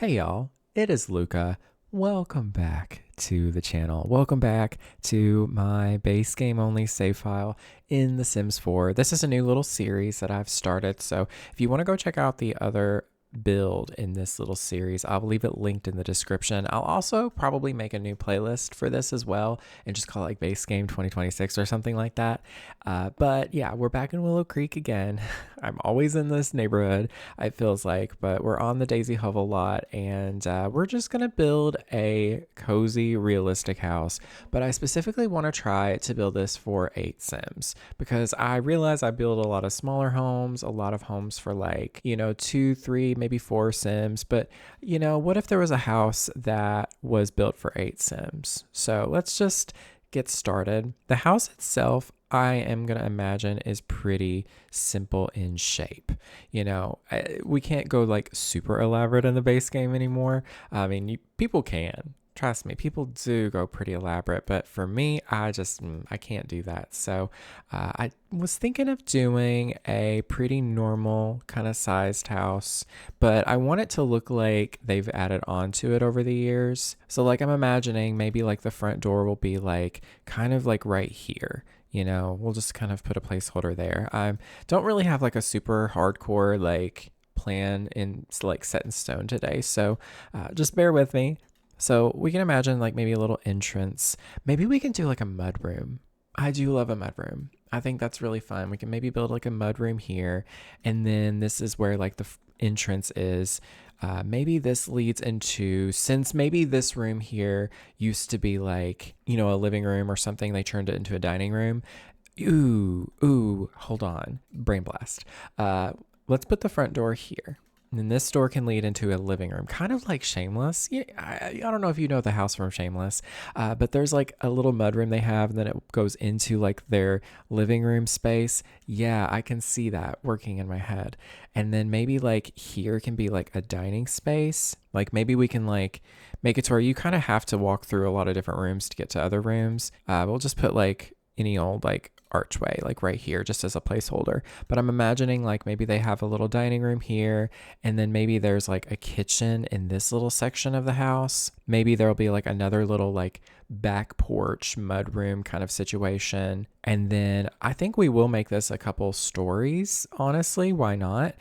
Hey y'all, it is Luca. Welcome back to the channel. Welcome back to my base game only save file in The Sims 4. This is a new little series that I've started, so if you want to go check out the other build in this little series, I'll leave it linked in the description. I'll also probably make a new playlist for this as well and just call it like base game 2026 or something like that. But yeah, we're back in Willow Creek again. I'm always in this neighborhood, it feels like, but we're on the Daisy Hovel lot, and we're just gonna build a cozy, realistic house. But I specifically want to try to build this for 8 Sims because I realize I build a lot of smaller homes, a lot of homes for like, 2, 3, maybe 4 Sims. But what if there was a house that was built for 8 Sims? So let's just get started. The house itself, I am going to imagine, is pretty simple in shape. We can't go like super elaborate in the base game anymore. I mean, people can. Trust me, people do go pretty elaborate, but for me, I can't do that. So I was thinking of doing a pretty normal kind of sized house, but I want it to look like they've added on to it over the years. So like I'm imagining maybe like the front door will be like kind of like right here. We'll just kind of put a placeholder there. I don't really have like a super hardcore like plan in like set in stone today, so just bear with me. So we can imagine like maybe a little entrance. Maybe we can do like a mudroom. I do love a mudroom. I think that's really fun. We can maybe build like a mudroom here, and then this is where like the entrance is. Maybe this leads into, since maybe this room here used to be like, a living room or something, they turned it into a dining room. Ooh, hold on. Brain blast. Let's put the front door here. And then this door can lead into a living room, kind of like Shameless. Yeah, I don't know if you know the house from Shameless, but there's like a little mudroom they have, and then it goes into like their living room space. Yeah, I can see that working in my head. And then maybe like here can be like a dining space. Like maybe we can like make it to where you kind of have to walk through a lot of different rooms to get to other rooms. We'll just put like any old like archway like right here just as a placeholder, but I'm imagining like maybe they have a little dining room here, and then maybe there's like a kitchen in this little section of the house. Maybe there'll be like another little like back porch mudroom kind of situation, and then I think we will make this a couple stories. Honestly, why not?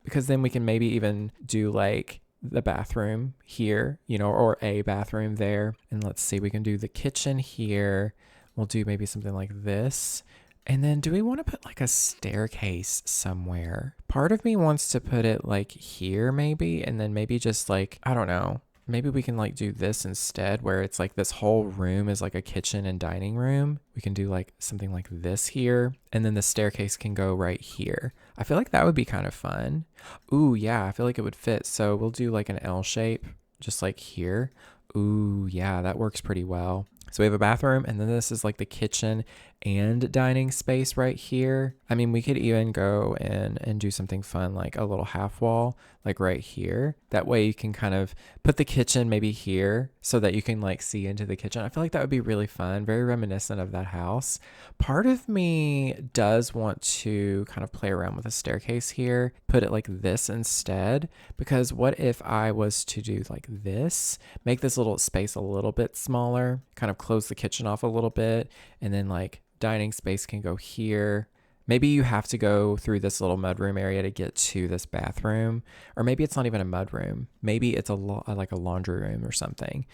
Because then we can maybe even do like the bathroom here, or a bathroom there, and let's see, we can do the kitchen here. We'll do maybe something like this. And then do we want to put like a staircase somewhere? Part of me wants to put it like here maybe, and then maybe just like, I don't know, maybe we can like do this instead, where it's like this whole room is like a kitchen and dining room. We can do like something like this here, and then the staircase can go right here. I feel like that would be kind of fun. Ooh, yeah, I feel like it would fit. So we'll do like an L shape, just like here. Ooh, yeah, that works pretty well. So we have a bathroom, and then this is like the kitchen and dining space right here. I mean, we could even go in and do something fun, like a little half wall, like right here. That way you can kind of put the kitchen maybe here so that you can like see into the kitchen. I feel like that would be really fun, very reminiscent of that house. Part of me does want to kind of play around with a staircase here, put it like this instead, because what if I was to do like this, make this little space a little bit smaller, kind of close the kitchen off a little bit, and then like dining space can go here. Maybe you have to go through this little mudroom area to get to this bathroom, or maybe it's not even a mudroom. Maybe it's like a laundry room or something,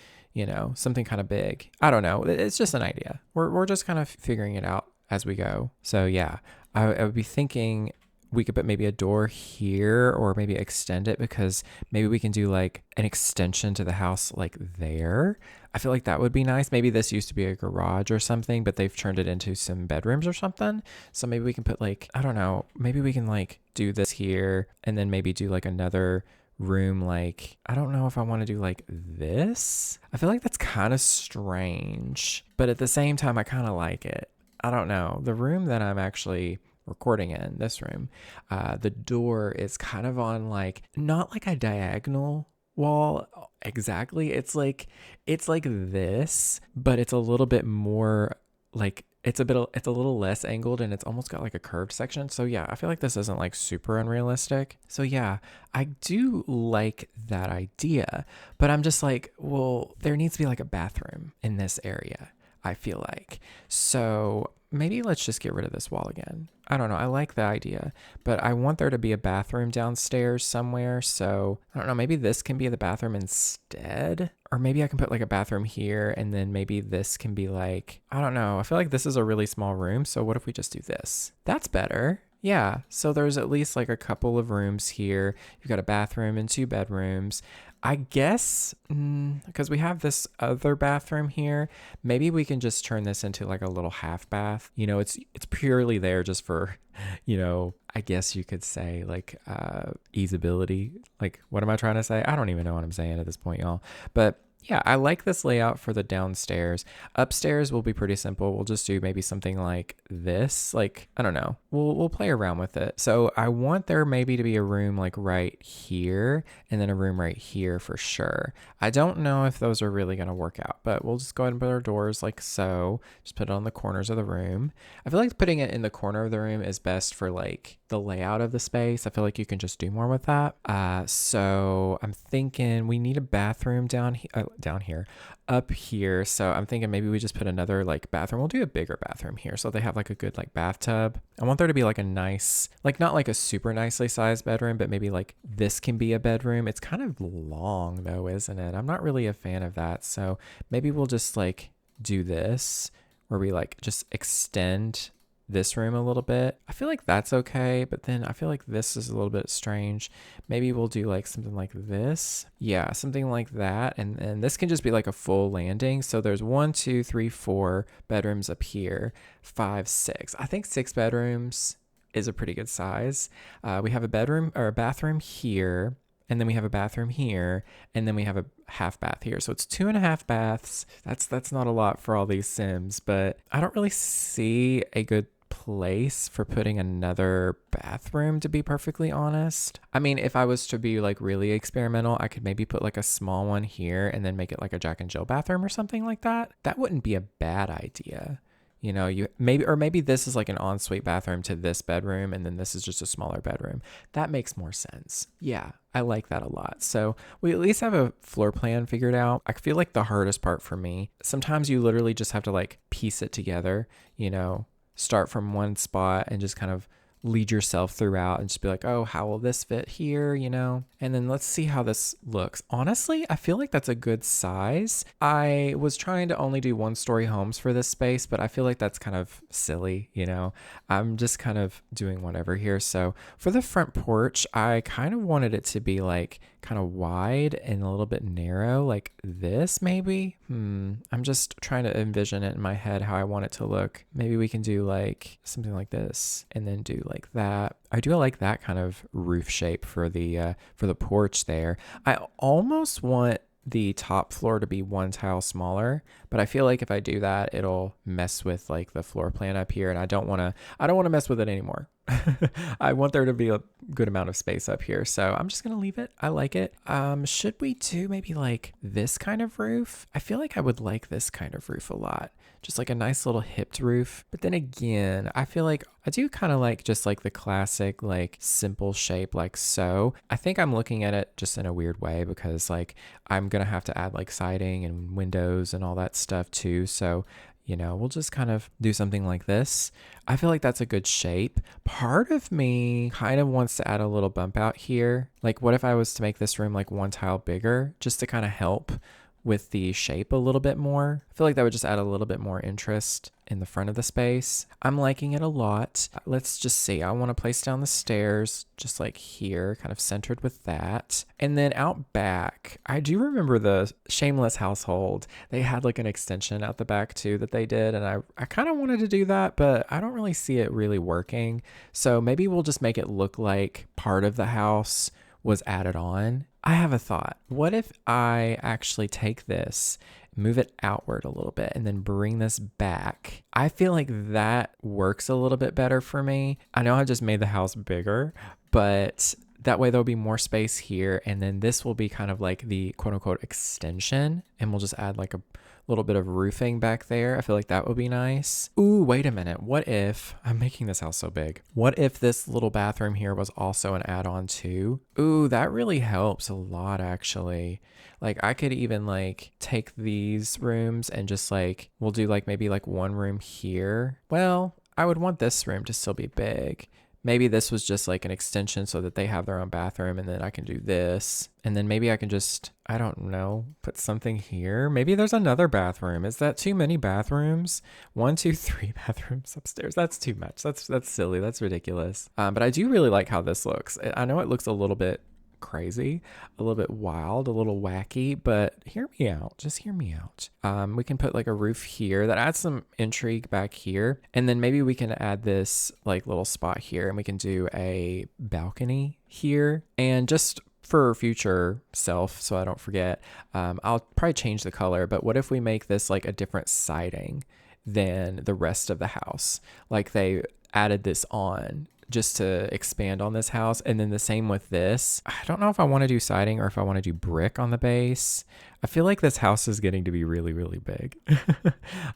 something kind of big. I don't know. It's just an idea. We're just kind of figuring it out as we go. So yeah, I would be thinking we could put maybe a door here, or maybe extend it, because maybe we can do like an extension to the house like there. I feel like that would be nice. Maybe this used to be a garage or something, but they've turned it into some bedrooms or something. So maybe we can put like, I don't know, maybe we can like do this here, and then maybe do like another room. Like, I don't know if I want to do like this. I feel like that's kind of strange, but at the same time, I kind of like it. I don't know. The room that I'm actually recording in, this room, the door is kind of on like, not like a diagonal wall exactly. It's like this, but it's a little bit more like it's a little less angled and it's almost got like a curved section. So yeah, I feel like this isn't like super unrealistic. So yeah, I do like that idea, but I'm just like, well, there needs to be like a bathroom in this area, I feel like. So maybe let's just get rid of this wall again. I don't know. I like the idea, but I want there to be a bathroom downstairs somewhere. So I don't know. Maybe this can be the bathroom instead. Or maybe I can put like a bathroom here and then maybe this can be like, I don't know. I feel like this is a really small room. So what if we just do this? That's better. Yeah. So there's at least like a couple of rooms here. You've got a bathroom and 2 bedrooms. I guess because we have this other bathroom here, maybe we can just turn this into like a little half bath. You know, it's purely there just for, you know, I guess you could say like easeability. Like, what am I trying to say? I don't even know what I'm saying at this point, y'all. But yeah, I like this layout for the downstairs. Upstairs will be pretty simple. We'll just do maybe something like this. Like, I don't know. We'll play around with it. So I want there maybe to be a room like right here and then a room right here for sure. I don't know if those are really going to work out, but we'll just go ahead and put our doors like so. Just put it on the corners of the room. I feel like putting it in the corner of the room is best for like the layout of the space. I feel like you can just do more with that. So I'm thinking we need a bathroom down here, up here. So I'm thinking maybe we just put another like bathroom. We'll do a bigger bathroom here. So they have like a good like bathtub. I want there to be like a nice, like not like a super nicely sized bedroom, but maybe like this can be a bedroom. It's kind of long though, isn't it? I'm not really a fan of that. So maybe we'll just like do this where we like just extend this room a little bit. I feel like that's okay, but then I feel like this is a little bit strange. Maybe we'll do like something like this. Yeah, something like that. And this can just be like a full landing. So there's 1, 2, 3, 4 bedrooms up here, 5, 6. I think 6 bedrooms is a pretty good size. We have a bedroom or a bathroom here. And then we have a bathroom here, and then we have a half bath here. So it's 2.5 baths. That's not a lot for all these Sims, but I don't really see a good place for putting another bathroom, to be perfectly honest. I mean, if I was to be like really experimental, I could maybe put like a small one here and then make it like a Jack and Jill bathroom or something like that. That wouldn't be a bad idea. You know, maybe this is like an ensuite bathroom to this bedroom, and then this is just a smaller bedroom. That makes more sense. Yeah, I like that a lot. So we at least have a floor plan figured out. I feel like the hardest part for me, sometimes you literally just have to like piece it together, you know, start from one spot and just kind of lead yourself throughout and just be like, oh, how will this fit here, you know? And then let's see how this looks. Honestly, I feel like that's a good size. I was trying to only do 1-story homes for this space, but I feel like that's kind of silly, you know? I'm just kind of doing whatever here. So for the front porch, I kind of wanted it to be like kind of wide and a little bit narrow, like this maybe. I'm just trying to envision it in my head how I want it to look. Maybe we can do like something like this and then do like that. I do like that kind of roof shape for the porch there. I almost want the top floor to be 1 tile smaller, but I feel like if I do that, it'll mess with like the floor plan up here, and I don't want to mess with it anymore. I want there to be a good amount of space up here, so I'm just gonna leave it. I like it. Should we do maybe like this kind of roof? I feel like I would like this kind of roof a lot. Just like a nice little hipped roof. But then again, I feel like I do kind of like just like the classic, like simple shape like so. I think I'm looking at it just in a weird way because like I'm going to have to add like siding and windows and all that stuff too. So, you know, we'll just kind of do something like this. I feel like that's a good shape. Part of me kind of wants to add a little bump out here. Like what if I was to make this room like 1 tile bigger just to kind of help with the shape a little bit more. I feel like that would just add a little bit more interest in the front of the space. I'm liking it a lot. Let's just see. I want to place down the stairs just like here, kind of centered with that. And then out back, I do remember the Shameless household. They had like an extension out the back too that they did. And I kind of wanted to do that, but I don't really see it really working. So maybe we'll just make it look like part of the house was added on. I have a thought. What if I actually take this, move it outward a little bit, and then bring this back? I feel like that works a little bit better for me. I know I just made the house bigger, but That way there'll be more space here. And then this will be kind of like the quote unquote extension. And we'll just add like a little bit of roofing back there. I feel like that would be nice. Ooh, wait a minute. What if, I'm making this house so big. What if this little bathroom here was also an add-on too? Ooh, that really helps a lot actually. Like I could even like take these rooms and just like, we'll do like maybe like one room here. Well, I would want this room to still be big. Maybe this was just like an extension so that they have their own bathroom, and then I can do this. And then maybe I can just, I don't know, put something here. Maybe there's another bathroom. Is that too many bathrooms? 1, 2, 3 bathrooms upstairs. That's too much. That's silly. That's ridiculous. But I do really like how this looks. I know it looks a little bit crazy, a little bit wild, a little wacky, but hear me out. Just hear me out. We can put like a roof here that adds some intrigue back here. And then maybe we can add this like little spot here, and we can do a balcony here. And just for future self, so I don't forget, I'll probably change the color, but what if we make this like a different siding than the rest of the house? Like they added this on just to expand on this house. And then the same with this. I don't know if I want to do siding or if I want to do brick on the base. I feel like this house is getting to be really, really big.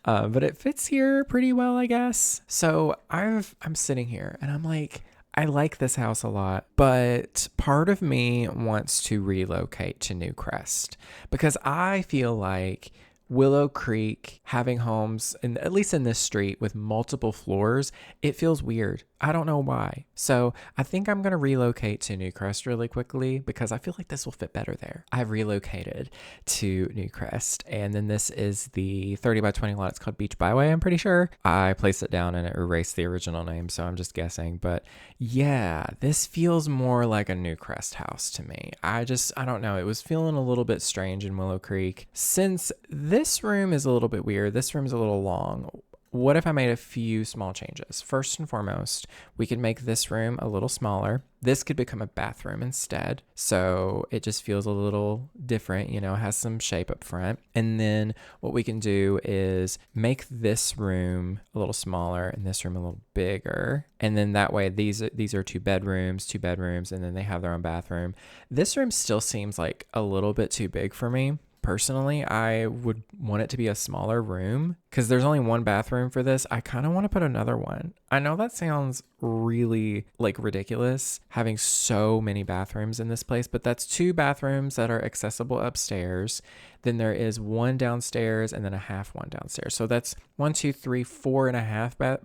But it fits here pretty well, I guess. So I'm sitting here and I'm like, I like this house a lot, but part of me wants to relocate to Newcrest because I feel like Willow Creek having homes, at least in this street, with multiple floors, it feels weird. I don't know why. So I think I'm going to relocate to Newcrest really quickly because I feel like this will fit better there. I've relocated to Newcrest, and then this is the 30 by 20 lot. It's called Beach Byway, I'm pretty sure. I placed it down and it erased the original name, so I'm just guessing. But yeah, this feels more like a Newcrest house to me. I don't know. It was feeling a little bit strange in Willow Creek. Since this room is a little bit weird, this room's a little long. What if I made a few small changes? First and foremost, we could make this room a little smaller. This could become a bathroom instead. So it just feels a little different, has some shape up front. And then what we can do is make this room a little smaller and this room a little bigger. And then that way these are two bedrooms, and then they have their own bathroom. This room still seems like a little bit too big for me. Personally, I would want it to be a smaller room because there's only one bathroom for this. I kind of want to put another one. I know that sounds really like ridiculous having so many bathrooms in this place, but that's 2 bathrooms that are accessible upstairs. Then there is one downstairs and then a half one downstairs. So that's 1, 2, 3, 4.5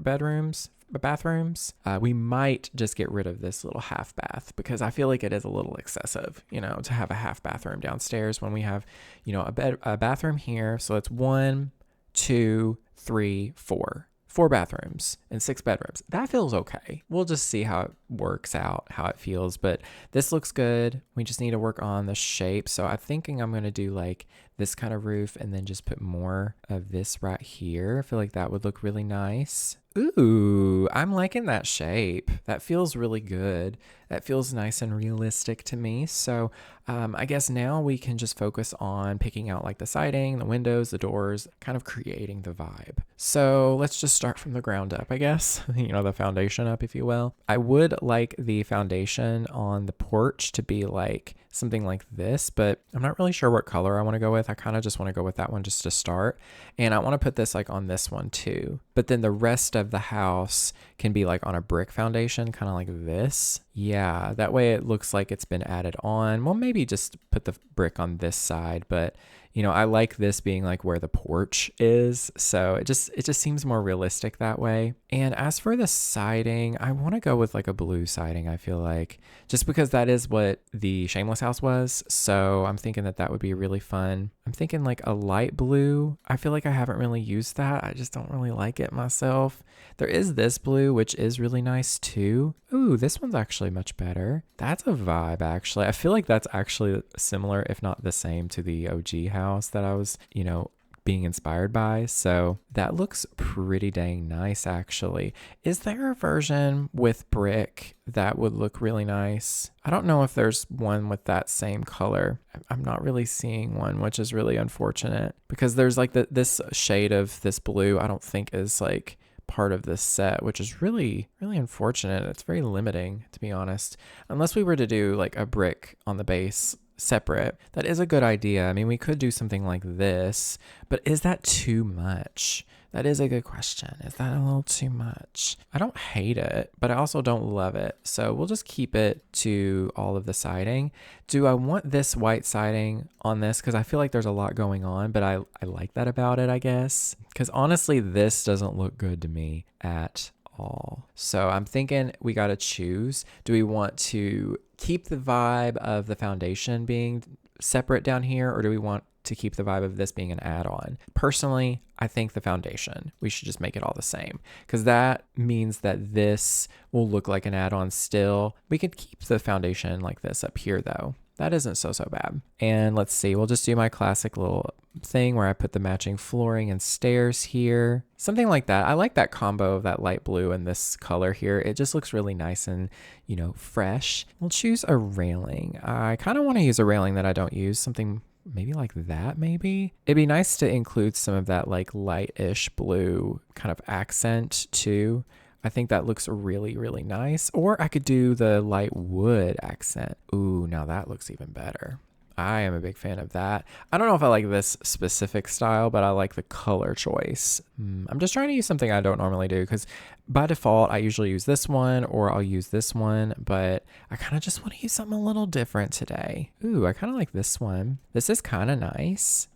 bathrooms. We might just get rid of this little half bath because I feel like it is a little excessive, to have a half bathroom downstairs when we have, a bathroom here. So it's 1, 2, 3, 4 bathrooms and 6 bedrooms. That feels okay. We'll just see how it works out, how it feels, but this looks good. We just need to work on the shape. So I'm thinking I'm going to do like this kind of roof and then just put more of this right here. I feel like that would look really nice. Ooh, I'm liking that shape. That feels really good. That feels nice and realistic to me. So I guess now we can just focus on picking out like the siding, the windows, the doors, kind of creating the vibe. So let's just start from the ground up, I guess. The foundation up, if you will. I would like the foundation on the porch to be like something like this, but I'm not really sure what color I want to go with. I kind of just want to go with that one just to start. And I want to put this like on this one too. But then the rest of the house can be like on a brick foundation, kind of like this. Yeah, that way it looks like it's been added on. Well, maybe just put the brick on this side, but I like this being like where the porch is. So it just seems more realistic that way. And as for the siding, I want to go with like a blue siding, I feel like, just because that is what the Shameless house was. So I'm thinking that would be really fun. I'm thinking like a light blue. I feel like I haven't really used that. I just don't really like it myself. There is this blue, which is really nice too. Ooh, this one's actually much better. That's a vibe, actually. I feel like that's actually similar, if not the same, to the OG house that I was, being inspired by. So that looks pretty dang nice, actually. Is there a version with brick that would look really nice? I don't know if there's one with that same color. I'm not really seeing one, which is really unfortunate because there's like this shade of this blue I don't think is like part of this set, which is really, really unfortunate. It's very limiting, to be honest. Unless we were to do like a brick on the base separate, that is a good idea. I mean, we could do something like this, but is that too much? That is a good question. Is that a little too much? I don't hate it, but I also don't love it. So we'll just keep it to all of the siding. Do I want this white siding on this? Because I feel like there's a lot going on, but I like that about it, I guess. Because honestly, this doesn't look good to me at all. So I'm thinking we got to choose. Do we want to keep the vibe of the foundation being separate down here, or do we want to keep the vibe of this being an add-on? Personally, I think the foundation, we should just make it all the same, because that means that this will look like an add-on still. We could keep the foundation like this up here though. That isn't so bad. And let's see, we'll just do my classic little thing where I put the matching flooring and stairs here. Something like that. I like that combo of that light blue and this color here. It just looks really nice and, you know, fresh. We'll choose a railing. I kind of want to use a railing that I don't use, something maybe like that maybe. It'd be nice to include some of that like light-ish blue kind of accent too. I think that looks really, really nice. Or I could do the light wood accent. Ooh, now that looks even better. I am a big fan of that. I don't know if I like this specific style, but I like the color choice. I'm just trying to use something I don't normally do, because by default, I usually use this one or I'll use this one, but I kind of just want to use something a little different today. Ooh, I kind of like this one. This is kind of nice.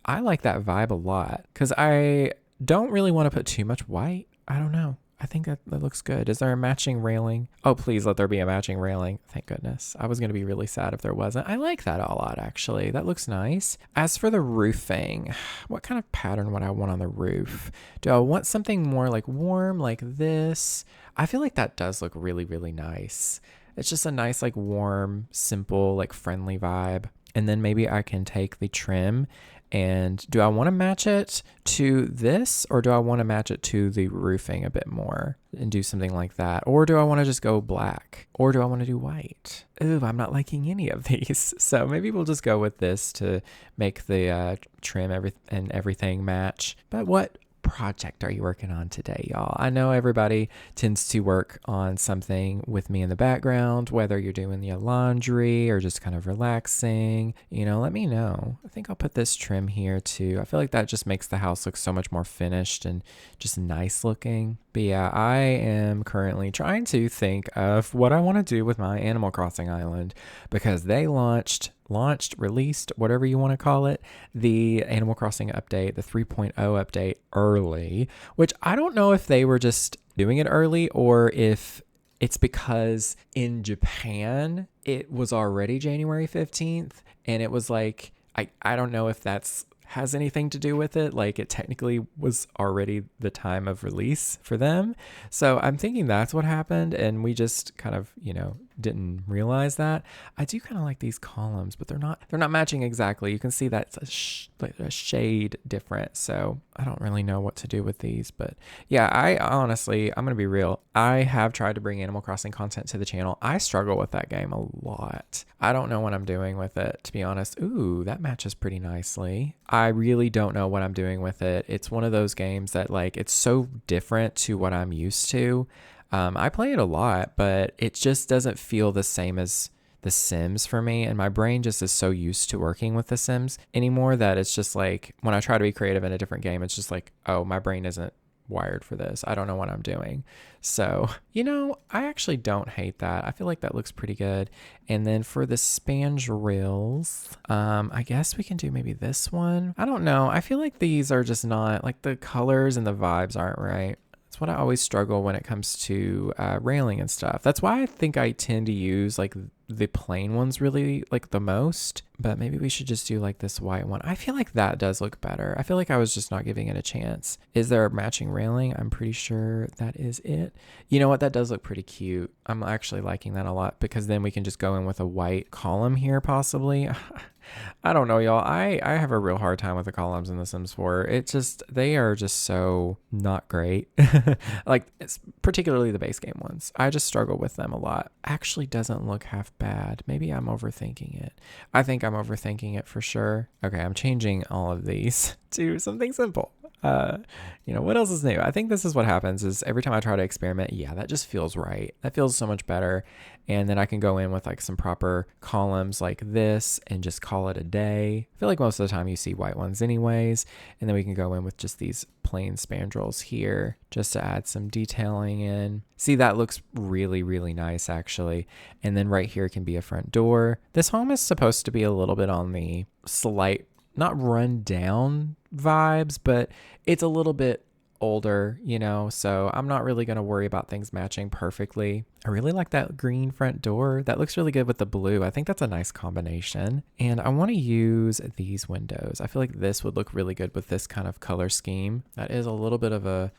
I like that vibe a lot because I don't really want to put too much white. I don't know. I think that looks good. Is there a matching railing? Oh, please let there be a matching railing. Thank goodness. I was going to be really sad if there wasn't. I like that a lot, actually. That looks nice. As for the roofing, what kind of pattern would I want on the roof? Do I want something more like warm like this? I feel like that does look really, really nice. It's just a nice, like warm, simple, like friendly vibe. And then maybe I can take the trim, and do I want to match it to this, or do I want to match it to the roofing a bit more and do something like that? Or do I want to just go black? Or do I want to do white? Ooh, I'm not liking any of these. So maybe we'll just go with this to make the trim and everything match. But what project are you working on today, y'all? I know everybody tends to work on something with me in the background, whether you're doing your laundry or just kind of relaxing. You know, let me know. I think I'll put this trim here too. I feel like that just makes the house look so much more finished and just nice looking. But yeah, I am currently trying to think of what I want to do with my Animal Crossing island, because they released, whatever you want to call it, the Animal Crossing update, the 3.0 update early, which I don't know if they were just doing it early or if it's because in Japan it was already January 15th and it was like, I don't know if that's has anything to do with it. Like it technically was already the time of release for them. So I'm thinking that's what happened. And we just kind of, you know, didn't realize that. I do kind of like these columns, but they're not matching exactly. You can see that's a shade different. So I don't really know what to do with these, but yeah, I honestly, I'm going to be real. I have tried to bring Animal Crossing content to the channel. I struggle with that game a lot. I don't know what I'm doing with it, to be honest. Ooh, that matches pretty nicely. I really don't know what I'm doing with it. It's one of those games that like, it's so different to what I'm used to. I play it a lot, but it just doesn't feel the same as The Sims for me. And my brain just is so used to working with The Sims anymore that it's just like, when I try to be creative in a different game, it's just like, oh, my brain isn't wired for this. I don't know what I'm doing. So, you know, I actually don't hate that. I feel like that looks pretty good. And then for the spandrels, I guess we can do maybe this one. I don't know. I feel like these are just not, like the colors and the vibes aren't right. That's what I always struggle when it comes to railing and stuff. That's why I think I tend to use like the plain ones really like the most, but maybe we should just do like this white one. I feel like that does look better. I feel like I was just not giving it a chance. Is there a matching railing? I'm pretty sure that is it. You know what? That does look pretty cute. I'm actually liking that a lot, because then we can just go in with a white column here possibly. I don't know, y'all. I have a real hard time with the columns in The Sims 4. They are just so not great. Like, it's particularly the base game ones. I just struggle with them a lot. Actually doesn't look half bad. Maybe I'm overthinking it. I think I'm overthinking it for sure. Okay, I'm changing all of these to something simple. uh, what else is new? I think this is what happens is every time I try to experiment, yeah, that just feels right. That feels so much better. And then I can go in with like some proper columns like this and just call it a day. I feel like most of the time you see white ones anyways. And then we can go in with just these plain spandrels here just to add some detailing in. See, that looks really, really nice actually. And then right here can be a front door. This home is supposed to be a little bit on the slight, not run down vibes, but it's a little bit older, so I'm not really going to worry about things matching perfectly. I really like that green front door. That looks really good with the blue. I think that's a nice combination. And I want to use these windows. I feel like this would look really good with this kind of color scheme. That is a little bit of a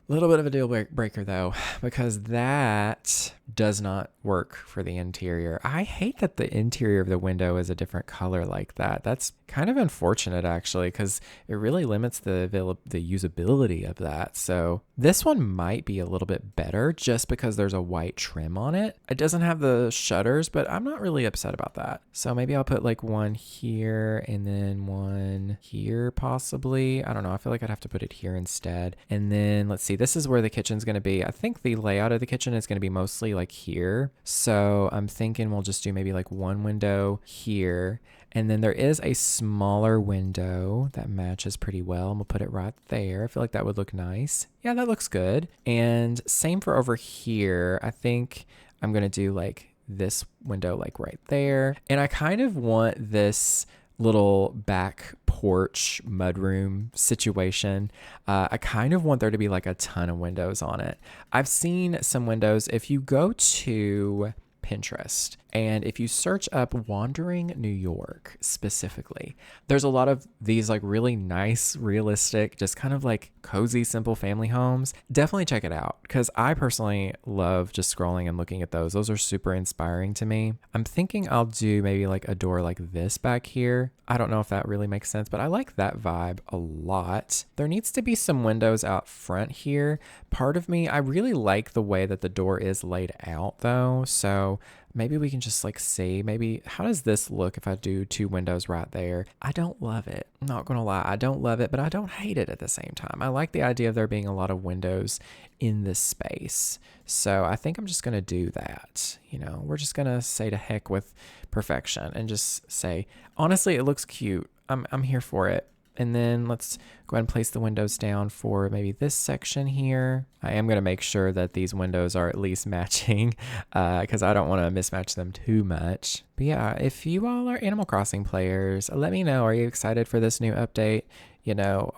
deal breaker though, because that does not work for the interior. I hate that the interior of the window is a different color like that. That's kind of unfortunate actually, because it really limits the usability of that. So this one might be a little bit better just because there's a white trim on it. It doesn't have the shutters, but I'm not really upset about that. So maybe I'll put like one here and then one here possibly. I don't know. I feel like I'd have to put it here instead. And then let's see, this is where the kitchen's going to be. I think the layout of the kitchen is going to be mostly like here. So I'm thinking we'll just do maybe like one window here. And then there is a smaller window that matches pretty well. And we'll put it right there. I feel like that would look nice. Yeah, that looks good. And same for over here. I think I'm going to do like this window like right there. And I kind of want this little back porch mudroom situation. I kind of want there to be like a ton of windows on it. I've seen some windows. If you go to Pinterest and if you search up Wandering New York specifically, there's a lot of these like really nice, realistic, just kind of like cozy, simple family homes. Definitely check it out because I personally love just scrolling and looking at those. Those are super inspiring to me. I'm thinking I'll do maybe like a door like this back here. I don't know if that really makes sense, but I like that vibe a lot. There needs to be some windows out front here. Part of me, I really like the way that the door is laid out though. So maybe we can just like see, maybe how does this look if I do two windows right there? I don't love it. I'm not going to lie. I don't love it, but I don't hate it at the same time. I like the idea of there being a lot of windows in this space. So I think I'm just going to do that. We're just going to say to heck with perfection and just say, honestly, it looks cute. I'm here for it. And then let's go ahead and place the windows down for maybe this section here. I am going to make sure that these windows are at least matching because I don't want to mismatch them too much. But yeah, if you all are Animal Crossing players, let me know. Are you excited for this new update?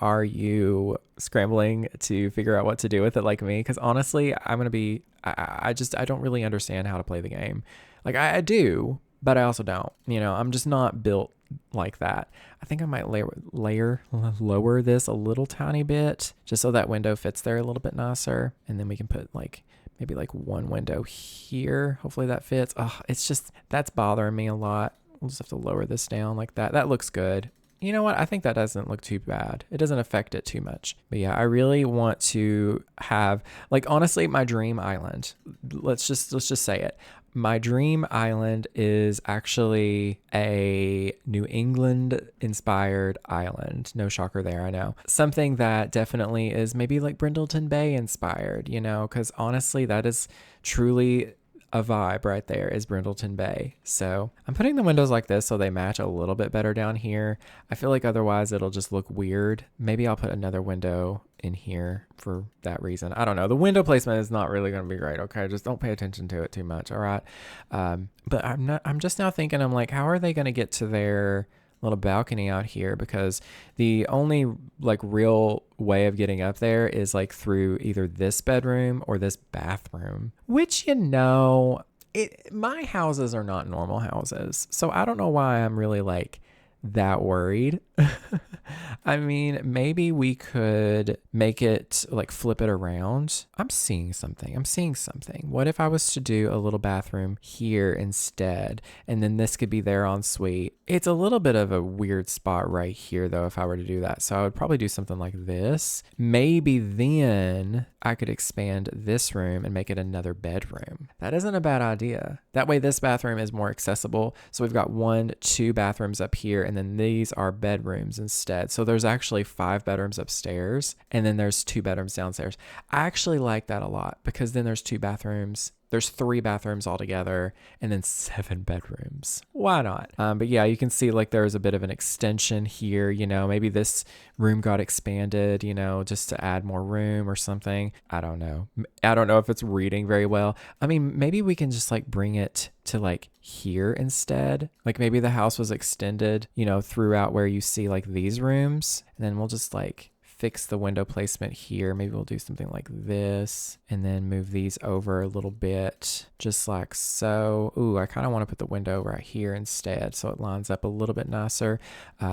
Are you scrambling to figure out what to do with it like me? Because honestly, I'm going to be, I don't really understand how to play the game. Like I do, but I also don't. I'm just not built like that. I think I might lower this a little tiny bit just so that window fits there a little bit nicer. And then we can put maybe one window here. Hopefully that fits. Oh, it's just, that's bothering me a lot. We'll just have to lower this down like that. That looks good. You know what? I think that doesn't look too bad. It doesn't affect it too much. But yeah, I really want to have, honestly, my dream island. Let's just say it. My dream island is actually a New England inspired island. No shocker there, I know. Something that definitely is maybe like Brindleton Bay inspired, because honestly, that is truly a vibe right there, is Brindleton Bay. So I'm putting the windows like this so they match a little bit better down here. I feel like otherwise it'll just look weird. Maybe I'll put another window in here for that reason. I don't know. The window placement is not really going to be great. Okay. Just don't pay attention to it too much. All right. But I'm just now thinking, I'm like, how are they going to get to their little balcony out here? Because the only real way of getting up there is through either this bedroom or this bathroom, which, my houses are not normal houses. So I don't know why I'm really that worried. I mean, maybe we could make it flip it around. I'm seeing something. What if I was to do a little bathroom here instead, and then this could be their ensuite? It's a little bit of a weird spot right here though if I were to do that. So I would probably do something like this. Maybe then I could expand this room and make it another bedroom. That isn't a bad idea. That way this bathroom is more accessible. So we've got 2 bathrooms up here, and then these are bedrooms instead. instead. So there's actually 5 bedrooms upstairs and then there's 2 bedrooms downstairs. I actually like that a lot because then there's 2 bathrooms. There's 3 bathrooms altogether and then 7 bedrooms. Why not? But yeah, you can see like there's a bit of an extension here. You know, maybe this room got expanded, you know, just to add more room or something. I don't know. I don't know if it's reading very well. I mean, maybe we can just like bring it to like here instead. Like maybe the house was extended, you know, throughout where you see like these rooms. And then we'll just like fix the window placement here. Maybe we'll do something like this and then move these over a little bit, just like so. Ooh, I kind of want to put the window right here instead so it lines up a little bit nicer.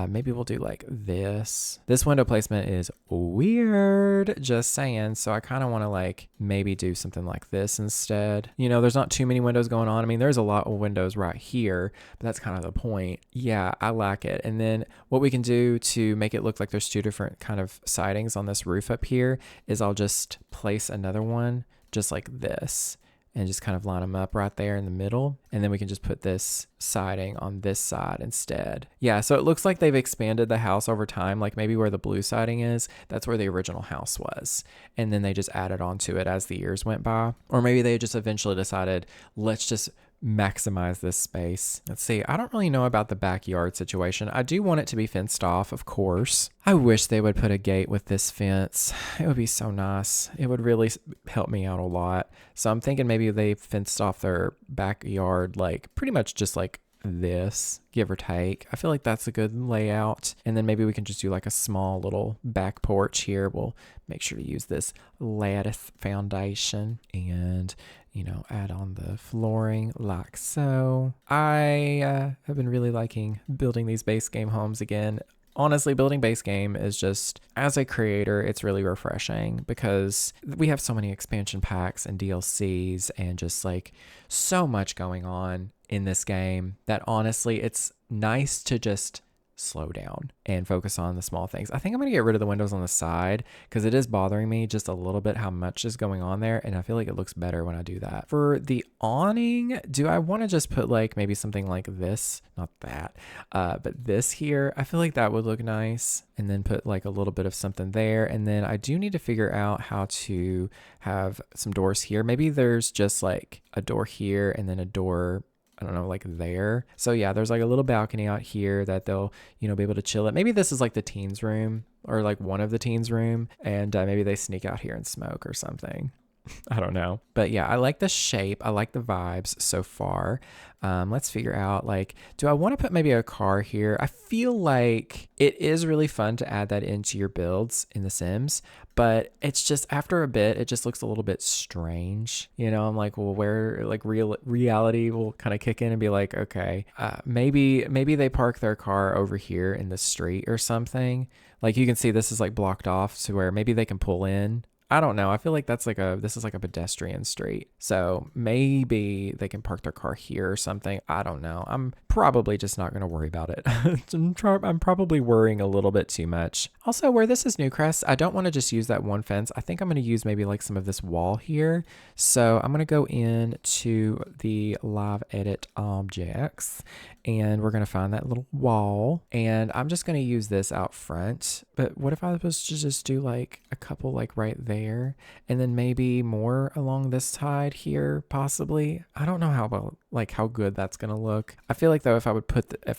Maybe we'll do like this. This window placement is weird, just saying. So I kind of want to like maybe do something like this instead. You know, there's not too many windows going on. I mean, there's a lot of windows right here, but that's kind of the point. Yeah, I like it. And then what we can do to make it look like there's 2 different kind of sidings on this roof up here is I'll just place another one just like this and just kind of line them up right there in the middle. And then we can just put this siding on this side instead. Yeah, so it looks like they've expanded the house over time. Like maybe where the blue siding is, that's where the original house was. And then they just added on to it as the years went by. Or maybe they just eventually decided, let's just maximize this space. Let's see. I don't really know about the backyard situation. I do want it to be fenced off, of course. I wish they would put a gate with this fence. It would be so nice. It would really help me out a lot. So I'm thinking maybe they fenced off their backyard like pretty much just like this, give or take. I feel like that's a good layout. And then maybe we can just do like a small little back porch here. We'll make sure to use this lattice foundation and, you know, add on the flooring like so. I have been really liking building these base game homes again. Honestly, building base game is just, as a creator, it's really refreshing because we have so many expansion packs and DLCs and just like so much going on in this game that honestly, it's nice to just slow down and focus on the small things. I think I'm going to get rid of the windows on the side because it is bothering me just a little bit how much is going on there, and I feel like it looks better when I do that. For the awning, do I want to just put like maybe something like this? Not that, but this here. I feel like that would look nice, and then put like a little bit of something there. And then I do need to figure out how to have some doors here. Maybe there's just like a door here and then a door, I don't know, like there. So yeah, there's like a little balcony out here that they'll, you know, be able to chill at. Maybe this is like the teens room or like one of the teens room, and maybe they sneak out here and smoke or something. I don't know. But yeah, I like the shape. I like the vibes so far. Let's figure out, like, do I want to put maybe a car here? I feel like it is really fun to add that into your builds in The Sims, but it's just after a bit, it just looks a little bit strange. You know, I'm like, well, where like reality will kind of kick in and be like, okay, maybe they park their car over here in the street or something. Like you can see this is like blocked off to where maybe they can pull in. I don't know. I feel like this is like a pedestrian street. So maybe they can park their car here or something. I don't know. I'm probably just not going to worry about it. I'm probably worrying a little bit too much. Also, where this is Newcrest, I don't want to just use that one fence. I think I'm going to use maybe like some of this wall here. So I'm going to go into the live edit objects and we're going to find that little wall, and I'm just going to use this out front. But what if I was to just do like a couple like right there and then maybe more along this side here possibly? I don't know how good that's going to look. I feel like though if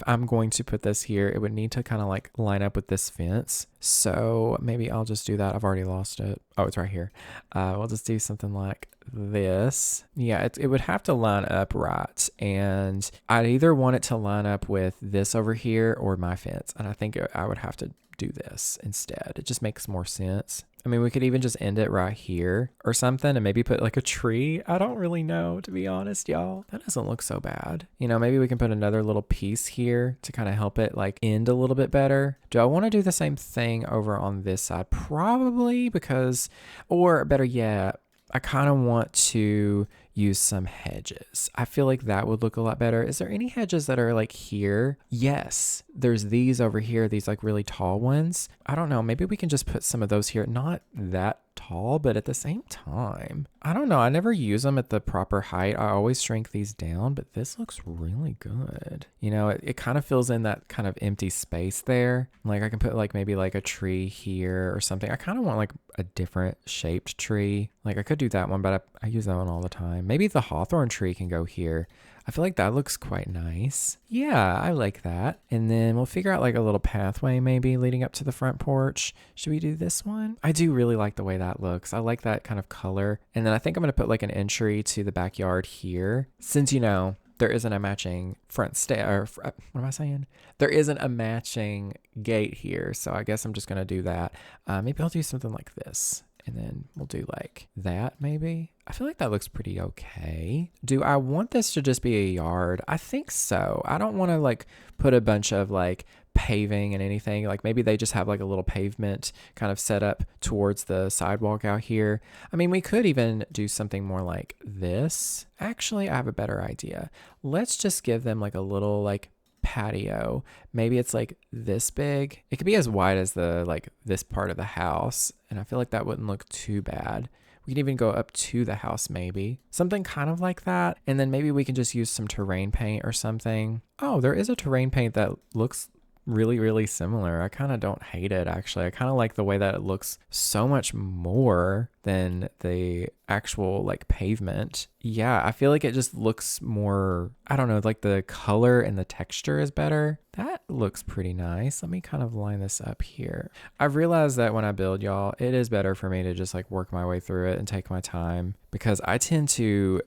I'm going to put this here, it would need to kind of like line up with this fence. So maybe I'll just do that. I've already lost it. Oh, it's right here. We'll just do something like this. Yeah, it would have to line up right, and I'd either want it to line up with this over here or my fence, and I think I would have to do this instead. It just makes more sense. I mean, we could even just end it right here or something and maybe put like a tree. I don't really know, to be honest, y'all. That doesn't look so bad. You know, maybe we can put another little piece here to kind of help it like end a little bit better. Do I want to do the same thing over on this side? Probably, because, or better yet, I kind of want to use some hedges. I feel like that would look a lot better. Is there any hedges that are like here? Yes, there's these over here, these like really tall ones. I don't know, maybe we can just put some of those here. Not that tall, but at the same time, I don't know. I never use them at the proper height. I always shrink these down, but this looks really good. You know, it kind of fills in that kind of empty space there. Like I can put like maybe like a tree here or something. I kind of want like a different shaped tree. Like I could do that one, but I use that one all the time. Maybe the hawthorn tree can go here. I feel like that looks quite nice. Yeah, I like that. And then we'll figure out like a little pathway maybe leading up to the front porch. Should we do this one? I do really like the way that looks. I like that kind of color. And then I think I'm going to put like an entry to the backyard here. Since, you know, there isn't a matching front what am I saying? There isn't a matching gate here. So I guess I'm just going to do that. Maybe I'll do something like this. And then we'll do like that maybe. I feel like that looks pretty okay. Do I want this to just be a yard? I think so. I don't want to like put a bunch of like paving and anything. Like maybe they just have like a little pavement kind of set up towards the sidewalk out here. I mean, we could even do something more like this. Actually, I have a better idea. Let's just give them like a little like patio. Maybe it's like this big. It could be as wide as the like this part of the house, and I feel like that wouldn't look too bad. We can even go up to the house, maybe something kind of like that. And then maybe we can just use some terrain paint or something. Oh, there is a terrain paint that looks really similar. I kind of don't hate it, actually. I kind of like the way that it looks so much more than the actual like pavement. Yeah, I feel like it just looks more, I don't know, like the color and the texture is better. That looks pretty nice. Let me kind of line this up here. I've realized that when I build, y'all, it is better for me to just like work my way through it and take my time, because I tend to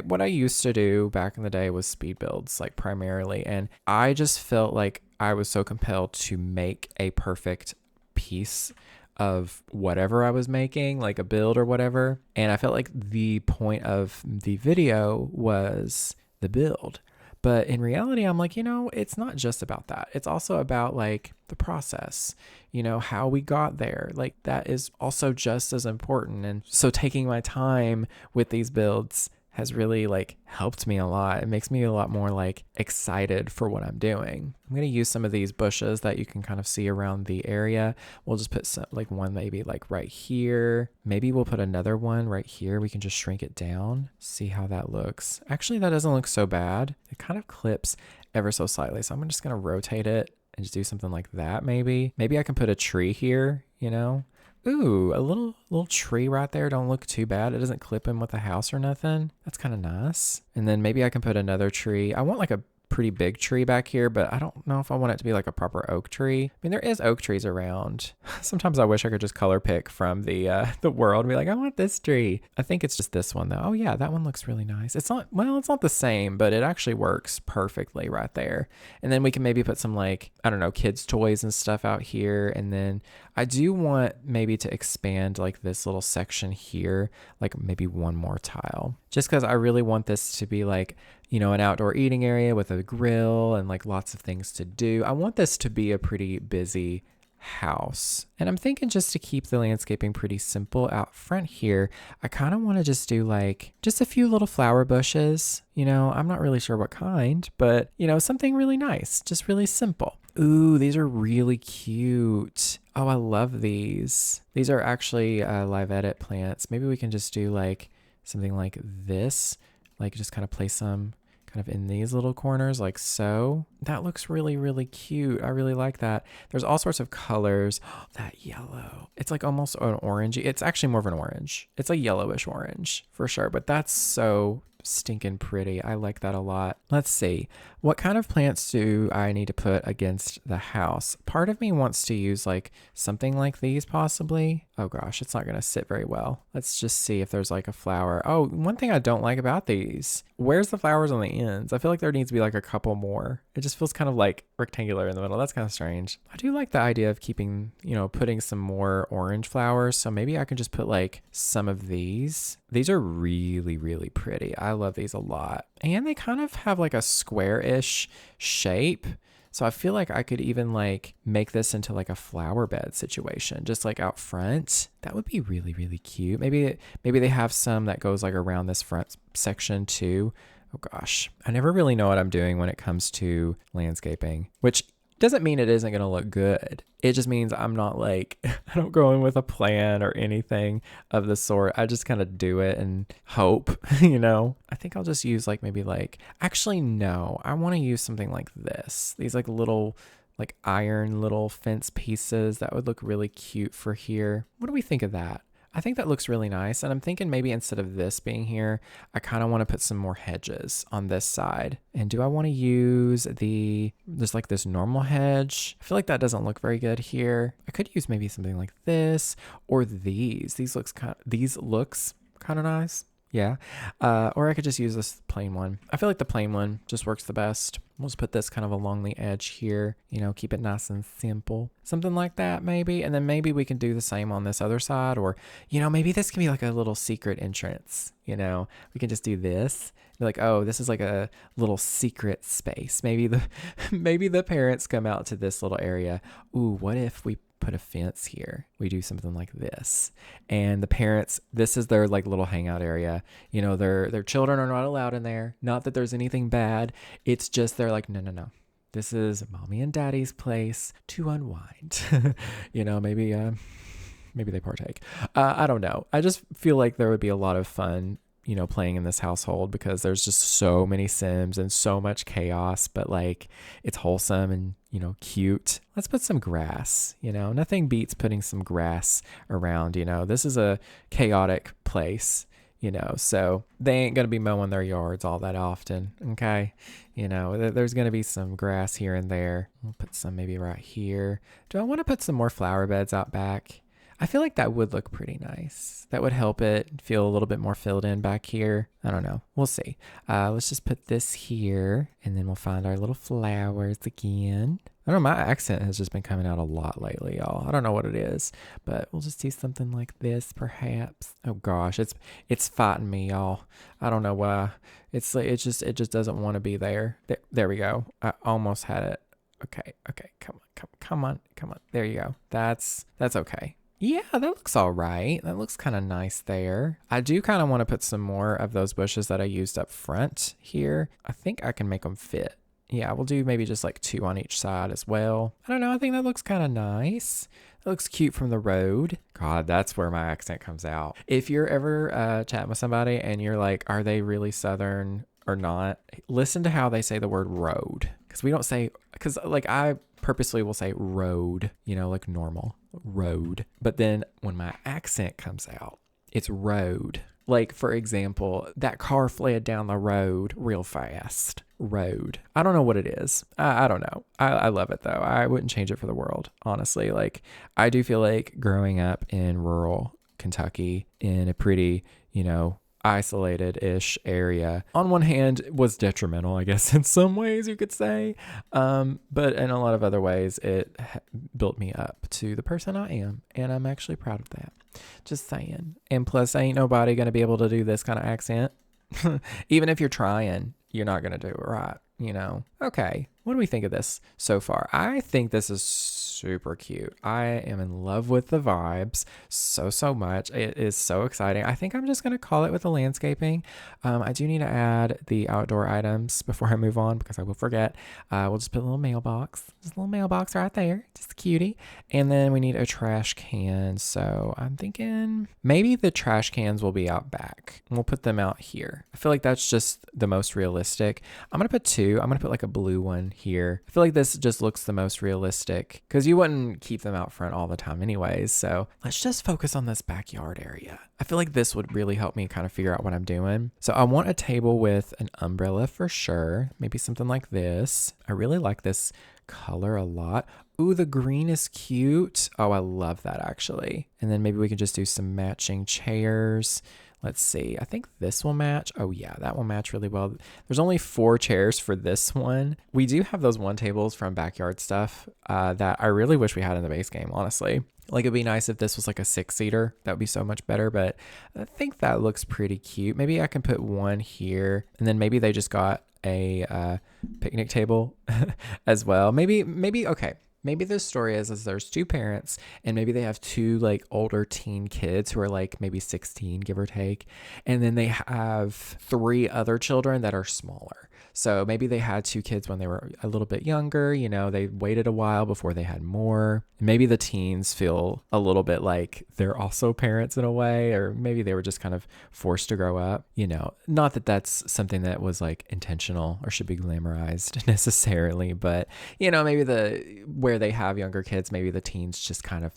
what I used to do back in the day was speed builds, like primarily. And I just felt like I was so compelled to make a perfect piece of whatever I was making, like a build or whatever. And I felt like the point of the video was the build. But in reality, I'm like, you know, it's not just about that. It's also about like the process, you know, how we got there. Like that is also just as important. And so taking my time with these builds has really like helped me a lot. It makes me a lot more like excited for what I'm doing. I'm going to use some of these bushes that you can kind of see around the area. We'll just put some, like one maybe like right here. Maybe we'll put another one right here. We can just shrink it down. See how that looks. Actually, that doesn't look so bad. It kind of clips ever so slightly. So I'm just going to rotate it and just do something like that maybe. Maybe I can put a tree here, you know? Ooh, a little tree right there. Don't look too bad. It doesn't clip in with the house or nothing. That's kind of nice. And then maybe I can put another tree. I want like a pretty big tree back here, but I don't know if I want it to be like a proper oak tree. I mean, there is oak trees around. Sometimes I wish I could just color pick from the world and be like, I want this tree. I think it's just this one though. Oh yeah, that one looks really nice. It's not the same, but it actually works perfectly right there. And then we can maybe put some like, I don't know, kids' toys and stuff out here. And then I do want maybe to expand like this little section here, like maybe one more tile, just because I really want this to be like, you know, an outdoor eating area with a grill and like lots of things to do. I want this to be a pretty busy house. And I'm thinking just to keep the landscaping pretty simple out front here, I kind of want to just do like just a few little flower bushes. You know, I'm not really sure what kind, but you know, something really nice, just really simple. Ooh, these are really cute. Oh, I love these. These are actually live edit plants. Maybe we can just do like something like this, like just kind of place some kind of in these little corners like so. That looks really cute. I really like that. There's all sorts of colors. Oh, that yellow. It's like almost an orangey. It's actually more of an orange. It's a yellowish orange for sure, but that's so stinking pretty. I like that a lot. Let's see. What kind of plants do I need to put against the house? Part of me wants to use like something like these possibly. Oh gosh, it's not going to sit very well. Let's just see if there's like a flower. Oh, one thing I don't like about these, where's the flowers on the ends? I feel like there needs to be like a couple more. It just feels kind of like rectangular in the middle. That's kind of strange. I do like the idea of keeping, you know, putting some more orange flowers. So maybe I can just put like some of these. These are really pretty. I love these a lot. And they kind of have like a square-ish shape. So I feel like I could even like make this into like a flower bed situation, just like out front. That would be really, really cute. Maybe they have some that goes like around this front section too. Oh gosh, I never really know what I'm doing when it comes to landscaping, which doesn't mean it isn't going to look good. It just means I'm not like, I don't go in with a plan or anything of the sort. I just kind of do it and hope, I think I'll just use like maybe like, actually, no, I want to use something like this. These like little like iron little fence pieces that would look really cute for here. What do we think of that? I think that looks really nice. And I'm thinking maybe instead of this being here, I kind of want to put some more hedges on this side. And do I want to use there's like this normal hedge? I feel like that doesn't look very good here. I could use maybe something like this or these. These looks kind of nice. Yeah. Or I could just use this plain one. I feel like the plain one just works the best. We'll just put this kind of along the edge here, keep it nice and simple. Something like that maybe. And then maybe we can do the same on this other side, or, maybe this can be like a little secret entrance. We can just do this. Be like, oh, this is like a little secret space. Maybe the parents come out to this little area. Ooh, what if we put a fence here? We do something like this, and the parents, this is their like little hangout area. Their children are not allowed in there. Not that there's anything bad. It's just they're like, no. This is mommy and daddy's place to unwind. Maybe they partake. I don't know. I just feel like there would be a lot of fun playing in this household because there's just so many Sims and so much chaos, but like it's wholesome and, cute. Let's put some grass, nothing beats putting some grass around, this is a chaotic place, so they ain't going to be mowing their yards all that often. Okay. There's going to be some grass here and there. We'll put some maybe right here. Do I want to put some more flower beds out back? I feel like that would look pretty nice. That would help it feel a little bit more filled in back here. I don't know. We'll see. Let's just put this here, and then we'll find our little flowers again. I don't know, my accent has just been coming out a lot lately, y'all. I don't know what it is, but we'll just do something like this, perhaps. Oh gosh, it's fighting me, y'all. I don't know why. It just doesn't want to be there. There we go. I almost had it. Okay. Come on. There you go. That's okay. Yeah, that looks all right. That looks kind of nice there. I do kind of want to put some more of those bushes that I used up front here. I think I can make them fit. Yeah, we'll do maybe just like 2 on each side as well. I don't know. I think that looks kind of nice. That looks cute from the road. God, that's where my accent comes out. If you're ever chatting with somebody and you're like, are they really Southern or not? Listen to how they say the word road. Because like I purposely will say road, like normal road. But then when my accent comes out, it's road. Like, for example, that car fled down the road real fast. Road. I don't know what it is. I don't know. I love it though. I wouldn't change it for the world, honestly. Like, I do feel like growing up in rural Kentucky in a pretty, isolated-ish area, on one hand was detrimental, I guess, in some ways you could say, but in a lot of other ways it built me up to the person I am, and I'm actually proud of that. Just saying. And plus, ain't nobody gonna be able to do this kind of accent. Even if you're trying, you're not gonna do it right, Okay, what do we think of this so far? I think this is super cute. I am in love with the vibes so much. It is so exciting. I think I'm just going to call it with the landscaping. I do need to add the outdoor items before I move on because I will forget. We'll just put a little mailbox. Just a little mailbox right there. Just a cutie. And then we need a trash can. So I'm thinking maybe the trash cans will be out back. We'll put them out here. I feel like that's just the most realistic. I'm going to put 2. I'm going to put like a blue one here. I feel like this just looks the most realistic because you wouldn't keep them out front all the time anyways. So let's just focus on this backyard area. I feel like this would really help me kind of figure out what I'm doing. So I want a table with an umbrella for sure. Maybe something like this. I really like this color a lot. Ooh, the green is cute. Oh, I love that actually. And then maybe we can just do some matching chairs. Let's see. I think this will match. Oh yeah, that will match really well. There's only 4 chairs for this one. We do have those one tables from Backyard Stuff that I really wish we had in the base game, honestly. Like, it'd be nice if this was like a 6-seater. That would be so much better, but I think that looks pretty cute. Maybe I can put one here, and then maybe they just got a picnic table as well. Maybe okay. Maybe the story is there's 2 parents, and maybe they have 2 like older teen kids who are like maybe 16, give or take. And then they have 3 other children that are smaller. So maybe they had 2 kids when they were a little bit younger, you know, they waited a while before they had more. Maybe the teens feel a little bit like they're also parents in a way, or maybe they were just kind of forced to grow up, you know, not that that's something that was like intentional or should be glamorized necessarily, but you know, maybe where they have younger kids, maybe the teens just kind of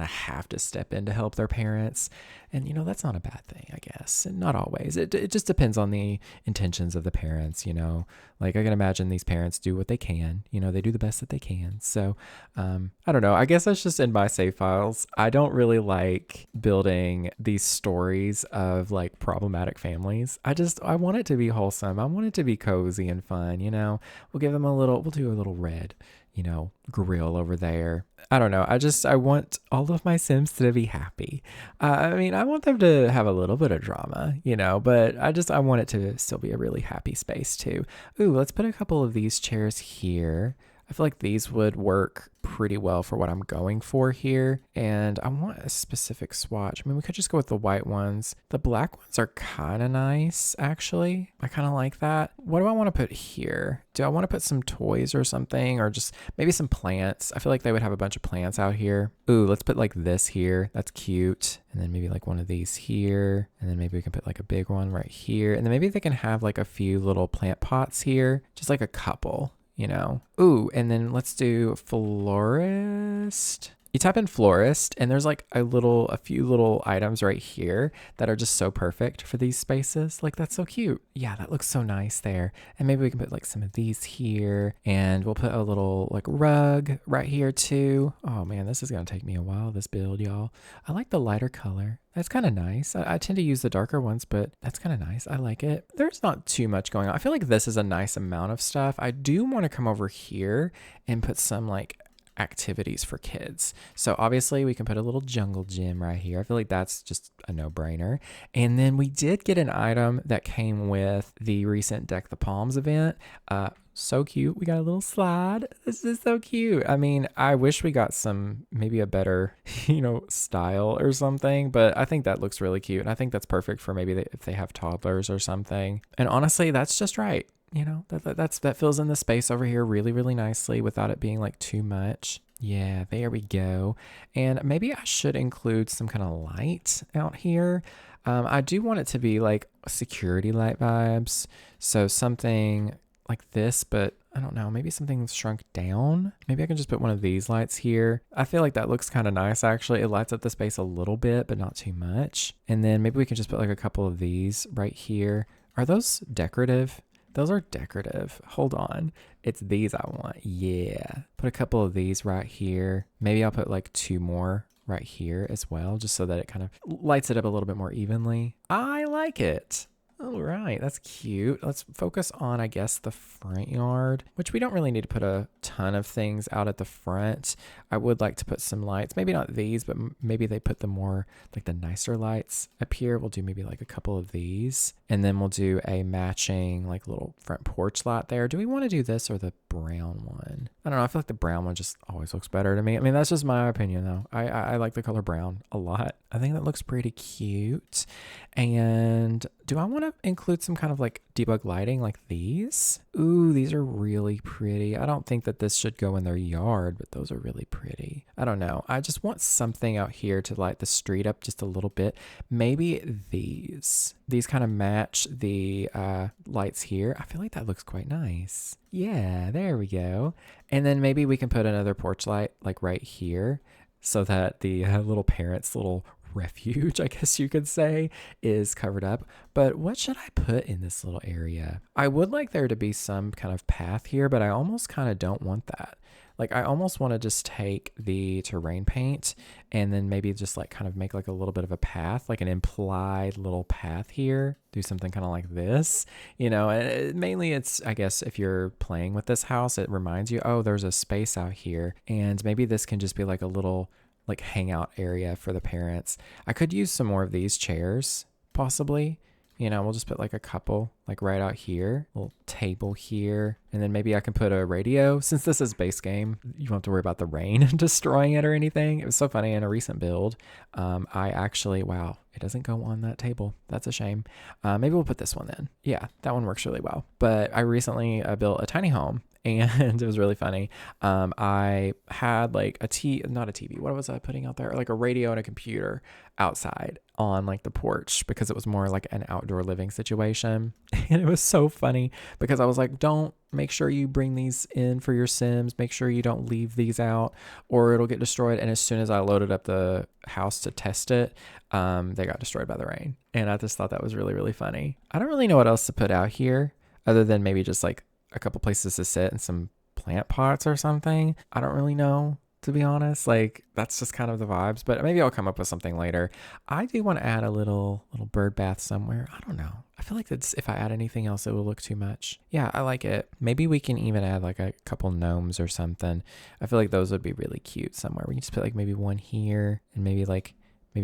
have to step in to help their parents. And, you know, that's not a bad thing, I guess. And not always. It just depends on the intentions of the parents, you know. Like, I can imagine these parents do what they can. You know, they do the best that they can. So, I don't know. I guess that's just in my save files. I don't really like building these stories of, like, problematic families. I want it to be wholesome. I want it to be cozy and fun, you know. We'll do a little red, you know, grill over there. I don't know. I want all of my Sims to be happy. I mean, I want them to have a little bit of drama, you know, but I want it to still be a really happy space too. Ooh, let's put a couple of these chairs here. I feel like these would work pretty well for what I'm going for here. And I want a specific swatch. I mean, we could just go with the white ones. The black ones are kind of nice, actually. I kind of like that. What do I want to put here? Do I want to put some toys or something, or just maybe some plants? I feel like they would have a bunch of plants out here. Ooh, let's put like this here. That's cute. And then maybe like one of these here. And then maybe we can put like a big one right here. And then maybe they can have like a few little plant pots here. Just like a couple. You know, ooh, and then let's do florist. You type in florist and there's like a few little items right here that are just so perfect for these spaces. Like, that's so cute. Yeah, that looks so nice there. And maybe we can put like some of these here, and we'll put a little like rug right here too. Oh man, this is going to take me a while, this build, y'all. I like the lighter color. That's kind of nice. I tend to use the darker ones, but that's kind of nice. I like it. There's not too much going on. I feel like this is a nice amount of stuff. I do want to come over here and put some like activities for kids. So obviously we can put a little jungle gym right here. I feel like that's just a no-brainer. And then we did get an item that came with the recent Deck the Palms event. So cute. We got a little slide. This is so cute. I mean, I wish we got maybe a better, you know, style or something, but I think that looks really cute. And I think that's perfect for maybe if they have toddlers or something. And honestly, that's just right. You know, that fills in the space over here really, really nicely without it being like too much. Yeah, there we go. And maybe I should include some kind of light out here. I do want it to be like security light vibes. So something like this, but I don't know, maybe something shrunk down. Maybe I can just put one of these lights here. I feel like that looks kind of nice, actually. It lights up the space a little bit, but not too much. And then maybe we can just put like a couple of these right here. Are those decorative? Those are decorative. Hold on. It's these I want. Yeah. Put a couple of these right here. Maybe I'll put like 2 more right here as well, just so that it kind of lights it up a little bit more evenly. I like it. All right, that's cute. Let's focus on, I guess, the front yard, which we don't really need to put a ton of things out at the front. I would like to put some lights, maybe not these, but maybe they put the more like the nicer lights up here. We'll do maybe like a couple of these, and then we'll do a matching like little front porch light there. Do we want to do this or the brown one? I don't know. I feel like the brown one just always looks better to me. I mean, that's just my opinion though. I like the color brown a lot. I think that looks pretty cute. And do I want to include some kind of like debug lighting like these? Ooh, these are really pretty. I don't think that this should go in their yard, but those are really pretty. I don't know. I just want something out here to light the street up just a little bit. Maybe these. These kind of match the lights here. I feel like that looks quite nice. Yeah, there we go. And then maybe we can put another porch light like right here so that the little parents' little refuge, I guess you could say, is covered up. But what should I put in this little area? I would like there to be some kind of path here, but I almost kind of don't want that. Like I almost want to just take the terrain paint and then maybe just like kind of make like a little bit of a path, like an implied little path here. Do something kind of like this, and mainly it's, I guess, if you're playing with this house, it reminds you, oh, there's a space out here. And maybe this can just be like a little like hangout area for the parents. I could use some more of these chairs, possibly. We'll just put like a couple like right out here, little table here. And then maybe I can put a radio. Since this is base game, you don't have to worry about the rain destroying it or anything. It was so funny in a recent build. I actually, wow, it doesn't go on that table. That's a shame. Maybe we'll put this one in. Yeah, that one works really well. But I recently built a tiny home and it was really funny. I had like not a TV. What was I putting out there? Like a radio and a computer outside on like the porch because it was more like an outdoor living situation. And it was so funny because I was like, make sure you bring these in for your Sims. Make sure you don't leave these out or it'll get destroyed. And as soon as I loaded up the house to test it, they got destroyed by the rain. And I just thought that was really, really funny. I don't really know what else to put out here other than maybe just like a couple places to sit and some plant pots or something. I don't really know, to be honest. Like that's just kind of the vibes, but maybe I'll come up with something later. I do want to add a little bird bath somewhere. I don't know. I feel like if I add anything else, it will look too much. Yeah, I like it. Maybe we can even add like a couple gnomes or something. I feel like those would be really cute somewhere. We can just put like maybe one here and maybe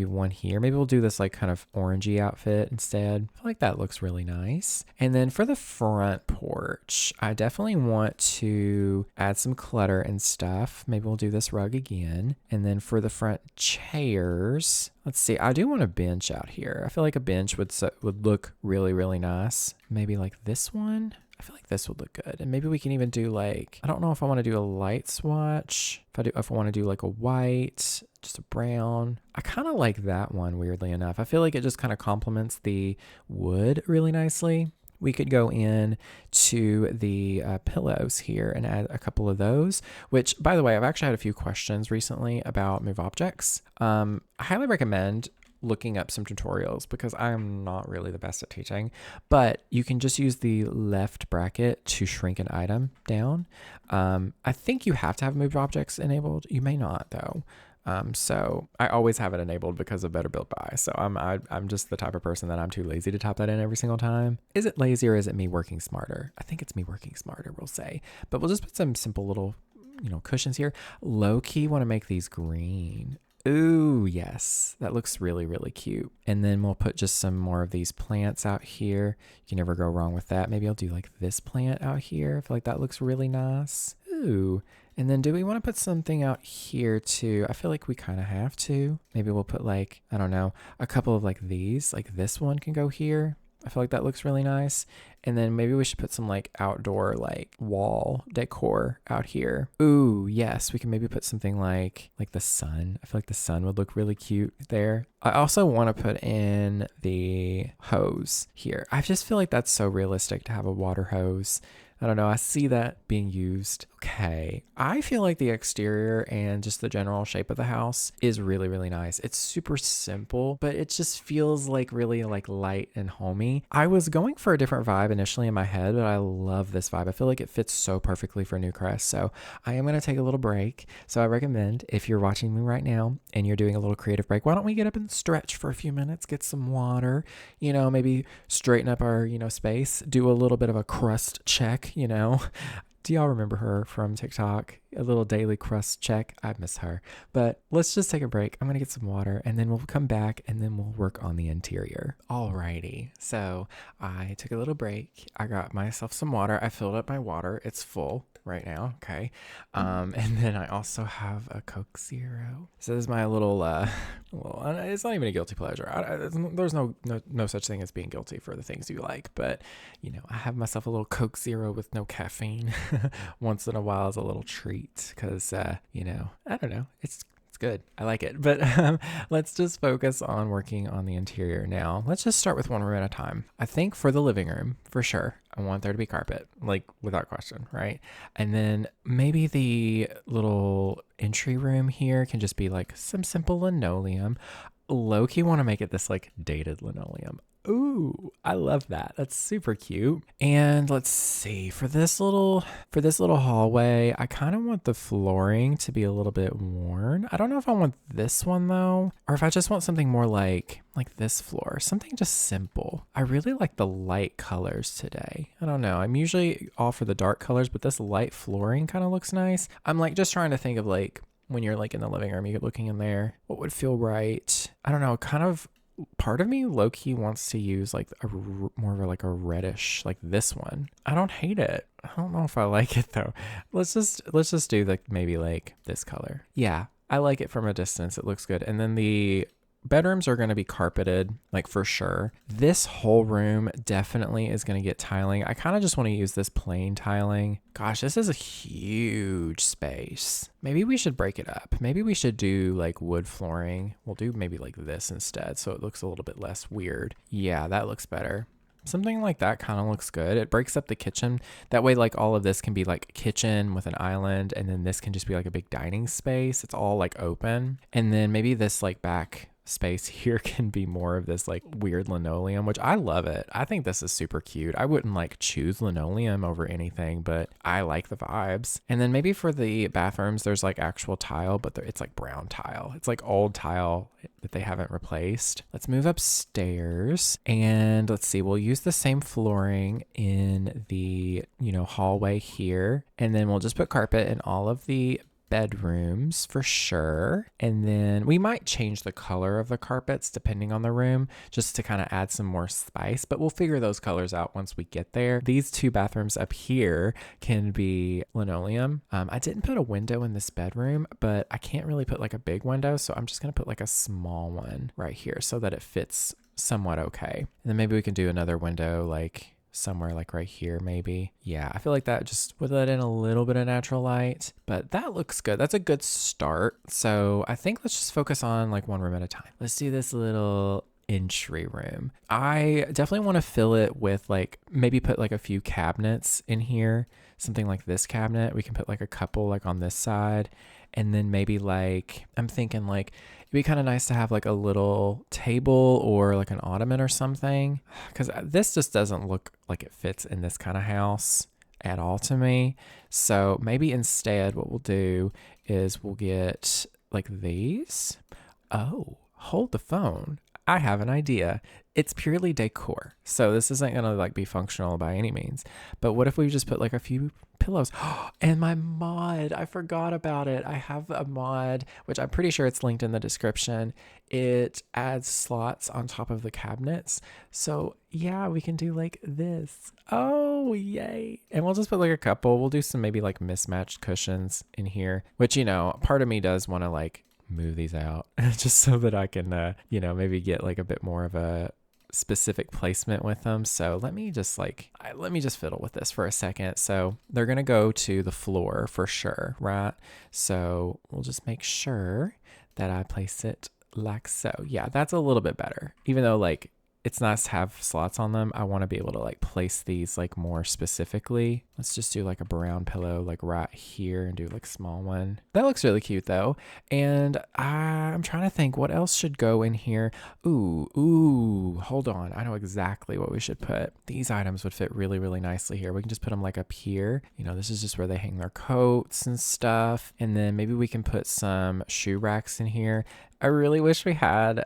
one here. Maybe we'll do this like kind of orangey outfit instead. I feel like that looks really nice. And then for the front porch, I definitely want to add some clutter and stuff. Maybe we'll do this rug again. And then for the front chairs, let's see. I do want a bench out here. I feel like a bench would look really, really nice. Maybe like this one. I feel like this would look good. And maybe we can even do like, I don't know if I want to do a light swatch. If I want to do like a white, just a brown. I kind of like that one, weirdly enough. I feel like it just kind of complements the wood really nicely. We could go in to the pillows here and add a couple of those, which, by the way, I've actually had a few questions recently about move objects. I highly recommend looking up some tutorials because I'm not really the best at teaching, but you can just use the left bracket to shrink an item down. I think you have to have move objects enabled. You may not though. So I always have it enabled because of Better Build By. So I'm just the type of person that I'm too lazy to type that in every single time. Is it lazy or is it me working smarter? I think it's me working smarter, we'll say. But we'll just put some simple little, cushions here. Low key want to make these green. Ooh, yes. That looks really, really cute. And then we'll put just some more of these plants out here. You can never go wrong with that. Maybe I'll do like this plant out here. I feel like that looks really nice. Ooh. And then do we want to put something out here too? I feel like we kind of have to. Maybe we'll put like, I don't know, a couple of like these. Like this one can go here. I feel like that looks really nice. And then maybe we should put some like outdoor like wall decor out here. Ooh, yes. We can maybe put something like the sun. I feel like the sun would look really cute there. I also want to put in the hose here. I just feel like that's so realistic to have a water hose. I don't know. I see that being used. Okay. I feel like the exterior and just the general shape of the house is really, really nice. It's super simple, but it just feels like really like light and homey. I was going for a different vibe initially in my head, but I love this vibe. I feel like it fits so perfectly for Newcrest. So I am going to take a little break. So I recommend if you're watching me right now and you're doing a little creative break, why don't we get up and stretch for a few minutes, get some water, maybe straighten up our, space, do a little bit of a crust check. Do y'all remember her from TikTok? A little daily crust check. I miss her. But let's just take a break. I'm going to get some water and then we'll come back and then we'll work on the interior. Alrighty. So I took a little break. I got myself some water. I filled up my water. It's full right now. Okay. And then I also have a Coke Zero. So this is my little, it's not even a guilty pleasure. There's no such thing as being guilty for the things you like, but I have myself a little Coke Zero with no caffeine once in a while as a little treat because, I don't know. It's good. I like it. But let's just focus on working on the interior now. Let's just start with one room at a time. I think for the living room, for sure, I want there to be carpet, like without question, right? And then maybe the little entry room here can just be like some simple linoleum. Low-key want to make it this like dated linoleum. Ooh, I love that. That's super cute. And let's see, for this little hallway, I kind of want the flooring to be a little bit worn. I don't know if I want this one though, or if I just want something more like this floor, something just simple. I really like the light colors today. I don't know. I'm usually all for the dark colors, but this light flooring kind of looks nice. I'm like just trying to think of like when you're like in the living room, you're looking in there, what would feel right? I don't know, kind of part of me low-key wants to use like more of like a reddish, like this one. I don't hate it. I don't know if I like it though. Let's just do like maybe like this color. Yeah, I like it from a distance. It looks good. And then the bedrooms are going to be carpeted, like for sure. This whole room definitely is going to get tiling. I kind of just want to use this plain tiling. Gosh, this is a huge space. Maybe we should break it up. Maybe we should do like wood flooring. We'll do maybe like this instead, so it looks a little bit less weird. Yeah, that looks better. Something like that kind of looks good. It breaks up the kitchen. That way, like all of this can be like kitchen with an island, and then this can just be like a big dining space. It's all like open. And then maybe this like back space here can be more of this like weird linoleum, which I love it. I think this is super cute. I wouldn't like choose linoleum over anything, but I like the vibes. And then maybe for the bathrooms, there's like actual tile, but it's like brown tile. It's like old tile that they haven't replaced. Let's move upstairs and let's see, we'll use the same flooring in the, hallway here. And then we'll just put carpet in all of the bedrooms for sure. And then we might change the color of the carpets depending on the room, just to kind of add some more spice, but we'll figure those colors out once we get there. These two bathrooms up here can be linoleum. I didn't put a window in this bedroom, but I can't really put like a big window, so I'm just gonna put like a small one right here so that it fits somewhat okay. And then maybe we can do another window like somewhere like right here maybe. Yeah, I feel like that just would let in a little bit of natural light, but that looks good. That's a good start. So I think let's just focus on like one room at a time. Let's do this little entry room. I definitely want to fill it with like maybe put like a few cabinets in here, something like this cabinet. We can put like a couple like on this side, and then maybe like I'm thinking like it'd be kind of nice to have like a little table or like an ottoman or something, because this just doesn't look like it fits in this kind of house at all to me. So maybe instead what we'll do is we'll get like these. Oh, hold the phone. I have an idea. It's purely decor, so this isn't gonna like be functional by any means. But what if we just put like a few pillows? And my mod, I forgot about it. I have a mod, which I'm pretty sure it's linked in the description. It adds slots on top of the cabinets. So yeah, we can do like this. Oh, yay. And we'll just put like a couple. We'll do some maybe like mismatched cushions in here, which, part of me does want to like move these out just so that I can, maybe get like a bit more of a specific placement with them. So let me just fiddle with this for a second. So they're going to go to the floor for sure, right? So we'll just make sure that I place it like so. Yeah, that's a little bit better. Even though like it's nice to have slots on them, I want to be able to like place these like more specifically. Let's just do like a brown pillow like right here and do like a small one. That looks really cute though. And I'm trying to think what else should go in here. Ooh, hold on. I know exactly what we should put. These items would fit really, really nicely here. We can just put them like up here. This is just where they hang their coats and stuff. And then maybe we can put some shoe racks in here. I really wish we had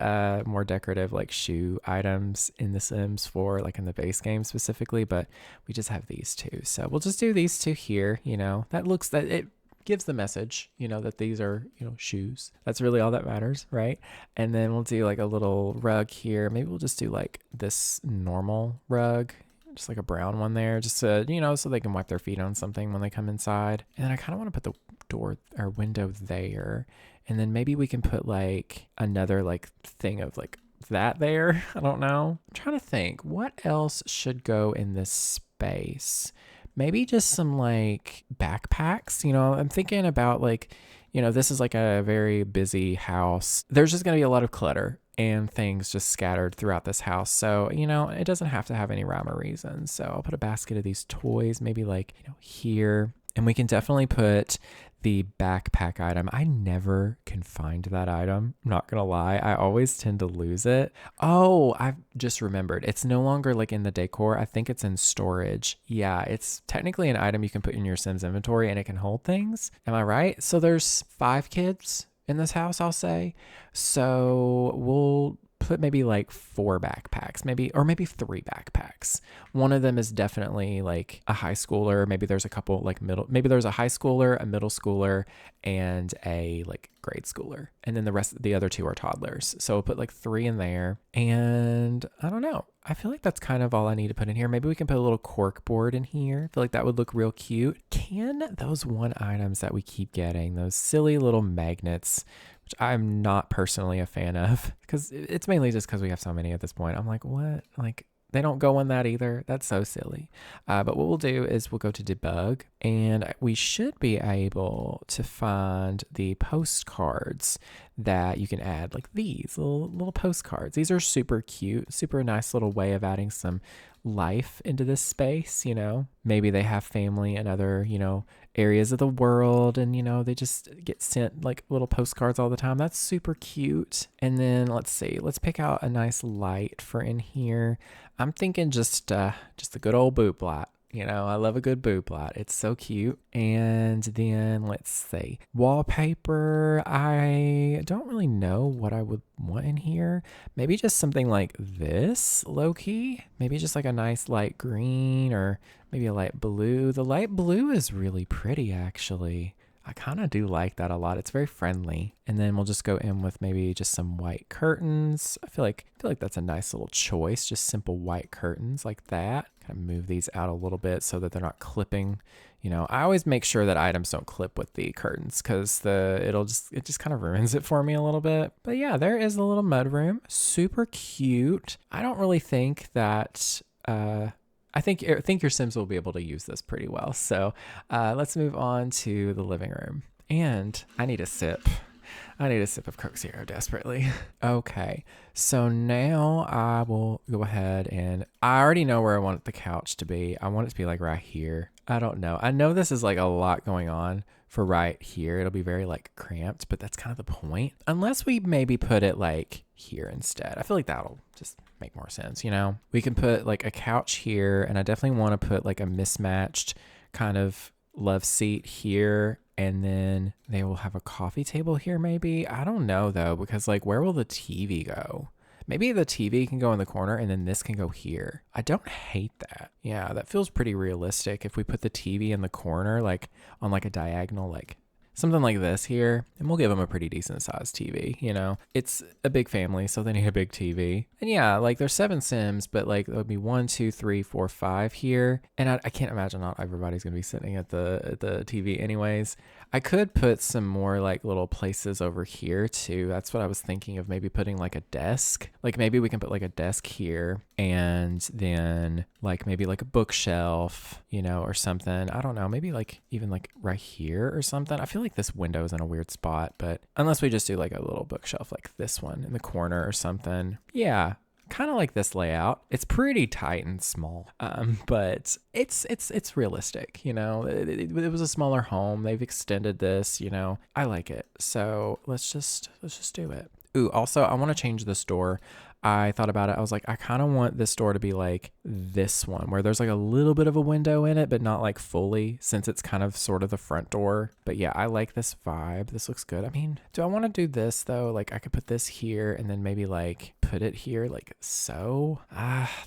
more decorative like shoe items in The Sims 4, like in the base game specifically, but we just have these two. So we'll just do these two here. That it gives the message, that these are, shoes. That's really all that matters, right? And then we'll do like a little rug here. Maybe we'll just do like this normal rug, just like a brown one there, just to, so they can wipe their feet on something when they come inside. And then I kind of want to put the door or window there. And then maybe we can put like another like thing of like that there. I don't know. I'm trying to think what else should go in this space. Maybe just some like backpacks. I'm thinking about like, this is like a very busy house. There's just going to be a lot of clutter and things just scattered throughout this house. So, it doesn't have to have any rhyme or reason. So I'll put a basket of these toys, maybe like, here. And we can definitely put the backpack item. I never can find that item. I'm not gonna lie. I always tend to lose it. Oh, I've just remembered. It's no longer like in the decor. I think it's in storage. Yeah, it's technically an item you can put in your Sims inventory and it can hold things. Am I right? So there's 5 kids in this house, I'll say. So we'll put maybe like 4 backpacks, maybe 3 backpacks. One of them is definitely like a high schooler. Maybe there's a couple like maybe there's a high schooler, a middle schooler, and a like grade schooler. And then the other 2 are toddlers. So we'll put like 3 in there. And I don't know. I feel like that's kind of all I need to put in here. Maybe we can put a little cork board in here. I feel like that would look real cute. Can those one items that we keep getting, those silly little magnets, which I'm not personally a fan of, because it's mainly just because we have so many at this point. I'm like, what? Like, they don't go in that either. That's so silly. But what we'll do is we'll go to debug, and we should be able to find the postcards that you can add, like these little postcards. These are super cute, super nice little way of adding some life into this space. Maybe they have family in other areas of the world, and they just get sent like little postcards all the time. That's super cute. And then let's pick out a nice light for in here. I'm thinking just a good old boot light. I love a good boot light. It's so cute. And then let's see, wallpaper. I don't really know what I would want in here. Maybe just something like this, low key. Maybe just like a nice light green, or maybe a light blue. The light blue is really pretty, actually. I kind of do like that a lot. It's very friendly. And then we'll just go in with maybe just some white curtains. I feel like that's a nice little choice. Just simple white curtains like that. Kind of move these out a little bit so that they're not clipping. I always make sure that items don't clip with the curtains, because it just kind of ruins it for me a little bit. But yeah, there is a little mudroom. Super cute. I don't really think that I think your Sims will be able to use this pretty well. So let's move on to the living room. And I need a sip. of Coke Zero desperately. Okay, so now I will go ahead, and I already know where I want the couch to be. I want it to be like right here. I don't know. I know this is like a lot going on for right here. It'll be very like cramped, but that's kind of the point. Unless we maybe put it like here instead. I feel like that'll just make more sense. We can put like a couch here, and I definitely want to put like a mismatched kind of love seat here, and then they will have a coffee table here maybe. I don't know though, because like where will the TV go? Maybe the TV can go in the corner, and then this can go here. I don't hate that. Yeah, that feels pretty realistic. If we put the TV in the corner, like on like a diagonal, like something like this here, and we'll give them a pretty decent sized TV. It's a big family, so they need a big TV. And yeah, like there's 7 Sims, but like there'll be 1, 2, 3, 4, 5 here. And I can't imagine not everybody's gonna be sitting at the TV anyways. I could put some more like little places over here too. That's what I was thinking of, maybe putting like a desk. Like maybe we can put like a desk here, and then like maybe like a bookshelf, or something. I don't know, maybe like even like right here or something. I feel like this window is in a weird spot, but unless we just do like a little bookshelf like this one in the corner or something. Yeah, kind of like this layout. It's pretty tight and small, but it's realistic. It was a smaller home. They've extended this. I like it. So let's just do it. Ooh, also I want to change this door. I thought about it. I was like, I kind of want this door to be like this one, where there's like a little bit of a window in it, but not like fully, since it's kind of sort of the front door. But yeah, I like this vibe. This looks good. I mean, do I want to do this though? Like I could put this here and then maybe like put it here like so.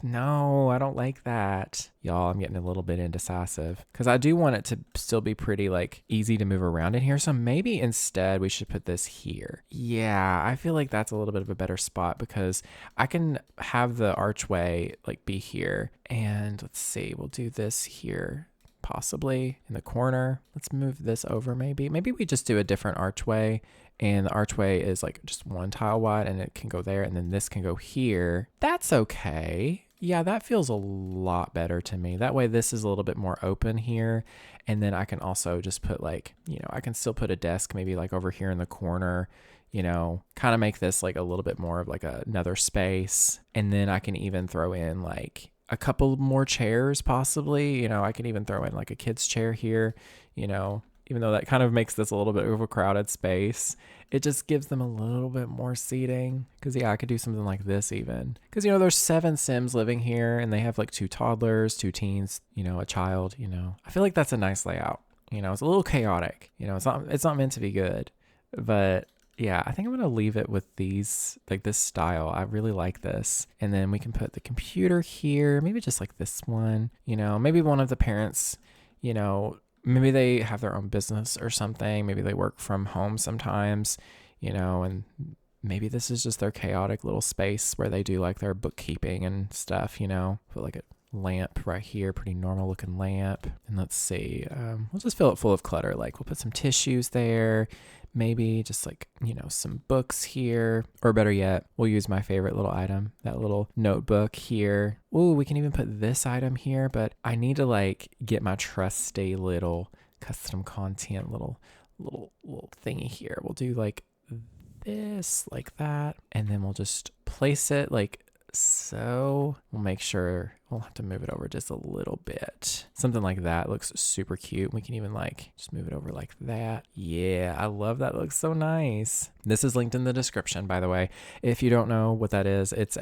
No, I don't like that. Y'all, I'm getting a little bit indecisive, because I do want it to still be pretty like easy to move around in here. So maybe instead we should put this here. Yeah, I feel like that's a little bit of a better spot, because I can have the archway like be here, and let's see, we'll do this here possibly in the corner. Let's move this over. Maybe we just do a different archway, and the archway is like just 1 tile wide, and it can go there, and then this can go here. That's okay. Yeah, that feels a lot better to me. That way this is a little bit more open here, and then I can also just put like, I can still put a desk maybe like over here in the corner, kind of make this like a little bit more of like another space. And then I can even throw in like a couple more chairs possibly. I can even throw in like a kid's chair here, even though that kind of makes this a little bit overcrowded space, it just gives them a little bit more seating. Because, yeah, I could do something like this even. Because, there's 7 Sims living here, and they have like 2 toddlers, 2 teens, a child, I feel like that's a nice layout. It's a little chaotic. It's not meant to be good. But, yeah, I think I'm going to leave it with these, like this style. I really like this. And then we can put the computer here, maybe just like this one, maybe one of the parents, maybe they have their own business or something. Maybe they work from home sometimes, and maybe this is just their chaotic little space where they do like their bookkeeping and stuff, put like a lamp right here, pretty normal looking lamp. And let's see, we'll just fill it full of clutter. Like we'll put some tissues there, maybe just like, some books here, or better yet, we'll use my favorite little item, that little notebook here. Ooh, we can even put this item here, but I need to like get my trusty little custom content little thingy here. We'll do like this, like that, and then we'll just place it like so. We'll make sure we'll have to move it over just a little bit. Something like that looks super cute. We can even like just move it over like that. Yeah, I love that. Looks so nice. This is linked in the description, by the way. If you don't know what that is, it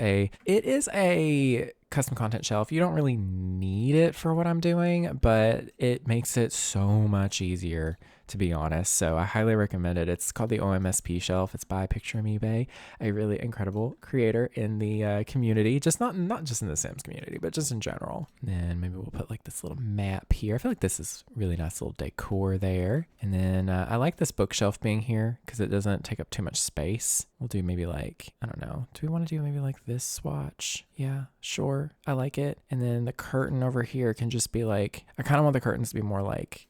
is a custom content shelf. You don't really need it for what I'm doing, but it makes it so much easier, to be honest. So I highly recommend it. It's called the OMSP shelf. It's by Picture Me Bay, a really incredible creator in the community, just not just in the Sims community, but just in general. And maybe we'll put like this little map here. I feel like this is really nice little decor there. And then I like this bookshelf being here because it doesn't take up too much space. We'll do maybe like, I don't know, do we want to do maybe like this swatch? Yeah, sure. I like it. And then the curtain over here can just be like, I kind of want the curtains to be more like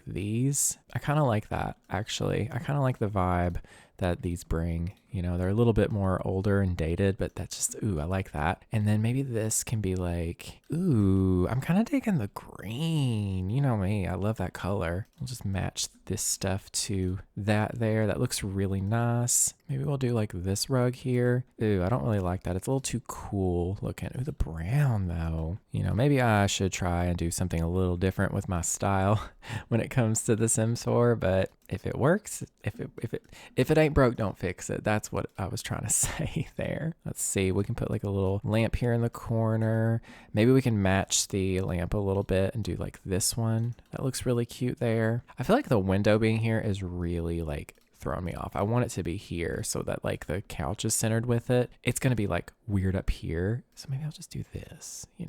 these. I kind of like that, actually. I kind of like the vibe that these bring. They're a little bit more older and dated, but that's just, ooh, I like that. And then maybe this can be like, ooh, I'm kind of digging the green. You know me, I love that color. We'll just match this stuff to that there. That looks really nice. Maybe we'll do like this rug here. Ooh, I don't really like that. It's a little too cool looking. Ooh, the brown though. Maybe I should try and do something a little different with my style when it comes to The Sims 4, but if it works, if it ain't broke, don't fix it. That's what I was trying to say there. Let's see, we can put like a little lamp here in the corner. Maybe we can match the lamp a little bit and do like this one. That looks really cute there. I feel like the window being here is really like throwing me off. I want it to be here so that like the couch is centered with it. It's going to be like weird up here. So maybe I'll just do this, It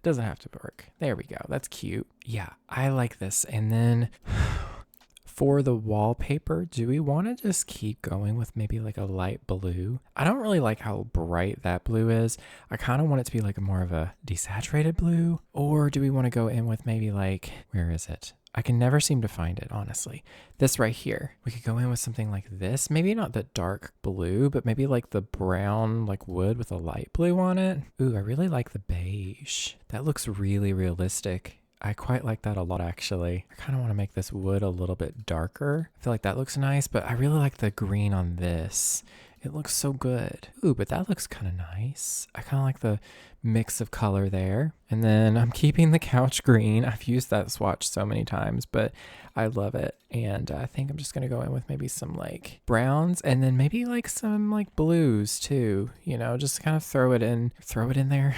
doesn't have to work. There we go. That's cute. Yeah, I like this. And then for the wallpaper, do we want to just keep going with maybe like a light blue? I don't really like how bright that blue is. I kind of want it to be like more of a desaturated blue. Or do we want to go in with maybe like, where is it? I can never seem to find it, honestly. This right here. We could go in with something like this. Maybe not the dark blue, but maybe like the brown like wood with a light blue on it. Ooh, I really like the beige. That looks really realistic. I quite like that a lot, actually. I kind of want to make this wood a little bit darker. I feel like that looks nice, but I really like the green on this. It looks so good. Ooh, but that looks kind of nice. I kind of like the mix of color there. And then I'm keeping the couch green. I've used that swatch so many times, but I love it. And I think I'm just going to go in with maybe some like browns and then maybe like some like blues too, just kind of throw it in there.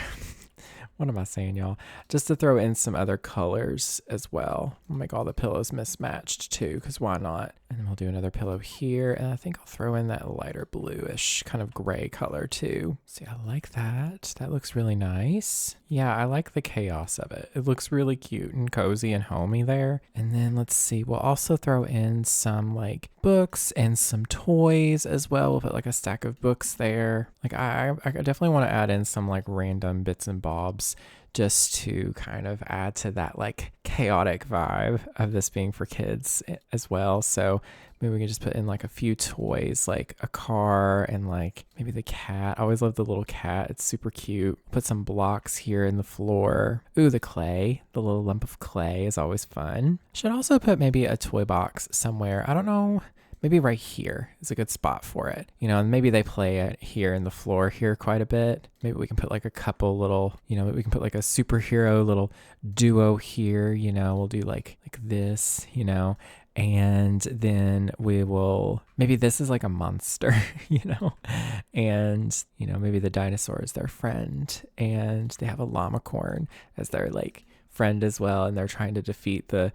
What am I saying, y'all? Just to throw in some other colors as well. We'll make all the pillows mismatched too, because why not? And then we'll do another pillow here. And I think I'll throw in that lighter bluish kind of gray color too. See, I like that. That looks really nice. Yeah, I like the chaos of it. It looks really cute and cozy and homey there. And then let's see, we'll also throw in some like books and some toys as well. We'll put like a stack of books there. Like I definitely want to add in some like random bits and bobs just to kind of add to that like chaotic vibe of this being for kids as well. So maybe we can just put in like a few toys, like a car and like maybe the cat. I always love the little cat. It's super cute. Put some blocks here in the floor. Ooh, the clay, the little lump of clay is always fun. Should also put maybe a toy box somewhere. I don't know. Maybe right here is a good spot for it, and maybe they play it here in the floor here quite a bit. Maybe we can put like a couple little, maybe we can put like a superhero little duo here, we'll do like this, And then we will, maybe this is like a monster, and, maybe the dinosaur is their friend, and they have a llama corn as their like friend as well. And they're trying to defeat the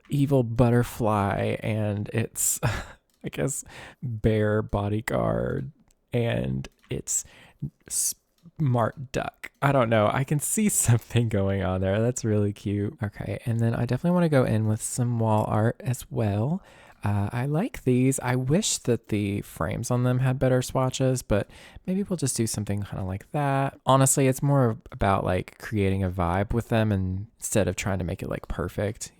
evil butterfly and its, I guess, bear bodyguard and its smart duck. I don't know. I can see something going on there. That's really cute. Okay, and then I definitely want to go in with some wall art as well. I like these. I wish that the frames on them had better swatches, but maybe we'll just do something kind of like that. Honestly, it's more about like creating a vibe with them and instead of trying to make it like perfect,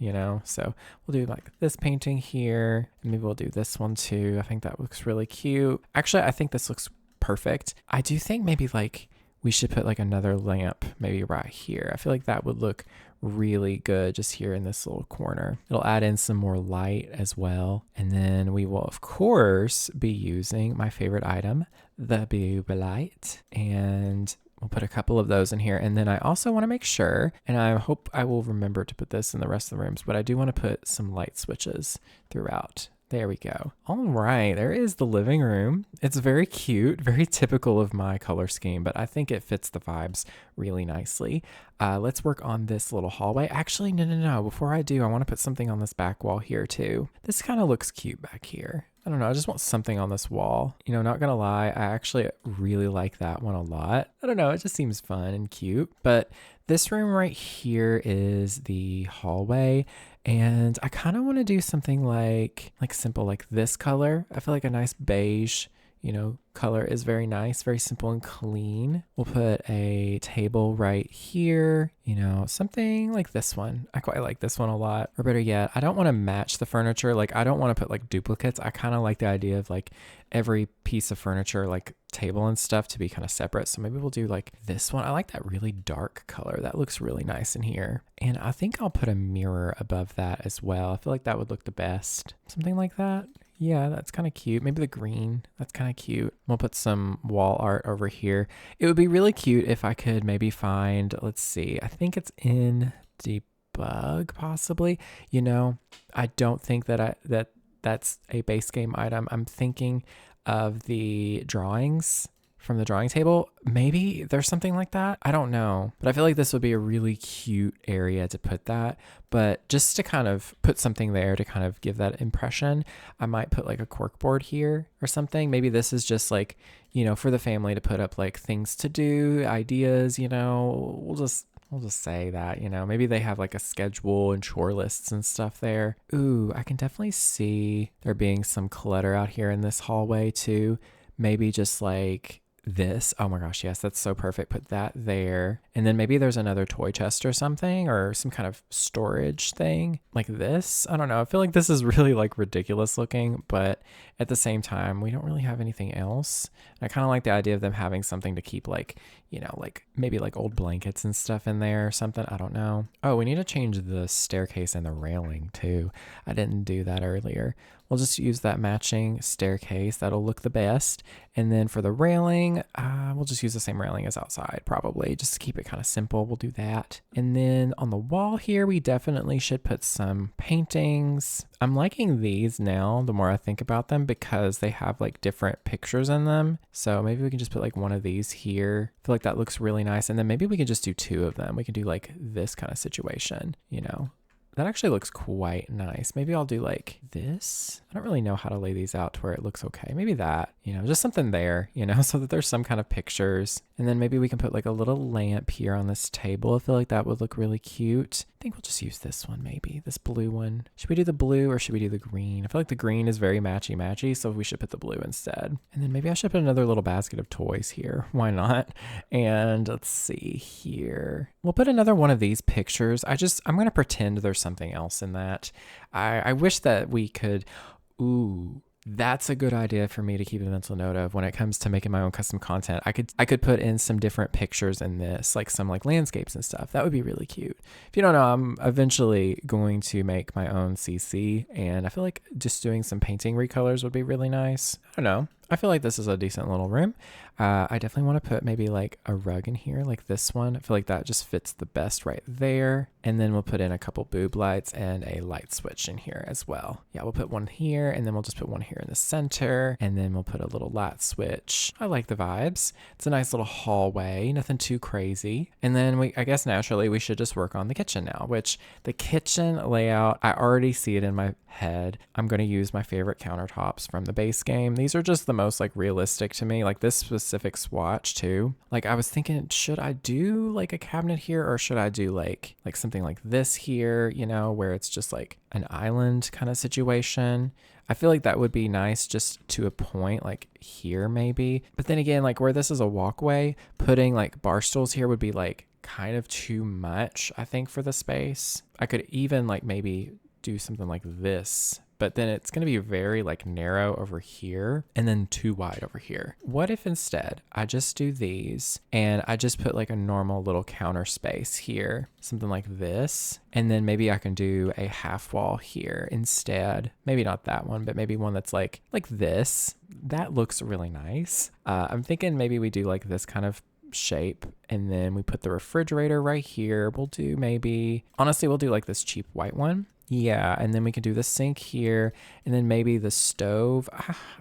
So we'll do like this painting here. And maybe we'll do this one too. I think that looks really cute. Actually, I think this looks perfect. I do think maybe like we should put like another lamp maybe right here. I feel like that would look really good just here in this little corner. It'll add in some more light as well. And then we will of course be using my favorite item, the boob light, and we'll put a couple of those in here. And then I also want to make sure, and I hope I will remember to put this in the rest of the rooms, but I do want to put some light switches throughout. There we go. All right, there is the living room. It's very cute, very typical of my color scheme, but I think it fits the vibes really nicely. Let's work on this little hallway. Actually, no. Before I do, I want to put something on this back wall here too. This kind of looks cute back here. I don't know, I just want something on this wall. Not gonna lie, I actually really like that one a lot. I don't know, it just seems fun and cute. But this room right here is the hallway. And I kind of want to do something like simple, like this color. I feel like a nice beige, color is very nice, very simple and clean. We'll put a table right here, something like this one. I quite like this one a lot. Or better yet, I don't want to match the furniture. Like I don't want to put like duplicates. I kind of like the idea of like every piece of furniture, like table and stuff, to be kind of separate. So maybe we'll do like this one. I like that really dark color. That looks really nice in here. And I think I'll put a mirror above that as well. I feel like that would look the best. Something like that. Yeah, that's kind of cute. Maybe the green. That's kind of cute. We'll put some wall art over here. It would be really cute if I could maybe find, let's see, I think it's in debug possibly. I don't think that's a base game item. I'm thinking of the drawings from the drawing table. Maybe there's something like that. I don't know, but I feel like this would be a really cute area to put that. But just to kind of put something there to kind of give that impression, I might put like a cork board here or something. Maybe this is just like, for the family to put up like things to do, ideas, we'll just say that, maybe they have like a schedule and chore lists and stuff there. Ooh, I can definitely see there being some clutter out here in this hallway too. Maybe just like this. Oh my gosh, yes, that's so perfect. Put that there. And then maybe there's another toy chest or something, or some kind of storage thing like this. I don't know. I feel like this is really like ridiculous looking, but at the same time, we don't really have anything else. And I kind of like the idea of them having something to keep like, like maybe like old blankets and stuff in there or something. I don't know. Oh, we need to change the staircase and the railing too. I didn't do that earlier. We'll just use that matching staircase. That'll look the best. And then for the railing, we'll just use the same railing as outside, probably, just to keep it kind of simple. We'll do that. And then on the wall here, we definitely should put some paintings. I'm liking these now, the more I think about them, because they have like different pictures in them. So maybe we can just put like one of these here. I feel like that looks really nice. And then maybe we can just do two of them. We can do like this kind of situation, That actually looks quite nice. Maybe I'll do like this. I don't really know how to lay these out to where it looks okay. Maybe that, just something there, so that there's some kind of pictures. And then maybe we can put like a little lamp here on this table. I feel like that would look really cute. I think we'll just use this one maybe, this blue one. Should we do the blue or should we do the green? I feel like the green is very matchy, so we should put the blue instead. And then maybe I should put another little basket of toys here. Why not? And let's see here. We'll put another one of these pictures. I'm going to pretend there's something else in that. I wish that we could, that's a good idea for me to keep a mental note of when it comes to making my own custom content. I could put in some different pictures in this, like some like landscapes and stuff. That would be really cute. If you don't know, I'm eventually going to make my own CC, and I feel like just doing some painting recolors would be really nice. I don't know. I feel like this is a decent little room. I definitely want to put maybe like a rug in here, like this one. I feel like that just fits the best right there. And then we'll put in a couple boob lights and a light switch in here as well. Yeah, we'll put one here, and then we'll just put one here in the center, and then we'll put a little light switch. I like the vibes. It's a nice little hallway, nothing too crazy. And then I guess naturally we should just work on the kitchen now, which the kitchen layout, I already see it in my head. I'm going to use my favorite countertops from the base game. These are just the most like realistic to me, like this specific swatch too. Like I was thinking, should I do like a cabinet here, or should I do like something like this here, you know, where it's just like an island kind of situation. I feel like that would be nice just to a point, like here maybe. But then again, like where this is a walkway, putting like bar stools here would be like kind of too much, I think, for the space. I could even like maybe do something like this, but then it's going to be very like narrow over here and then too wide over here. What if instead I just do these and I just put like a normal little counter space here, something like this, and then maybe I can do a half wall here instead. Maybe not that one, but maybe one that's like this. That looks really nice. I'm thinking maybe we do like this kind of shape, and then we put the refrigerator right here. We'll do honestly, we'll do like this cheap white one. Yeah, and then we can do the sink here, and then maybe the stove.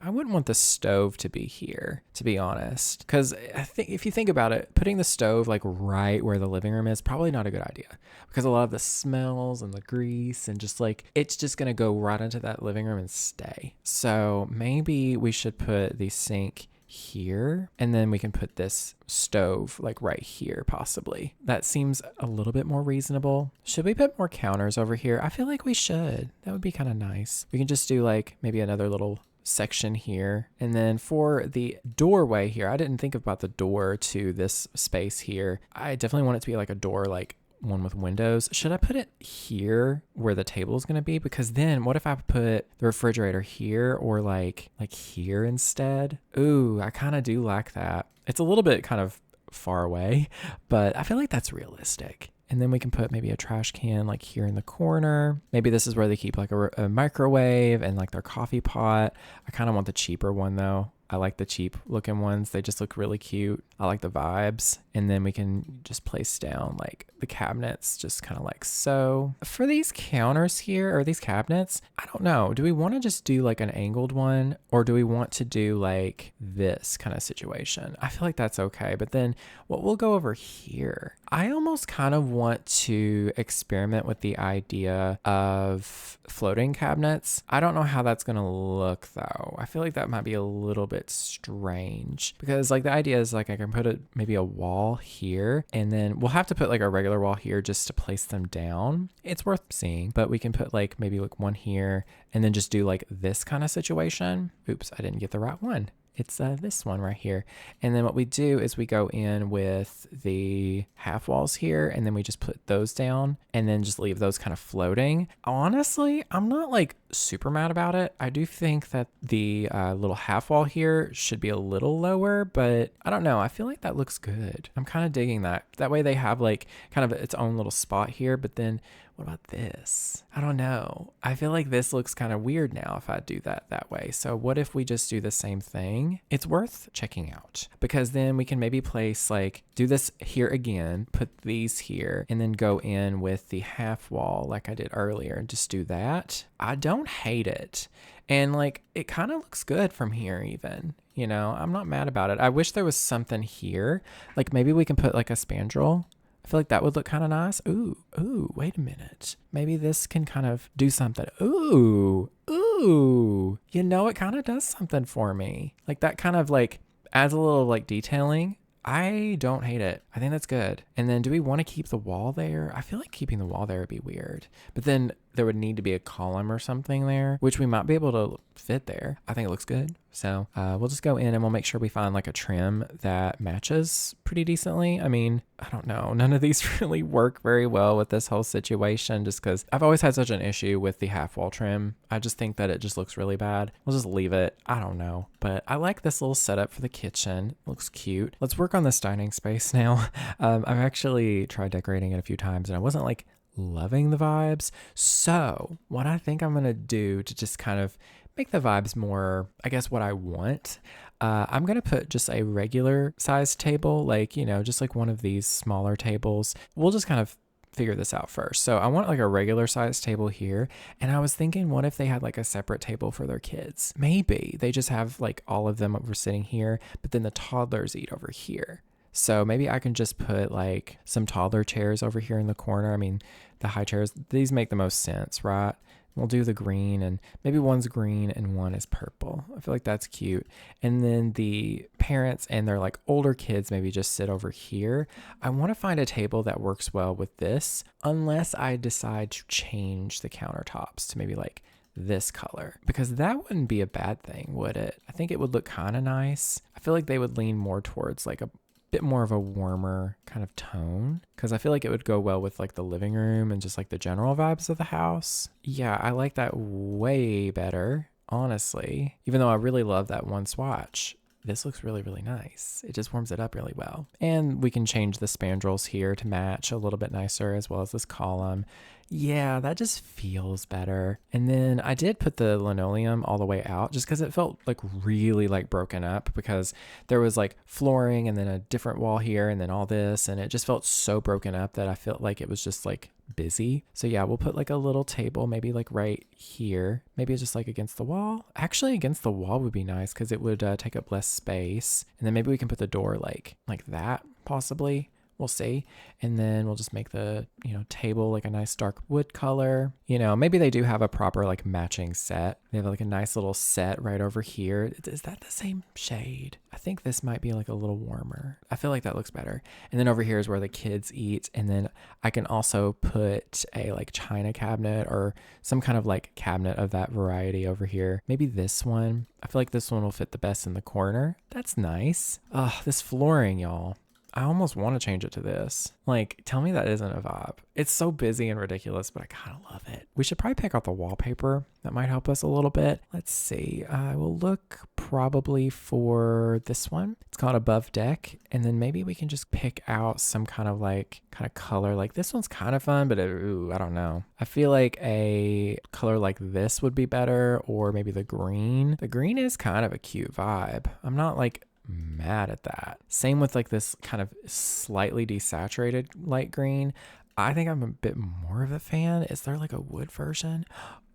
I wouldn't want the stove to be here, to be honest, because I think if you think about it, putting the stove like right where the living room is probably not a good idea, because a lot of the smells and the grease and just like it's just gonna go right into that living room and stay. So maybe we should put the sink here, and then we can put this stove like right here possibly. That seems a little bit more reasonable. Should we put more counters over here? I feel like we should. That would be kind of nice. We can just do like maybe another little section here. And then for the doorway here, I didn't think about the door to this space here. I definitely want it to be like a door, like one with windows. Should I put it here where the table is going to be? Because then what if I put the refrigerator here, or like here instead? Ooh, I kind of do like that. It's a little bit kind of far away, but I feel like that's realistic. And then we can put maybe a trash can like here in the corner. Maybe this is where they keep like a microwave and like their coffee pot. I kind of want the cheaper one though. I like the cheap looking ones. They just look really cute. I like the vibes. And then we can just place down like the cabinets, just kind of like so. For these counters here, or these cabinets, I don't know. Do we want to just do like an angled one, or do we want to do like this kind of situation? I feel like that's okay. But then what we'll go over here, I almost kind of want to experiment with the idea of floating cabinets. I don't know how that's going to look though. I feel like that might be a little bit strange, because like the idea is like I can put maybe a wall here, and then we'll have to put like a regular wall here just to place them down. It's worth seeing, but we can put like maybe like one here, and then just do like this kind of situation. Oops, I didn't get the right one. It's this one right here. And then what we do is we go in with the half walls here, and then we just put those down and then just leave those kind of floating. Honestly, I'm not like super mad about it. I do think that the little half wall here should be a little lower, but I don't know. I feel like that looks good. I'm kind of digging that. That way they have like kind of its own little spot here, but then what about this? I don't know. I feel like this looks kind of weird now if I do that way. So what if we just do the same thing? It's worth checking out, because then we can maybe place like, do this here again, put these here, and then go in with the half wall like I did earlier and just do that. I don't hate it. And like, it kind of looks good from here even, you know, I'm not mad about it. I wish there was something here. Like maybe we can put like a spandrel. I feel like that would look kind of nice. Ooh, wait a minute. Maybe this can kind of do something. Ooh, you know, it kind of does something for me. Like that kind of like adds a little like detailing. I don't hate it. I think that's good. And then do we want to keep the wall there? I feel like keeping the wall there would be weird. But then there would need to be a column or something there, which we might be able to fit there. I think it looks good. So we'll just go in and we'll make sure we find like a trim that matches pretty decently. I mean, I don't know. None of these really work very well with this whole situation, just because I've always had such an issue with the half wall trim. I just think that it just looks really bad. We'll just leave it. I don't know. But I like this little setup for the kitchen. It looks cute. Let's work on this dining space now. I've actually tried decorating it a few times and I wasn't like loving the vibes. So what I think I'm going to do to just kind of make the vibes more, I guess, what I want. I'm going to put just a regular sized table, like, just like one of these smaller tables. We'll just kind of figure this out first. So I want like a regular sized table here. And I was thinking, what if they had like a separate table for their kids? Maybe they just have like all of them over sitting here, but then the toddlers eat over here. So maybe I can just put like some toddler chairs over here in the corner. I mean, the high chairs, these make the most sense, right? We'll do the green, and maybe one's green and one is purple. I feel like that's cute. And then the parents and their like older kids maybe just sit over here. I want to find a table that works well with this, unless I decide to change the countertops to maybe like this color, because that wouldn't be a bad thing, would it? I think it would look kind of nice. I feel like they would lean more towards like a bit more of a warmer kind of tone, because I feel like it would go well with like the living room and just like the general vibes of the house. Yeah, I like that way better, honestly, even though I really love that one swatch. This looks really, really nice. It just warms it up really well. And we can change the spandrels here to match a little bit nicer, as well as this column. Yeah, that just feels better. And then I did put the linoleum all the way out just because it felt like really like broken up, because there was like flooring and then a different wall here and then all this, and it just felt so broken up that I felt like it was just like busy. So yeah, we'll put like a little table maybe like right here, maybe just like against the wall. Actually, against the wall would be nice because it would take up less space. And then maybe we can put the door like that possibly. We'll see. And then we'll just make the, table like a nice dark wood color. Maybe they do have a proper like matching set. They have like a nice little set right over here. Is that the same shade? I think this might be like a little warmer. I feel like that looks better. And then over here is where the kids eat. And then I can also put a like china cabinet or some kind of like cabinet of that variety over here. Maybe this one. I feel like this one will fit the best in the corner. That's nice. This flooring, y'all. I almost want to change it to this. Like, tell me that isn't a vibe. It's so busy and ridiculous, but I kind of love it. We should probably pick out the wallpaper. That might help us a little bit. Let's see. I will look probably for this one. It's called Above Deck. And then maybe we can just pick out some kind of color. Like this one's kind of fun, but I don't know. I feel like a color like this would be better, or maybe the green. The green is kind of a cute vibe. I'm not like mad at that. Same with like this kind of slightly desaturated light green. I think I'm a bit more of a fan. Is there like a wood version?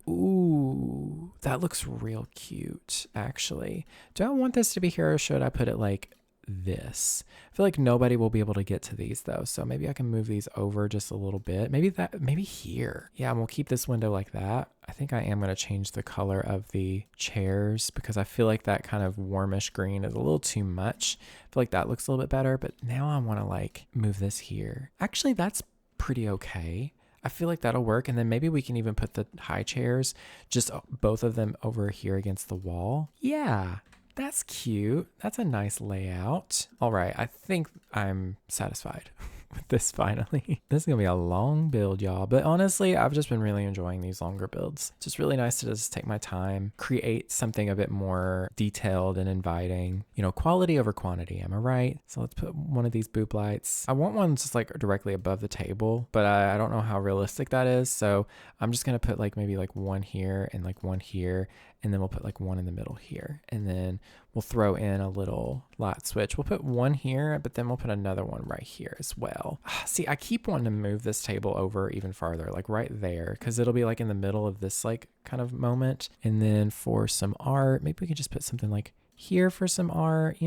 Ooh, that looks real cute, actually. Do I want this to be here, or should I put it like this? I feel like nobody will be able to get to these though, so maybe I can move these over just a little bit. Maybe here. Yeah, and we'll keep this window like that. I think I am going to change the color of the chairs, because I feel like that kind of warmish green is a little too much. I feel like that looks a little bit better, but now I want to like move this here. Actually, that's pretty okay. I feel like that'll work. And then maybe we can even put the high chairs, just both of them over here against the wall. Yeah, that's cute. That's a nice layout. All right, I think I'm satisfied with this finally. This is gonna be a long build, y'all, but honestly, I've just been really enjoying these longer builds. It's just really nice to just take my time, create something a bit more detailed and inviting. Quality over quantity, am I right? So let's put one of these boob lights. I want one just like directly above the table, but I don't know how realistic that is, so I'm just gonna put like maybe like one here and like one here, and then we'll put like one in the middle here, and then we'll throw in a little light switch. We'll put one here, but then we'll put another one right here as well. See, I keep wanting to move this table over even farther, like right there, because it'll be like in the middle of this like kind of moment. And then for some art, maybe we could just put something like here for some art,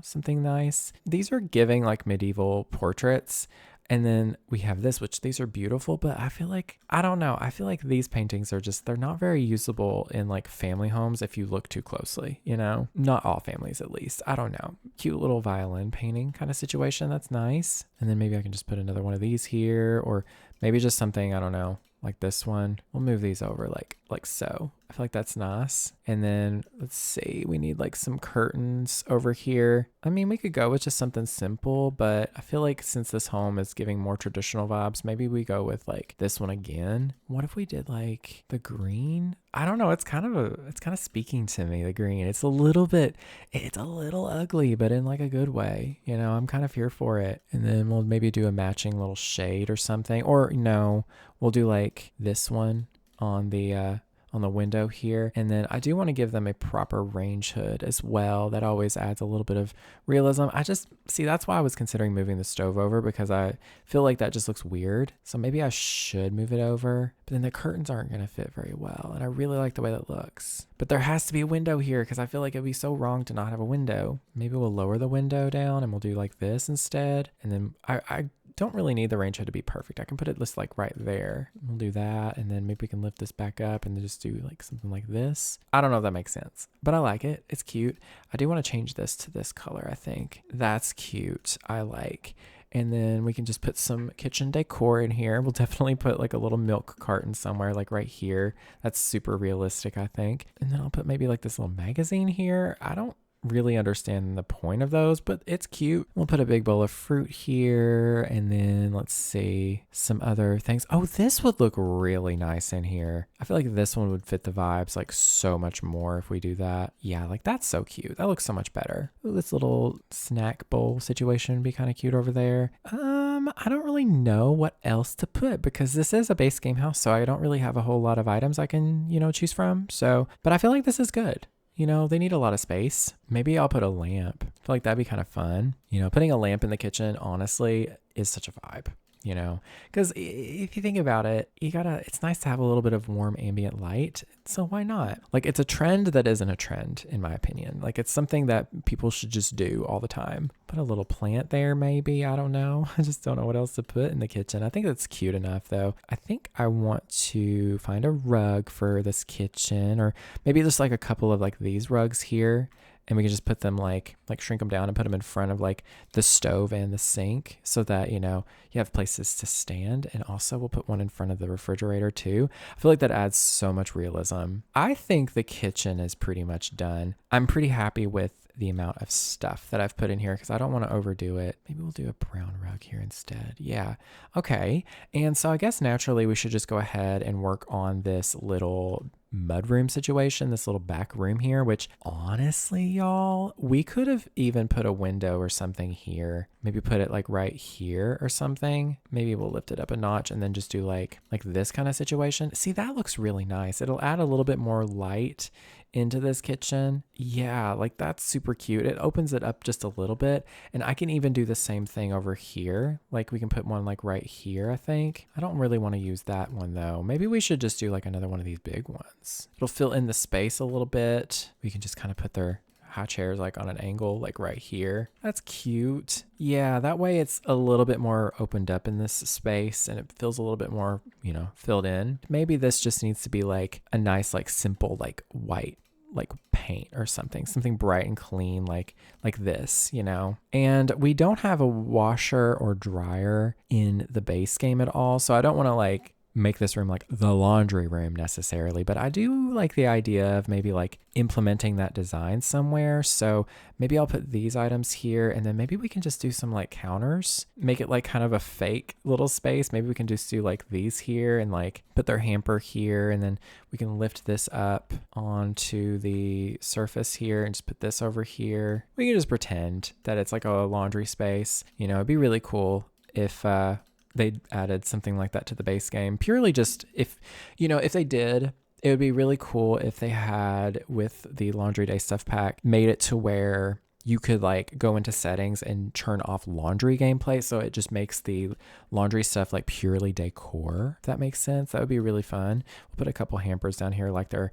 something nice. These are giving like medieval portraits. And then we have this, which these are beautiful, but I feel like, I don't know. I feel like these paintings are they're not very usable in like family homes if you look too closely, Not all families, at least. I don't know. Cute little violin painting kind of situation. That's nice. And then maybe I can just put another one of these here, or maybe just something, I don't know, like this one. We'll move these over like so. I feel like that's nice. And then let's see, we need like some curtains over here. I mean, we could go with just something simple, but I feel like since this home is giving more traditional vibes, maybe we go with like this one again. What if we did like the green? I don't know. It's kind of speaking to me, the green. It's a little ugly, but in like a good way. I'm kind of here for it. And then we'll maybe do a matching little shade or something, or no, we'll do like this one on the on the window here. And then I do want to give them a proper range hood as well. That always adds a little bit of realism. That's why I was considering moving the stove over, because I feel like that just looks weird. So maybe I should move it over, but then the curtains aren't going to fit very well. And I really like the way that looks. But there has to be a window here, because I feel like it'd be so wrong to not have a window. Maybe we'll lower the window down and we'll do like this instead. And then I don't really need the range hood to be perfect. I can put it just like right there. We'll do that. And then maybe we can lift this back up and then just do like something like this. I don't know if that makes sense, but I like it. It's cute. I do want to change this to this color, I think. That's cute. I like. And then we can just put some kitchen decor in here. We'll definitely put like a little milk carton somewhere, like right here. That's super realistic, I think. And then I'll put maybe like this little magazine here. I don't really understand the point of those, but it's cute. We'll put a big bowl of fruit here, and then let's see some other things. Oh, this would look really nice in here. I feel like this one would fit the vibes like so much more if we do that. Yeah, like that's so cute. That looks so much better. Ooh, this little snack bowl situation would be kind of cute over there. I don't really know what else to put, because this is a base game house, so I don't really have a whole lot of items I can, choose from. So, but I feel like this is good. They need a lot of space. Maybe I'll put a lamp. I feel like that'd be kind of fun. Putting a lamp in the kitchen, honestly, is such a vibe. Because if you think about it, it's nice to have a little bit of warm ambient light. So why not? Like, it's a trend that isn't a trend, in my opinion. Like, it's something that people should just do all the time. Put a little plant there, maybe. I don't know. I just don't know what else to put in the kitchen. I think that's cute enough, though. I think I want to find a rug for this kitchen, or maybe just like a couple of like these rugs here. And we can just put them like shrink them down and put them in front of like the stove and the sink, so that, you have places to stand. And also we'll put one in front of the refrigerator too. I feel like that adds so much realism. I think the kitchen is pretty much done. I'm pretty happy with the amount of stuff that I've put in here, because I don't want to overdo it. Maybe we'll do a brown rug here instead. Yeah. Okay. And so I guess naturally we should just go ahead and work on this little mudroom situation, this little back room here, which honestly, y'all, we could have even put a window or something here. Maybe put it like right here or something. Maybe we'll lift it up a notch and then just do like this kind of situation. See, that looks really nice. It'll add a little bit more light into this kitchen. Yeah, like that's super cute. It opens it up just a little bit, and I can even do the same thing over here. Like we can put one like right here, I think. I don't really want to use that one though. Maybe we should just do like another one of these big ones. It'll fill in the space a little bit. We can just kind of put their high chairs like on an angle, like right here. That's cute. Yeah, that way it's a little bit more opened up in this space, and it feels a little bit more, filled in. Maybe this just needs to be like a nice, like simple, like white, like paint or something bright and clean, like this, And we don't have a washer or dryer in the base game at all, so I don't want to like make this room like the laundry room necessarily, but I do like the idea of maybe like implementing that design somewhere. So maybe I'll put these items here, and then maybe we can just do some like counters, make it like kind of a fake little space. Maybe we can just do like these here and like put their hamper here, and then we can lift this up onto the surface here and just put this over here. We can just pretend that it's like a laundry space. It'd be really cool if they added something like that to the base game. Purely just if they did, it would be really cool if they had, with the Laundry Day stuff pack, made it to where you could like go into settings and turn off laundry gameplay. So it just makes the laundry stuff like purely decor, if that makes sense. That would be really fun. We'll put a couple hampers down here like they're,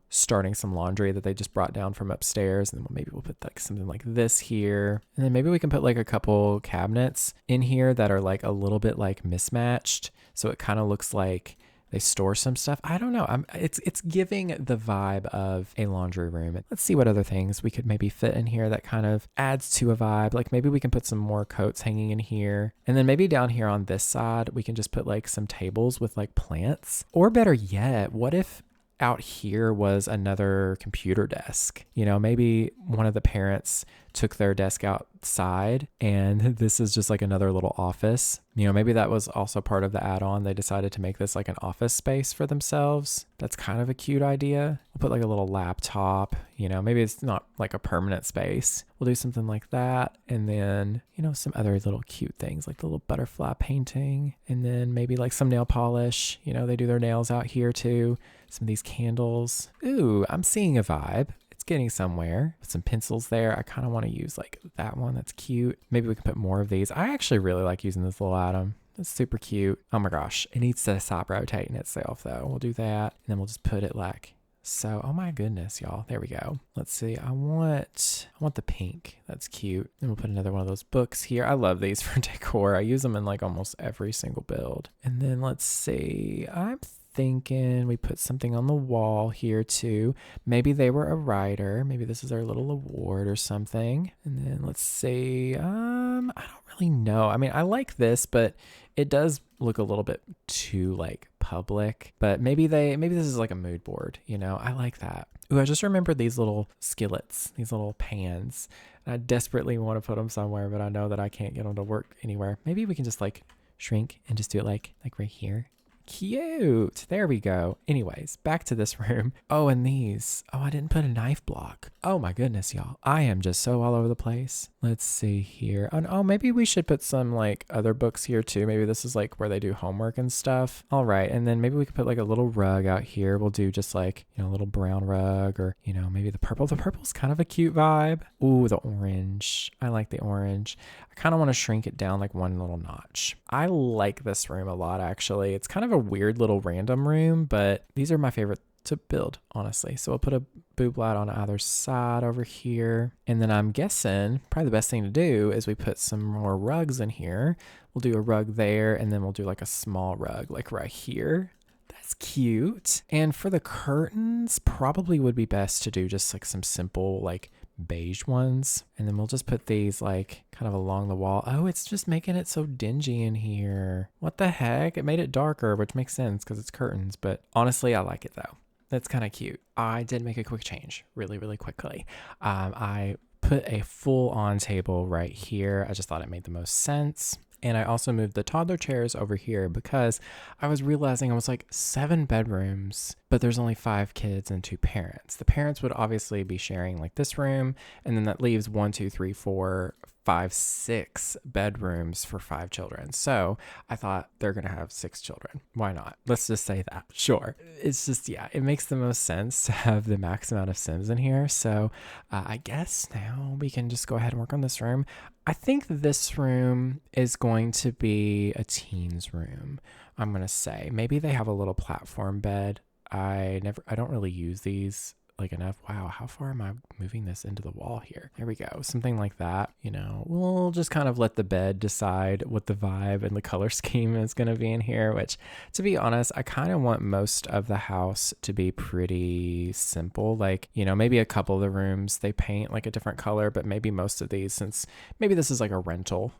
starting some laundry that they just brought down from upstairs. And then maybe we'll put like something like this here. And then maybe we can put like a couple cabinets in here that are like a little bit like mismatched. So it kind of looks like they store some stuff. I don't know. It's giving the vibe of a laundry room. Let's see what other things we could maybe fit in here that kind of adds to a vibe. Like maybe we can put some more coats hanging in here. And then maybe down here on this side, we can just put like some tables with like plants. Or better yet, what if out here was another computer desk? Maybe one of the parents took their desk outside, and this is just like another little office. Maybe that was also part of the add-on. They decided to make this like an office space for themselves. That's kind of a cute idea. We'll put like a little laptop, maybe it's not like a permanent space. We'll do something like that. And then, some other little cute things like the little butterfly painting, and then maybe like some nail polish. They do their nails out here too. Some of these candles. Ooh, I'm seeing a vibe. Getting somewhere. Put some pencils there. I kind of want to use like that one. That's cute. Maybe we can put more of these. I actually really like using this little atom. It's super cute. Oh my gosh. It needs to stop rotating itself though. We'll do that. And then we'll just put it like so. Oh my goodness, y'all. There we go. Let's see. I want the pink. That's cute. And we'll put another one of those books here. I love these for decor. I use them in like almost every single build. And then let's see. I'm thinking we put something on the wall here too. Maybe they were a writer. Maybe this is our little award or something. And then let's see. I don't really know. I mean, I like this, but it does look a little bit too like public. But maybe this is like a mood board. I like that. Ooh, I just remembered these little skillets, these little pans. And I desperately want to put them somewhere, but I know that I can't get them to work anywhere. Maybe we can just like shrink and just do it like right here. Cute. There we go. Anyways, back to this room. Oh, and these. Oh, I didn't put a knife block. Oh my goodness, y'all. I am just so all over the place. Let's see here. Oh, maybe we should put some like other books here too. Maybe this is like where they do homework and stuff. All right. And then maybe we could put like a little rug out here. We'll do just like, a little brown rug, or, maybe the purple. The purple's kind of a cute vibe. Ooh, the orange. I like the orange. I kind of want to shrink it down like one little notch. I like this room a lot, actually. It's kind of a weird little random room, but these are my favorite to build, honestly. So we'll put a boob light on either side over here. And then I'm guessing probably the best thing to do is we put some more rugs in here. We'll do a rug there, and then we'll do like a small rug like right here. That's cute. And for the curtains, probably would be best to do just like some simple like beige ones. And then we'll just put these like kind of along the wall. Oh, it's just making it so dingy in here. What the heck? It made it darker, which makes sense because it's curtains. But honestly, I like it though. That's kind of cute. I did make a quick change really, really quickly. I put a full on table right here. I just thought it made the most sense. And I also moved the toddler chairs over here because I was realizing I was like 7 bedrooms, but there's only 5 kids and 2 parents. The parents would obviously be sharing like this room, and then that leaves 1, 2, 3, 4, 5, 6 bedrooms for 5 children. So I thought they're going to have 6 children. Why not? Let's just say that. Sure. It's just, yeah, it makes the most sense to have the max amount of Sims in here. So I guess now we can just go ahead and work on this room. I think this room is going to be a teen's room. I'm going to say maybe they have a little platform bed. I don't really use these like enough. Wow, how far am I moving this into the wall here? There we go. Something like that. We'll just kind of let the bed decide what the vibe and the color scheme is going to be in here, which, to be honest, I kind of want most of the house to be pretty simple. Like, maybe a couple of the rooms they paint like a different color, but maybe most of these, since maybe this is like a rental,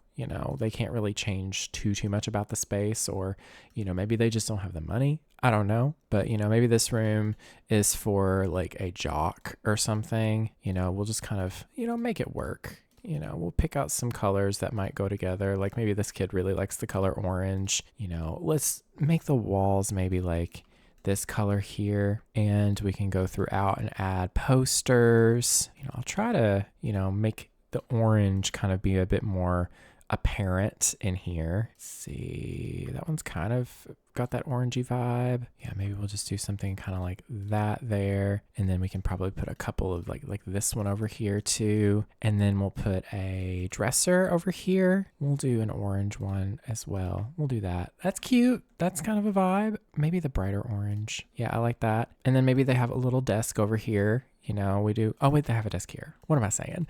they can't really change too much about the space, or, maybe they just don't have the money. I don't know. But, maybe this room is for like a jock or something. We'll just kind of, make it work. We'll pick out some colors that might go together. Like maybe this kid really likes the color orange. Let's make the walls maybe like this color here, and we can go throughout and add posters. I'll try to, make the orange kind of be a bit more apparent in here. Let's see, that one's kind of got that orangey vibe. Yeah, maybe we'll just do something kind of like that there, and then we can probably put a couple of like this one over here too, and then we'll put a dresser over here. We'll do an orange one as well. We'll do that. That's cute. That's kind of a vibe. Maybe the brighter orange. Yeah, I like that. And then maybe they have a little desk over here. We do. Oh, wait, they have a desk here. What am I saying?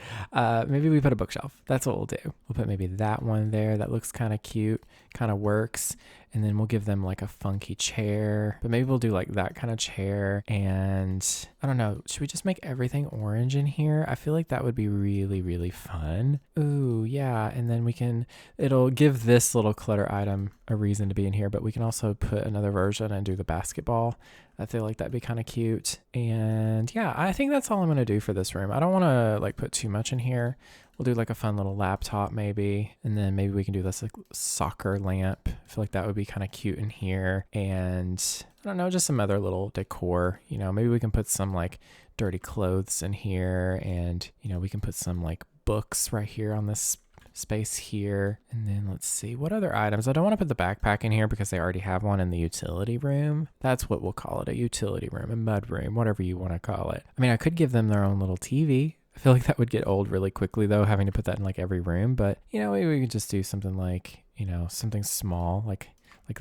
Maybe we put a bookshelf. That's what we'll do. We'll put maybe that one there. That looks kind of cute, kind of works. And then we'll give them like a funky chair, but maybe we'll do like that kind of chair. And I don't know, should we just make everything orange in here? I feel like that would be really, really fun. Ooh, yeah. And then it'll give this little clutter item a reason to be in here, but we can also put another version and do the basketball. I feel like that'd be kind of cute. And yeah, I think that's all I'm going to do for this room. I don't want to like put too much in here. We'll do like a fun little laptop maybe. And then maybe we can do this like soccer lamp. I feel like that would be kind of cute in here. And I don't know, just some other little decor. You know, maybe we can put some like dirty clothes in here. And, you know, we can put some like books right here on this space here. And then let's see what other items. I don't want to put the backpack in here because they already have one in the utility room. That's what we'll call it, a utility room, a mud room, whatever you want to call it. I mean, I could give them their own little TV. I feel like that would get old really quickly though, having to put that in like every room. But you know, maybe we could just do something like, you know, something small like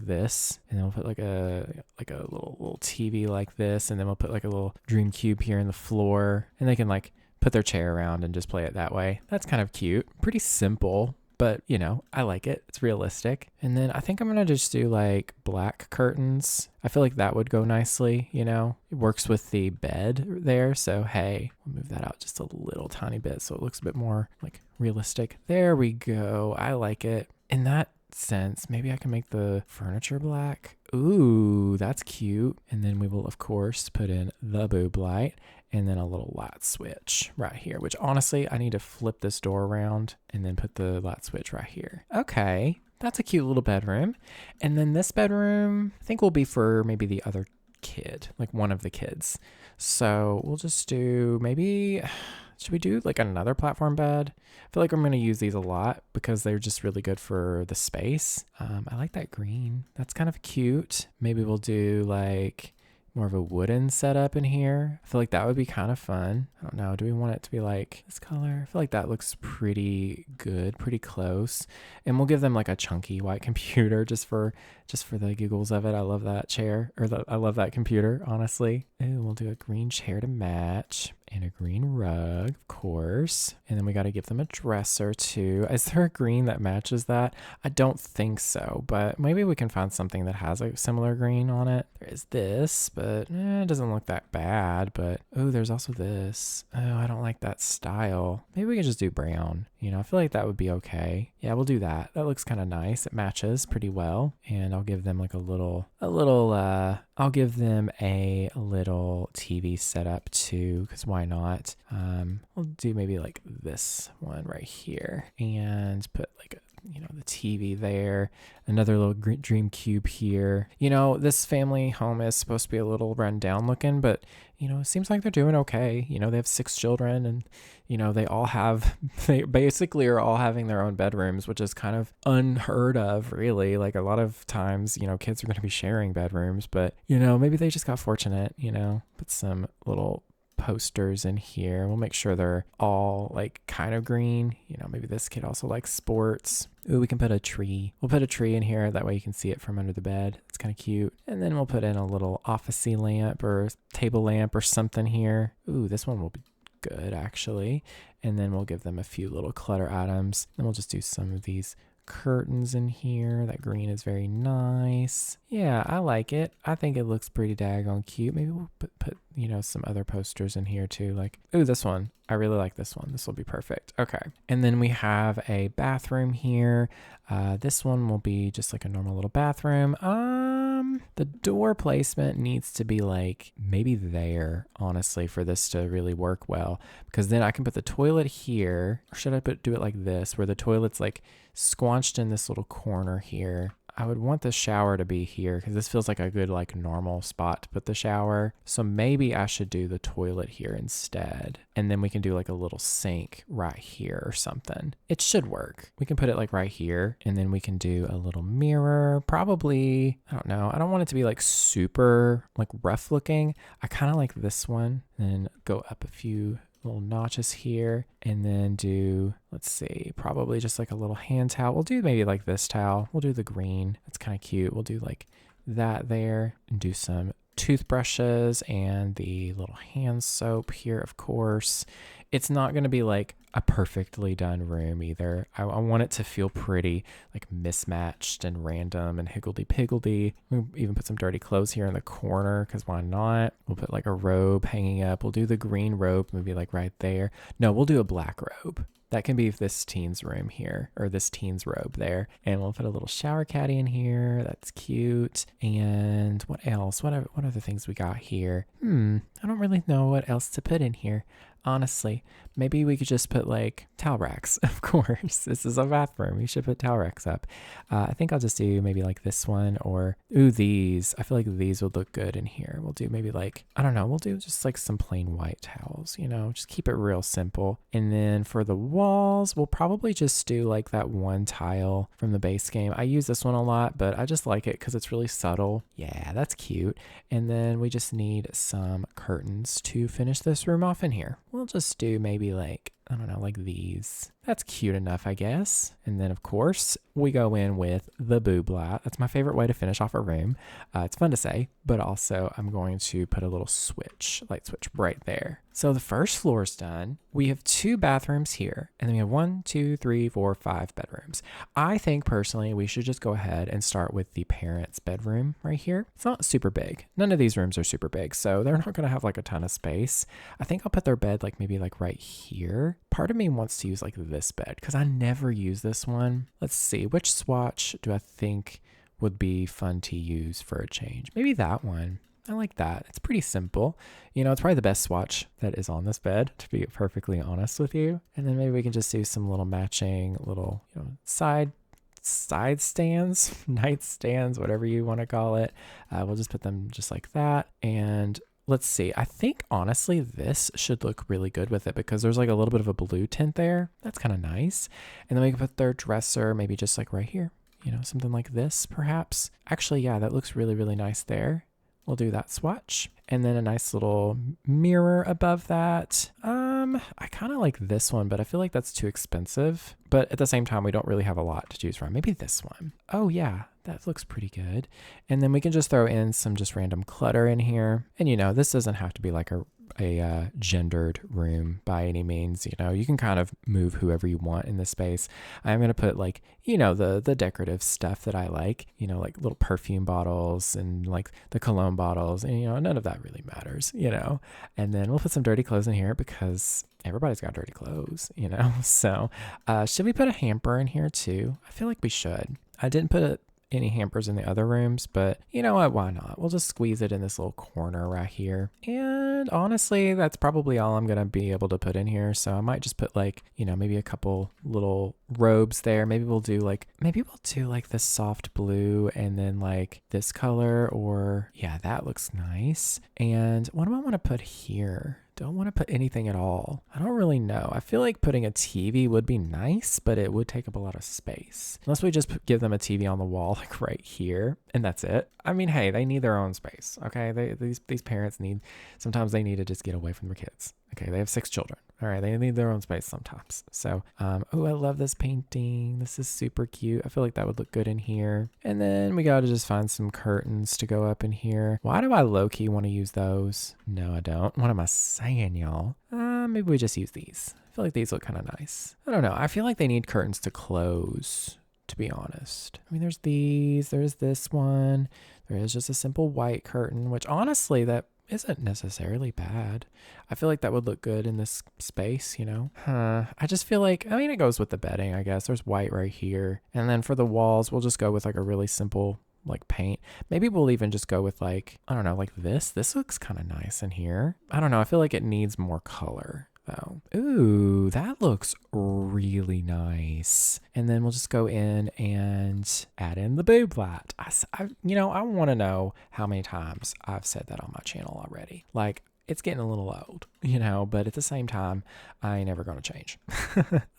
this, and then we'll put like a little TV like this, and then we'll put like a little dream cube here in the floor, and they can like put their chair around and just play it that way. That's kind of cute. Pretty simple, but you know, I like it. It's realistic. And then I think I'm going to just do like black curtains. I feel like that would go nicely, you know. It works with the bed there. So hey, we'll move that out just a little tiny bit so it looks a bit more like realistic. There we go. I like it. In that sense, maybe I can make the furniture black. Ooh, that's cute. And then we will of course put in the boob light and then a little light switch right here, which honestly, I need to flip this door around and then put the light switch right here. Okay, that's a cute little bedroom. And then this bedroom, I think will be for maybe the other kid, like one of the kids. So we'll just do maybe, should we do like another platform bed? I feel like I'm going to use these a lot because they're just really good for the space. I like that green. That's kind of cute. Maybe we'll do like more of a wooden setup in here. I feel like that would be kind of fun. I don't know. Do we want it to be like this color? I feel like that looks pretty good, pretty close. And we'll give them like a chunky white computer just for the giggles of it. I love that chair, I love that computer, honestly. Ooh, we'll do a green chair to match and a green rug, of course. And then we got to give them a dresser too. Is there a green that matches that? I don't think so, but maybe we can find something that has a similar green on it. There is this, but it doesn't look that bad. But oh, there's also this. Oh, I don't like that style. Maybe we can just do brown. You know, I feel like that would be okay. Yeah, we'll do that. That looks kind of nice. It matches pretty well. And I'll give them like a little TV setup too, because why not? We'll do maybe like this one right here and put like the TV there, another little dream cube here. You know, this family home is supposed to be a little run down looking, but it seems like they're doing okay. They have 6 children and they basically are all having their own bedrooms, which is kind of unheard of, really. Like a lot of times, kids are going to be sharing bedrooms, but maybe they just got fortunate. Put some little posters in here. We'll make sure they're all like kind of green. Maybe this kid also likes sports. Ooh, we can put a tree. We'll put a tree in here. That way you can see it from under the bed. It's kind of cute. And then we'll put in a little office-y lamp or table lamp or something here. Ooh, this one will be good actually. And then we'll give them a few little clutter items. Then we'll just do some of these curtains in here. That green is very nice. Yeah, I like it. I think it looks pretty daggone cute. Maybe we'll put some other posters in here too. Like, ooh, this one. I really like this one. This will be perfect. Okay. And then we have a bathroom here. This one will be just like a normal little bathroom. The door placement needs to be like maybe there, honestly, for this to really work well, because then I can put the toilet here, or should I do it like this, where the toilet's like squanched in this little corner here. I would want the shower to be here because this feels like a good like normal spot to put the shower. So maybe I should do the toilet here instead. And then we can do like a little sink right here or something. It should work. We can put it like right here, and then we can do a little mirror. Probably, I don't know. I don't want it to be like super like rough looking. I kind of like this one. Then go up a few little notches here, and then do, let's see, probably just like a little hand towel. We'll do maybe like this towel. We'll do the green. That's kind of cute. We'll do like that there, and do some toothbrushes and the little hand soap here, of course. It's not going to be like a perfectly done room either. I want it to feel pretty, like mismatched and random and higgledy-piggledy. We'll even put some dirty clothes here in the corner because why not? We'll put like a robe hanging up. We'll do the green robe maybe like right there. No, we'll do a black robe. That can be this teen's room here, or this teen's robe there. And we'll put a little shower caddy in here. That's cute. And what else? What other things we got here? I don't really know what else to put in here. Honestly, maybe we could just put like towel racks. Of course, this is a bathroom. You should put towel racks up. I think I'll just do maybe like this one or, these. I feel like these would look good in here. We'll do maybe like, I don't know, we'll do just like some plain white towels, just keep it real simple. And then for the walls, we'll probably just do like that one tile from the base game. I use this one a lot, but I just like it because it's really subtle. Yeah, that's cute. And then we just need some curtains to finish this room off in here. We'll just do maybe like, I don't know, like these. That's cute enough, I guess. And then, of course, we go in with the boob light. That's my favorite way to finish off a room. It's fun to say, but also I'm going to put a little light switch right there. So the first floor is done. We have 2 bathrooms here, and then we have 1, 2, 3, 4, 5 bedrooms. I think personally we should just go ahead and start with the parents' bedroom right here. It's not super big. None of these rooms are super big, so they're not going to have like a ton of space. I think I'll put their bed like maybe like right here. Part of me wants to use like this bed because I never use this one. Let's see, which swatch do I think would be fun to use for a change? Maybe that one. I like that. It's pretty simple. It's probably the best swatch that is on this bed, to be perfectly honest with you. And then maybe we can just do some little matching little, side stands, nightstands, whatever you want to call it. We'll just put them just like that. And let's see. I think honestly this should look really good with it because there's like a little bit of a blue tint there. That's kind of nice. And then we can put their dresser maybe just like right here. Something like this perhaps. Actually, yeah, that looks really, really nice there. We'll do that swatch. And then a nice little mirror above that. I kind of like this one, but I feel like that's too expensive. But at the same time, we don't really have a lot to choose from. Maybe this one. Oh yeah, that looks pretty good. And then we can just throw in some just random clutter in here. And this doesn't have to be like a gendered room by any means. You can kind of move whoever you want in this space. I'm going to put like, the decorative stuff that I like, like little perfume bottles and like the cologne bottles, and none of that really matters, and then we'll put some dirty clothes in here because everybody's got dirty clothes, so should we put a hamper in here too? I feel like we should. I didn't put any hampers in the other rooms, but you know what, why not? We'll just squeeze it in this little corner right here. And honestly, that's probably all I'm gonna be able to put in here, so I might just put like, maybe a couple little robes there. Maybe we'll do like this soft blue and then like this color, or yeah, that looks nice. And what do I want to put here? Don't want to put anything at all. I don't really know. I feel like putting a TV would be nice, but it would take up a lot of space. Unless we just give them a TV on the wall, like right here, and that's it. I mean, hey, they need their own space, okay? These parents sometimes they need to just get away from their kids. Okay, they have 6 children. All right, they need their own space sometimes. So, I love this painting. This is super cute. I feel like that would look good in here. And then we got to just find some curtains to go up in here. Why do I low-key want to use those? No, I don't. What am I saying, y'all? Maybe we just use these. I feel like these look kind of nice. I don't know. I feel like they need curtains to close, to be honest. I mean, there's these. There's this one. There is just a simple white curtain, which honestly, that isn't necessarily bad. I feel like that would look good in this space, I just feel like, it goes with the bedding, I guess. There's white right here. And then for the walls, we'll just go with like a really simple like paint. Maybe we'll even just go with like, I don't know, like this. This looks kind of nice in here. I don't know. I feel like it needs more color though. Ooh, that looks really nice. And then we'll just go in and add in the boob light. I want to know how many times I've said that on my channel already. Like, it's getting a little old, but at the same time, I ain't ever going to change.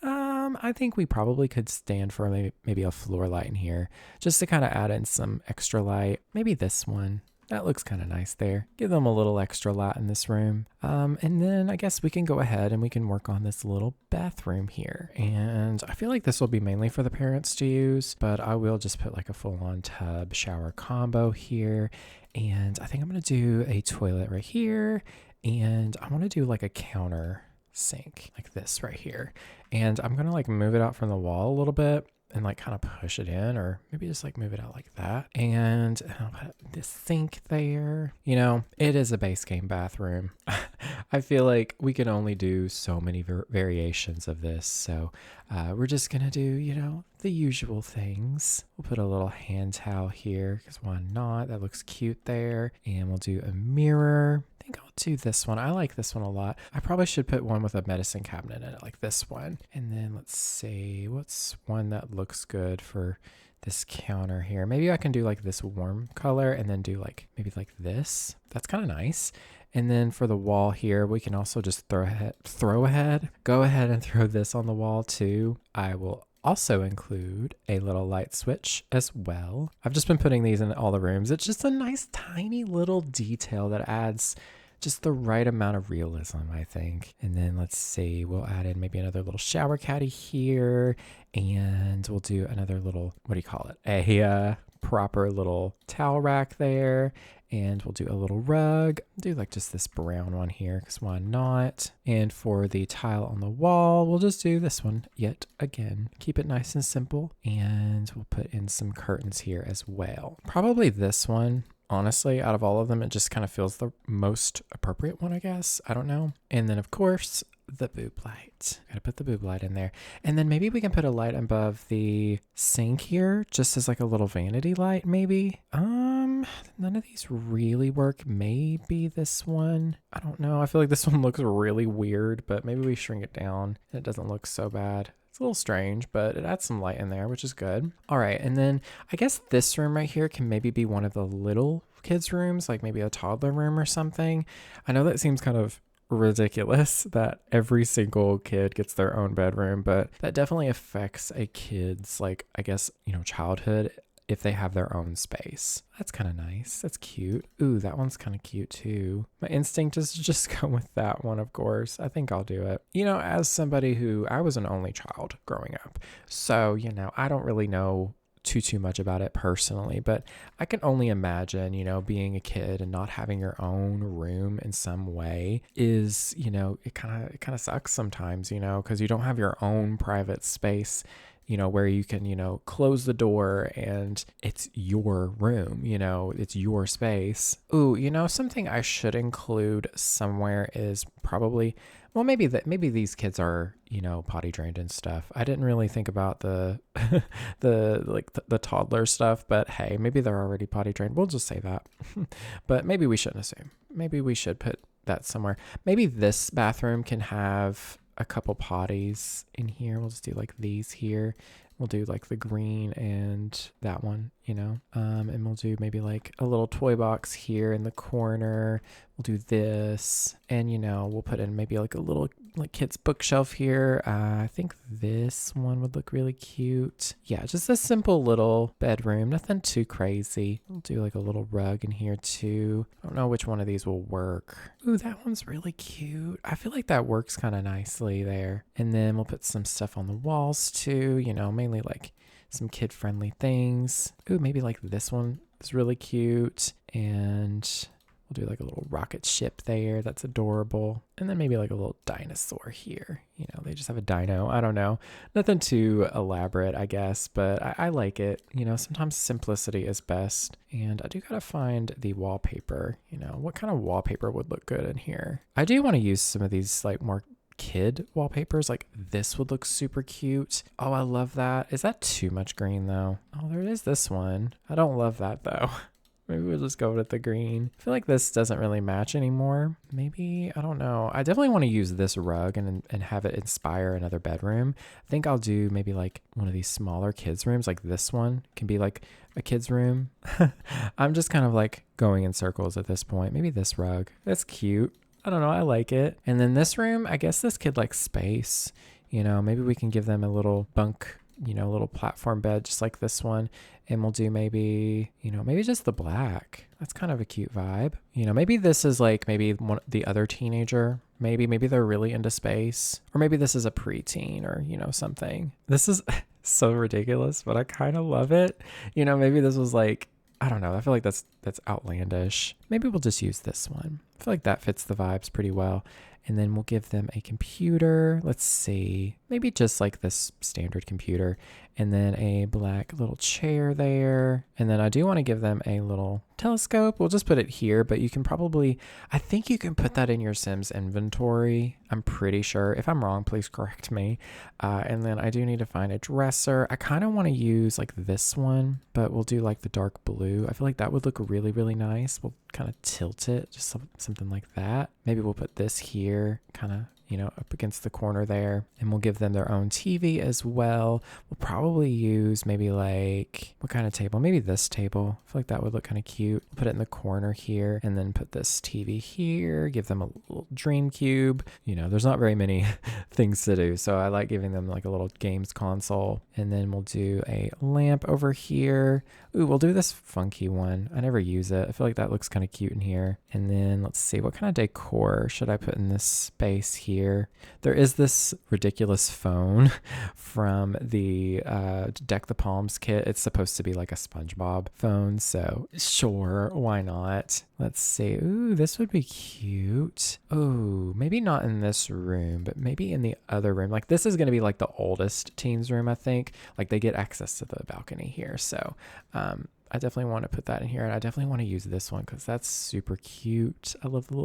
I think we probably could stand for maybe a floor light in here just to kind of add in some extra light. Maybe this one. That looks kind of nice there. Give them a little extra light in this room. And then I guess we can go ahead and we can work on this little bathroom here. And I feel like this will be mainly for the parents to use, but I will just put like a full-on tub shower combo here. And I think I'm going to do a toilet right here. And I want to do like a counter sink like this right here. And I'm going to like move it out from the wall a little bit and like kind of push it in, or maybe just like move it out like that. And I'll put this sink there. You know, it is a base game bathroom. I feel like we can only do so many variations of this. So we're just going to do, you know, the usual things. We'll put a little hand towel here because why not? That looks cute there. And we'll do a mirror. I think I'll do this one. I like this one a lot. I probably should put one with a medicine cabinet in it, like this one. And then let's see, what's one that looks good for this counter here? Maybe I can do like this warm color and then do like maybe like this. That's kind of nice. And then for the wall here, we can also just go ahead and throw this on the wall too. I will also include a little light switch as well. I've just been putting these in all the rooms. It's just a nice tiny little detail that adds just the right amount of realism, I think. And then let's see, we'll add in maybe another little shower caddy here, and we'll do another little, what do you call it? A proper little towel rack there. And we'll do a little rug, do like just this brown one here, because why not? And for the tile on the wall, we'll just do this one yet again. Keep it nice and simple. And we'll put in some curtains here as well. Probably this one. Honestly, out of all of them, it just kind of feels the most appropriate one, I guess. I don't know. And then, of course, the boob light. Gotta put the boob light in there. And then maybe we can put a light above the sink here, just as like a little vanity light, maybe. None of these really work. Maybe this one. I don't know. I feel like this one looks really weird, but maybe we shrink it down and it doesn't look so bad. It's a little strange, but it adds some light in there, which is good. All right, and then I guess this room right here can maybe be one of the little kids' rooms, like maybe a toddler room or something. I know that seems kind of ridiculous that every single kid gets their own bedroom, but that definitely affects a kid's, like, I guess, you know, childhood if they have their own space. That's kind of nice. That's cute. Ooh, that one's kind of cute too. My instinct is to just go with that one, of course. I think I'll do it. You know, as somebody who, I was an only child growing up. So, you know, I don't really know too much about it personally, but I can only imagine, you know, being a kid and not having your own room in some way is, you know, it kind of sucks sometimes, you know, because you don't have your own private space, you know, where you can, you know, close the door and it's your room, you know, it's your space. Ooh, you know, something I should include somewhere is probably, well, maybe these kids are, you know, potty trained and stuff. I didn't really think about the the toddler stuff, but hey, maybe they're already potty trained. We'll just say that. But maybe we shouldn't assume. Maybe we should put that somewhere. Maybe this bathroom can have a couple potties in here. We'll just do like these here. We'll do like the green and that one, you know, and we'll do maybe like a little toy box here in the corner. We'll do this, and, you know, we'll put in maybe like a little like kids bookshelf here. I think this one would look really cute. Yeah, just a simple little bedroom, nothing too crazy. We'll do like a little rug in here too. I don't know which one of these will work. Ooh, that one's really cute. I feel like that works kind of nicely there. And then we'll put some stuff on the walls too, you know, mainly like some kid-friendly things. Ooh, maybe like this one is really cute. And we'll do like a little rocket ship there. That's adorable. And then maybe like a little dinosaur here. You know, they just have a dino. I don't know. Nothing too elaborate, I guess, but I like it. You know, sometimes simplicity is best. And I do gotta find the wallpaper. You know, what kind of wallpaper would look good in here? I do want to use some of these like more kid wallpapers. Like this would look super cute. Oh, I love that. Is that too much green though? Oh, there is this one. I don't love that though. Maybe we'll just go with the green. I feel like this doesn't really match anymore. Maybe, I don't know. I definitely want to use this rug and have it inspire another bedroom. I think I'll do maybe like one of these smaller kids' rooms, like this one can be like a kid's room. I'm just kind of like going in circles at this point. Maybe this rug. That's cute. I don't know. I like it. And then this room, I guess this kid likes space. You know, maybe we can give them a little bunk, you know, a little platform bed just like this one. And we'll do maybe, you know, maybe just the black. That's kind of a cute vibe. You know, maybe this is like maybe the other teenager. Maybe they're really into space. Or maybe this is a preteen or, you know, something. This is so ridiculous, but I kind of love it. You know, maybe this was like, I don't know. I feel like that's outlandish. Maybe we'll just use this one. I feel like that fits the vibes pretty well. And then we'll give them a computer. Let's see, maybe just like this standard computer. And then a black little chair there. And then I do want to give them a little telescope. We'll just put it here, but you can probably, I think you can put that in your Sims inventory. I'm pretty sure. If I'm wrong, please correct me. And then I do need to find a dresser. I kind of want to use like this one, but we'll do like the dark blue. I feel like that would look really, really nice. We'll kind of tilt it, just something like that. Maybe we'll put this here, kind of, you know, up against the corner there, and we'll give them their own TV as well. We'll probably use maybe like, what kind of table? Maybe this table. I feel like that would look kind of cute. We'll put it in the corner here, and then put this TV here, give them a little dream cube. You know, there's not very many things to do, so I like giving them like a little games console. And then we'll do a lamp over here. Ooh, we'll do this funky one. I never use it. I feel like that looks kind of cute in here. And then let's see, what kind of decor should I put in this space here? There is this ridiculous phone from the Deck the Palms kit. It's supposed to be like a SpongeBob phone, so sure, why not? Let's see. Ooh, this would be cute. Oh, maybe not in this room, but maybe in the other room. Like this is going to be like the oldest teens room, I think. Like they get access to the balcony here, so I definitely want to put that in here, and I definitely want to use this one because that's super cute. I love the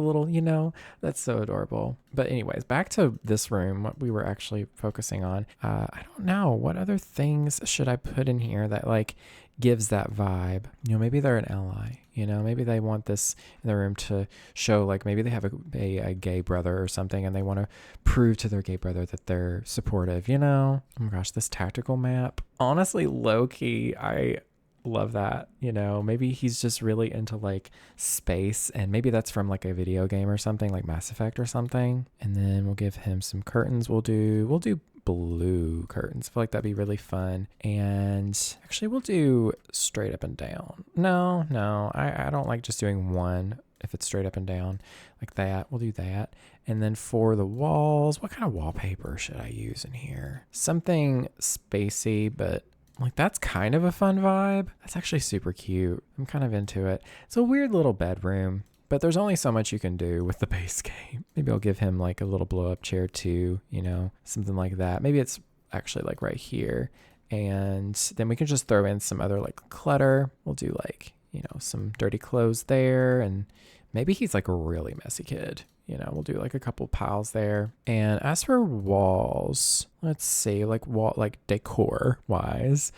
little, you know, that's so adorable. But anyways, back to this room, what we were actually focusing on. I don't know, what other things should I put in here that like gives that vibe? You know, maybe they're an ally, you know, maybe they want this in the room to show like maybe they have a gay brother or something, and they want to prove to their gay brother that they're supportive, you know? Oh my gosh, this tactical map, honestly, low key, I love that. You know, maybe he's just really into like space, and maybe that's from like a video game or something, like Mass Effect or something. And then we'll give him some curtains. We'll do blue curtains. I feel like that'd be really fun. And actually we'll do straight up and down. No, I don't like just doing one if it's straight up and down like that. We'll do that. And then for the walls, what kind of wallpaper should I use in here? Something spacey, but like that's kind of a fun vibe. That's actually super cute. I'm kind of into it. It's a weird little bedroom, but there's only so much you can do with the base game. Maybe I'll give him like a little blow up chair too, you know, something like that. Maybe it's actually like right here. And then we can just throw in some other like clutter. We'll do like, you know, some dirty clothes there. And maybe he's like a really messy kid. You know, we'll do like a couple piles there. And as for walls, let's see, like decor wise,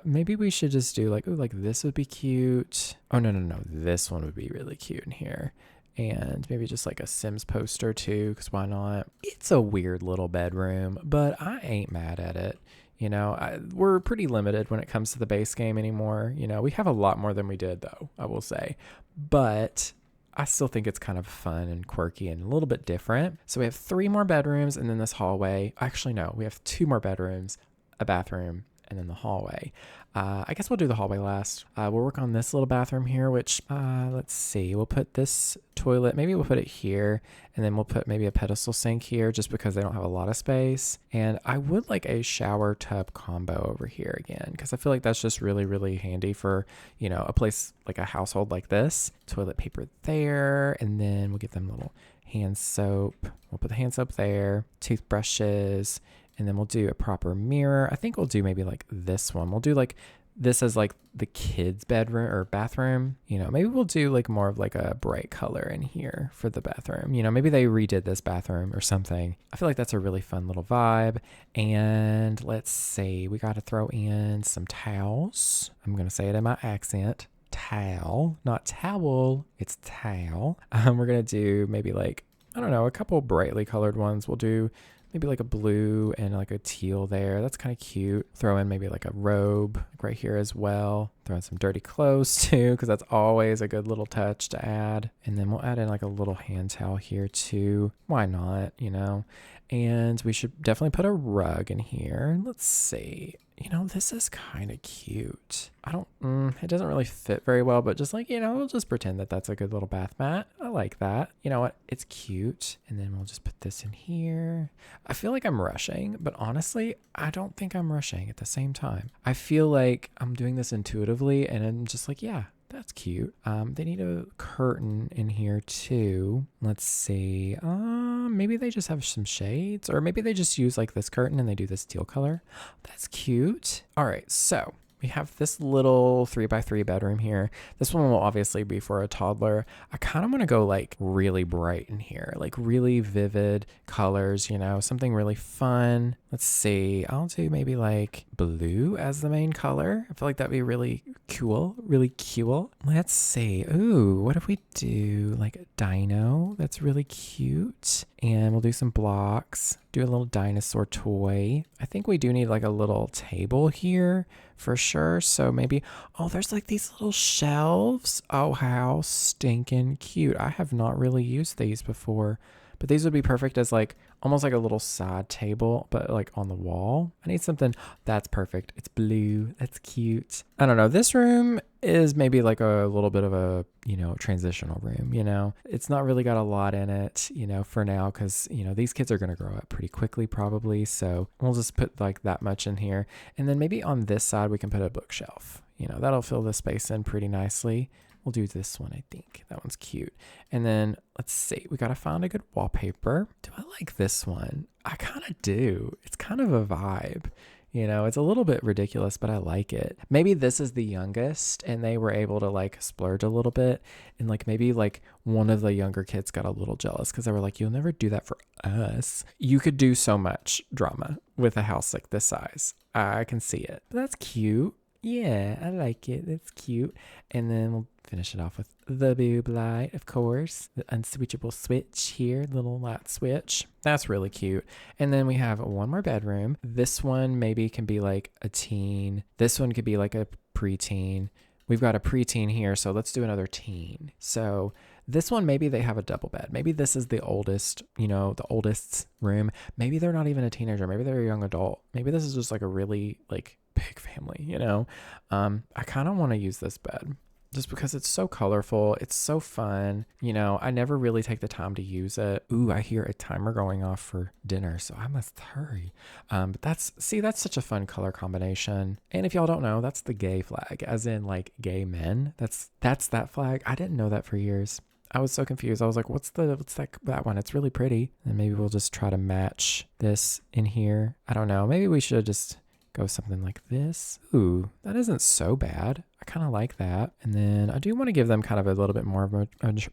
maybe we should just do like, ooh, like this would be cute. Oh, no. This one would be really cute in here. And maybe just like a Sims poster too, because why not? It's a weird little bedroom, but I ain't mad at it. You know, we're pretty limited when it comes to the base game anymore. You know, we have a lot more than we did though, I will say. But I still think it's kind of fun and quirky and a little bit different. So we have 3 more bedrooms and then this hallway. Actually, no, we have 2 more bedrooms, a bathroom, and then the hallway. I guess we'll do the hallway last. We'll work on this little bathroom here, which, let's see, we'll put this toilet, maybe we'll put it here, and then we'll put maybe a pedestal sink here just because they don't have a lot of space. And I would like a shower tub combo over here again, because I feel like that's just really, really handy for, you know, a place like a household like this. Toilet paper there, and then we'll get them little hand soap. We'll put the hand soap there, toothbrushes, and then we'll do a proper mirror. I think we'll do maybe like this one. We'll do like this as like the kids' bedroom or bathroom. You know, maybe we'll do like more of like a bright color in here for the bathroom. You know, maybe they redid this bathroom or something. I feel like that's a really fun little vibe. And let's see, we got to throw in some towels. I'm going to say it in my accent. Towel, not towel. It's towel. We're going to do maybe like, I don't know, a couple brightly colored ones. We'll do maybe like a blue and like a teal there. That's kind of cute. Throw in maybe like a robe like right here as well. Throw in some dirty clothes too, because that's always a good little touch to add. And then we'll add in like a little hand towel here too. Why not, you know? And we should definitely put a rug in here. Let's see. You know, this is kind of cute. It doesn't really fit very well, but just like, you know, we'll just pretend that that's a good little bath mat. I like that. You know what? It's cute. And then we'll just put this in here. I feel like I'm rushing, but honestly, I don't think I'm rushing at the same time. I feel like I'm doing this intuitively and I'm just like, yeah, That's cute. They need a curtain in here too. Let's see. Maybe they just have some shades, or maybe they just use like this curtain and they do this teal color. That's cute. All right, so we have this little 3x3 bedroom here. This one will obviously be for a toddler. I kind of want to go like really bright in here, like really vivid colors, you know, something really fun. Let's see. I'll do maybe like blue as the main color. I feel like that'd be really cool, really cool. Let's see. Ooh, what if we do like a dino? That's really cute. And we'll do some blocks, do a little dinosaur toy. I think we do need like a little table here for sure. So maybe, oh, there's like these little shelves. Oh, how stinking cute. I have not really used these before, but these would be perfect as like almost like a little side table, but like on the wall. I need something that's perfect. It's blue. That's cute. I don't know. This room is maybe like a little bit of a, you know, transitional room, you know. It's not really got a lot in it, you know, for now, because, you know, these kids are going to grow up pretty quickly probably. So we'll just put like that much in here. And then maybe on this side, we can put a bookshelf. You know, that'll fill the space in pretty nicely. We'll do this one, I think. That one's cute. And then let's see. We got to find a good wallpaper. Do I like this one? I kind of do. It's kind of a vibe. You know, it's a little bit ridiculous, but I like it. Maybe this is the youngest and they were able to like splurge a little bit. And like maybe like one of the younger kids got a little jealous because they were like, you'll never do that for us. You could do so much drama with a house like this size. I can see it. But that's cute. Yeah, I like it. That's cute. And then we'll finish it off with the boob light, of course. The unswitchable switch here, little light switch. That's really cute. And then we have one more bedroom. This one maybe can be like a teen. This one could be like a preteen. We've got a preteen here, so let's do another teen. So this one, maybe they have a double bed. Maybe this is the oldest, you know, the oldest's room. Maybe they're not even a teenager. Maybe they're a young adult. Maybe this is just like a really like big family, you know. I kind of want to use this bed just because it's so colorful. It's so fun. You know, I never really take the time to use it. Ooh, I hear a timer going off for dinner, so I must hurry. But that's such a fun color combination. And if y'all don't know, that's the gay flag, as in like gay men. That's that flag. I didn't know that for years. I was so confused. I was like, what's that one? It's really pretty. And maybe we'll just try to match this in here. I don't know. Maybe we should just go something like this. Ooh, that isn't so bad. I kind of like that. And then I do want to give them kind of a little bit more of a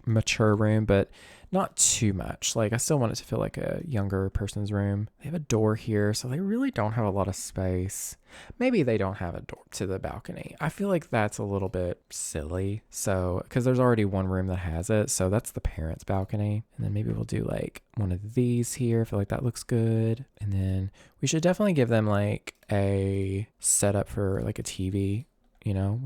mature room, but not too much. Like I still want it to feel like a younger person's room. They have a door here, so they really don't have a lot of space. Maybe they don't have a door to the balcony. I feel like that's a little bit silly. So, because there's already one room that has it. So that's the parents' balcony. And then maybe we'll do like one of these here. I feel like that looks good. And then we should definitely give them like a setup for like a TV, you know,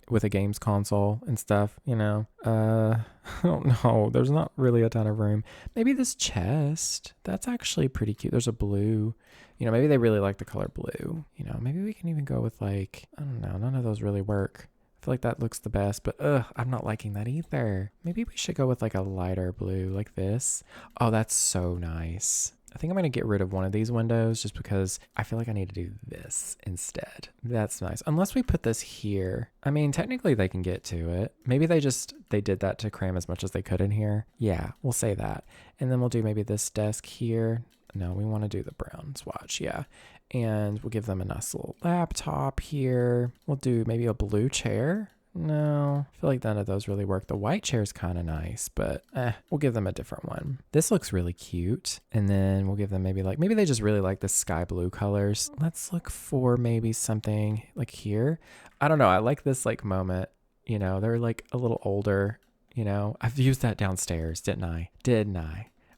with a games console and stuff, you know. I don't know. There's not really a ton of room. Maybe this chest, that's actually pretty cute. There's a blue, you know, maybe they really like the color blue. You know, maybe we can even go with like, I don't know, none of those really work. I feel like that looks the best, but I'm not liking that either. Maybe we should go with like a lighter blue like this. Oh, that's so nice. I think I'm going to get rid of one of these windows just because I feel like I need to do this instead. That's nice. Unless we put this here. I mean, technically they can get to it. Maybe they did that to cram as much as they could in here. Yeah, we'll say that. And then we'll do maybe this desk here. No, we want to do the brown swatch. Yeah. And we'll give them a nice little laptop here. We'll do maybe a blue chair. No, I feel like none of those really work. The white chair is kind of nice, but we'll give them a different one. This looks really cute. And then we'll give them maybe they just really like the sky blue colors. Let's look for maybe something like here. I don't know. I like this like moment, you know, they're like a little older, you know. I've used that downstairs, didn't I?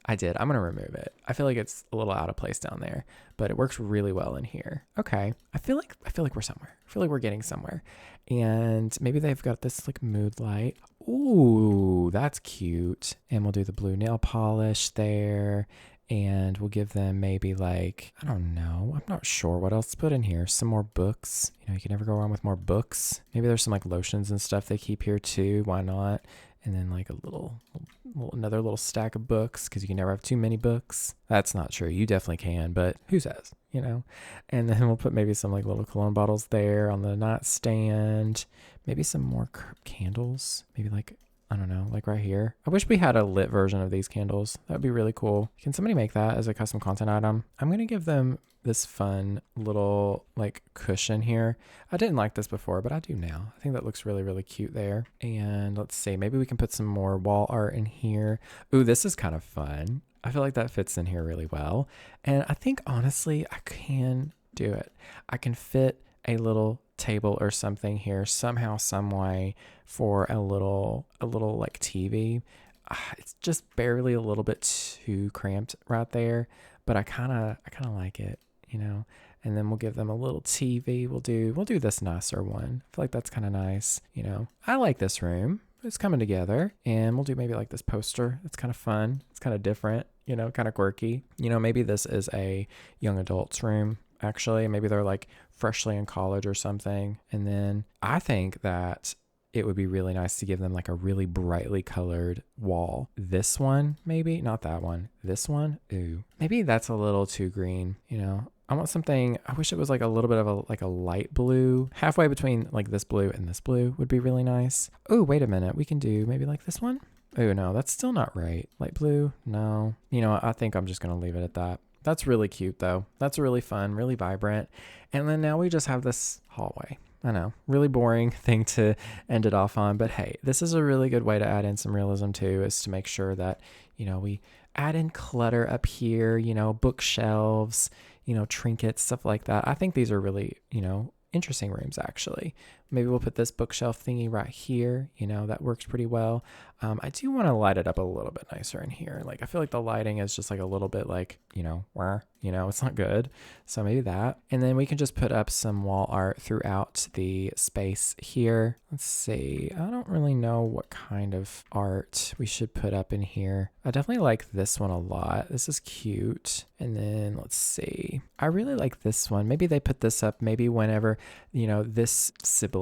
I did. I'm going to remove it. I feel like it's a little out of place down there, but it works really well in here. Okay. I feel like we're somewhere. I feel like we're getting somewhere. And maybe they've got this like mood light. Ooh, that's cute. And we'll do the blue nail polish there. And we'll give them maybe like, I don't know. I'm not sure what else to put in here. Some more books. You know, you can never go wrong with more books. Maybe there's some like lotions and stuff they keep here too. Why not? And then like another little stack of books, because you can never have too many books. That's not true. You definitely can, but who says, you know? And then we'll put maybe some like little cologne bottles there on the nightstand. Maybe some more candles. Maybe like, I don't know, like right here. I wish we had a lit version of these candles. That would be really cool. Can somebody make that as a custom content item? I'm going to give them this fun little like cushion here. I didn't like this before, but I do now. I think that looks really, really cute there. And let's see, maybe we can put some more wall art in here. Ooh, this is kind of fun. I feel like that fits in here really well. And I think honestly, I can do it. I can fit a little table or something here somehow, some way for a little like TV. It's just barely a little bit too cramped right there, but I kind of like it, you know. And then we'll give them a little TV. We'll do this nicer one. I feel like that's kind of nice, you know. I like this room. It's coming together, and we'll do maybe like this poster. It's kind of fun. It's kind of different, you know, kind of quirky. You know, maybe this is a young adult's room. Actually, maybe they're like freshly in college or something. And then I think that it would be really nice to give them like a really brightly colored wall. This one, maybe not that one. This one, ooh, maybe that's a little too green, you know. I want something, I wish it was like a little bit of a light blue, halfway between like this blue and this blue would be really nice. Oh, wait a minute. We can do maybe like this one. Oh no, that's still not right. Light blue, no. You know, I think I'm just going to leave it at that. That's really cute though. That's really fun, really vibrant. And then now we just have this hallway. I know, really boring thing to end it off on, but hey, this is a really good way to add in some realism too, is to make sure that, you know, we add in clutter up here, you know, bookshelves, you know, trinkets, stuff like that. I think these are really, you know, interesting rooms actually. Maybe we'll put this bookshelf thingy right here. You know, that works pretty well. I do want to light it up a little bit nicer in here. Like, I feel like the lighting is just like a little bit like, you know, it's not good. So maybe that. And then we can just put up some wall art throughout the space here. Let's see. I don't really know what kind of art we should put up in here. I definitely like this one a lot. This is cute. And then let's see. I really like this one. Maybe they put this up maybe whenever, you know, this sibling,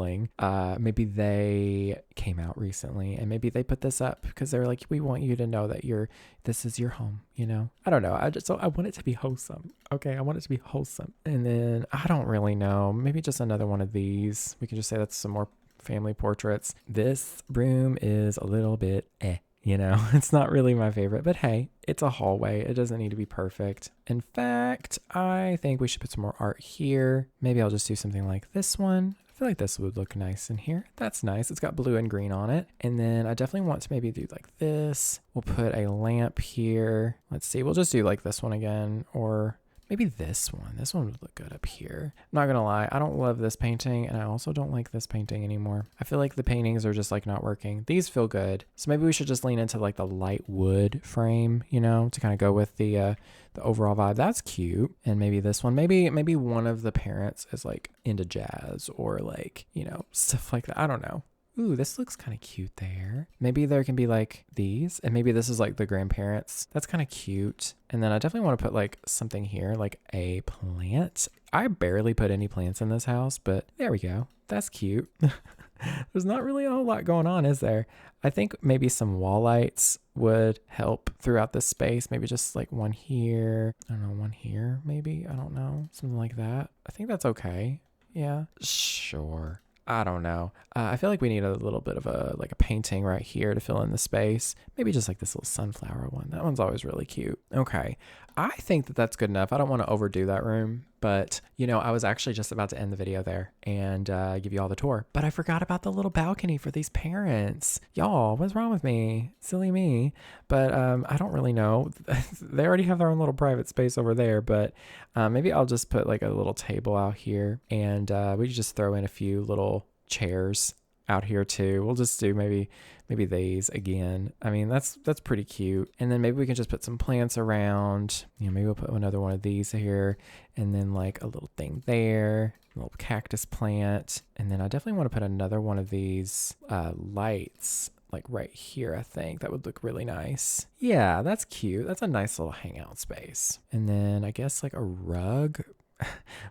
maybe they came out recently and maybe they put this up because they're like, we want you to know that this is your home, you know. I don't know. I want it to be wholesome. Okay, I want it to be wholesome. And then I don't really know. Maybe just another one of these. We can just say that's some more family portraits. This room is a little bit you know. It's not really my favorite, but hey, it's a hallway. It doesn't need to be perfect. In fact, I think we should put some more art here. Maybe I'll just do something like this one. I feel like this would look nice in here. That's nice. It's got blue and green on it. And then I definitely want to maybe do like this. We'll put a lamp here. Let's see. We'll just do like this one again, or maybe this one. This one would look good up here. I'm not gonna lie, I don't love this painting, and I also don't like this painting anymore. I feel like the paintings are just like not working. These feel good. So maybe we should just lean into like the light wood frame, you know, to kind of go with the overall vibe. That's cute. And maybe this one, maybe one of the parents is like into jazz or like, you know, stuff like that. I don't know. Ooh, this looks kind of cute there. Maybe there can be like these, and maybe this is like the grandparents. That's kind of cute. And then I definitely want to put like something here, like a plant. I barely put any plants in this house, but there we go. That's cute. There's not really a whole lot going on, is there? I think maybe some wall lights would help throughout this space. Maybe just like one here. I don't know, one here maybe. I don't know. Something like that. I think that's okay. Yeah, sure. I don't know. I feel like we need a little bit of a painting right here to fill in the space. Maybe just like this little sunflower one. That one's always really cute. Okay. I think that that's good enough. I don't want to overdo that room, but you know, I was actually just about to end the video there and give you all the tour, but I forgot about the little balcony for these parents. Y'all, what's wrong with me? Silly me. But I don't really know. They already have their own little private space over there, but maybe I'll just put like a little table out here, and we just throw in a few little chairs out here too. We'll just do maybe these again. I mean, that's pretty cute. And then maybe we can just put some plants around. You know, maybe we'll put another one of these here, and then like a little thing there, a little cactus plant. And then I definitely want to put another one of these lights like right here. I think that would look really nice. Yeah, that's cute. That's a nice little hangout space. And then I guess like a rug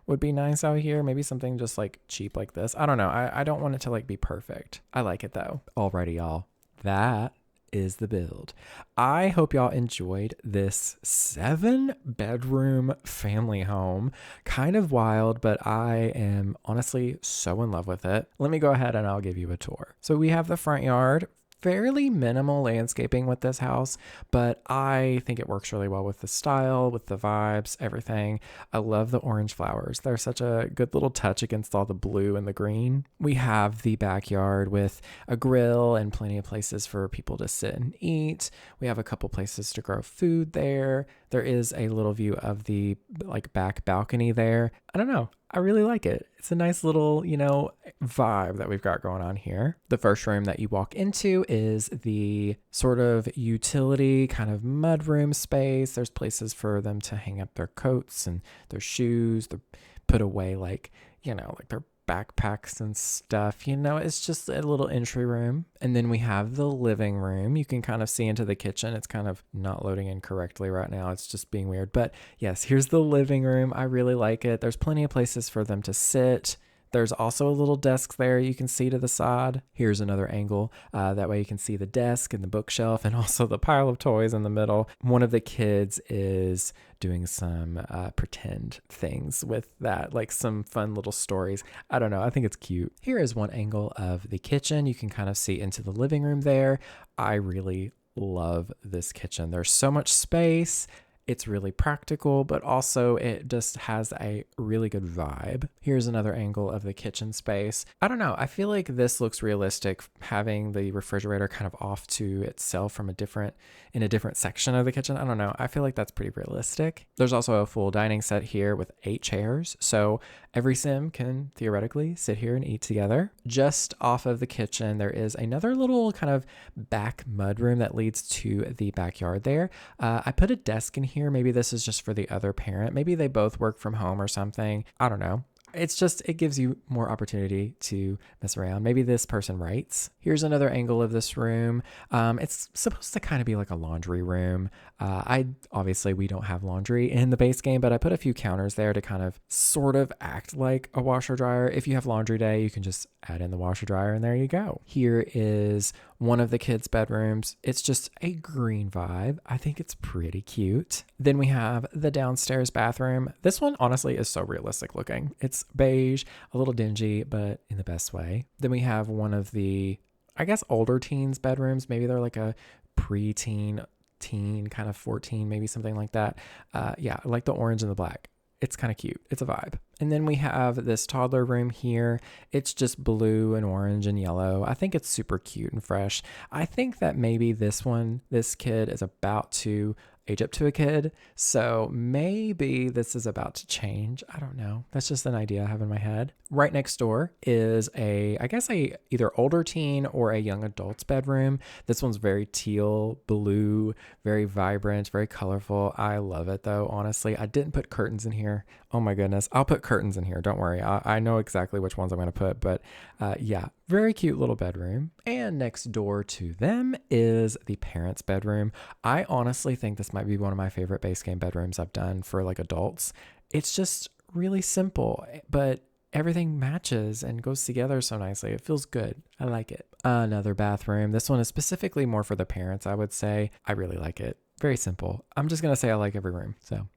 would be nice out here. Maybe something just like cheap like this. I don't know. I don't want it to like be perfect. I like it though. Alrighty, y'all. that is the build. I hope y'all enjoyed this 7-bedroom family home. Kind of wild, but I am honestly so in love with it. Let me go ahead and I'll give you a tour. So we have the front yard. Fairly minimal landscaping with this house, but I think it works really well with the style, with the vibes, everything. I love the orange flowers. They're such a good little touch against all the blue and the green. We have the backyard with a grill and plenty of places for people to sit and eat. We have a couple places to grow food there. There is a little view of the back balcony there. I don't know. I really like it. It's a nice little, vibe that we've got going on here. The first room that you walk into is the sort of utility kind of mudroom space. There's places for them to hang up their coats and their shoes. They're put away like their backpacks and stuff. It's just a little entry room. And then we have the living room. You can kind of see into the kitchen. It's kind of not loading in correctly right now. It's just being weird. But yes, here's the living room. I really like it. There's plenty of places for them to sit. There's also a little desk there you can see to the side. Here's another angle. That way you can see the desk and the bookshelf and also the pile of toys in the middle. One of the kids is doing some pretend things with that, like some fun little stories. I don't know. I think it's cute. Here is one angle of the kitchen. You can kind of see into the living room there. I really love this kitchen. There's so much space. It's really practical, but also it just has a really good vibe. Here's another angle of the kitchen space. I don't know. I feel like this looks realistic, having the refrigerator kind of off to itself from in a different section of the kitchen. I don't know. I feel like that's pretty realistic. There's also a full dining set here with 8 chairs. So every sim can theoretically sit here and eat together. Just off of the kitchen, there is another little kind of back mudroom that leads to the backyard there. I put a desk in here. Maybe this is just for the other parent. Maybe they both work from home or something. I don't know. It gives you more opportunity to mess around. Maybe this person writes. Here's another angle of this room. It's supposed to kind of be like a laundry room. Obviously we don't have laundry in the base game, but I put a few counters there to kind of sort of act like a washer dryer. If you have laundry day, you can just add in the washer dryer and there you go. Here is one of the kids' bedrooms. It's just a green vibe. I think it's pretty cute. Then we have the downstairs bathroom. This one honestly is so realistic looking. It's beige, a little dingy, but in the best way. Then we have one of the, I guess, older teens' bedrooms. Maybe they're like a pre-teen, teen, kind of 14, maybe something like that. Yeah, I like the orange and the black. It's kind of cute. It's a vibe. And then we have this toddler room here. It's just blue and orange and yellow. I think it's super cute and fresh. I think that maybe this kid is about to age up to a kid. So maybe this is about to change. I don't know. That's just an idea I have in my head. Right next door is a either older teen or a young adult's bedroom. This one's very teal, blue, very vibrant, very colorful. I love it though, honestly. I didn't put curtains in here. Oh my goodness. I'll put curtains in here. Don't worry. I know exactly which ones I'm going to put, but yeah, very cute little bedroom. And next door to them is the parents' bedroom. I honestly think this might be one of my favorite base game bedrooms I've done for like adults. It's just really simple, but everything matches and goes together so nicely. It feels good. I like it. Another bathroom. This one is specifically more for the parents, I would say. I really like it. Very simple. I'm just going to say I like every room. So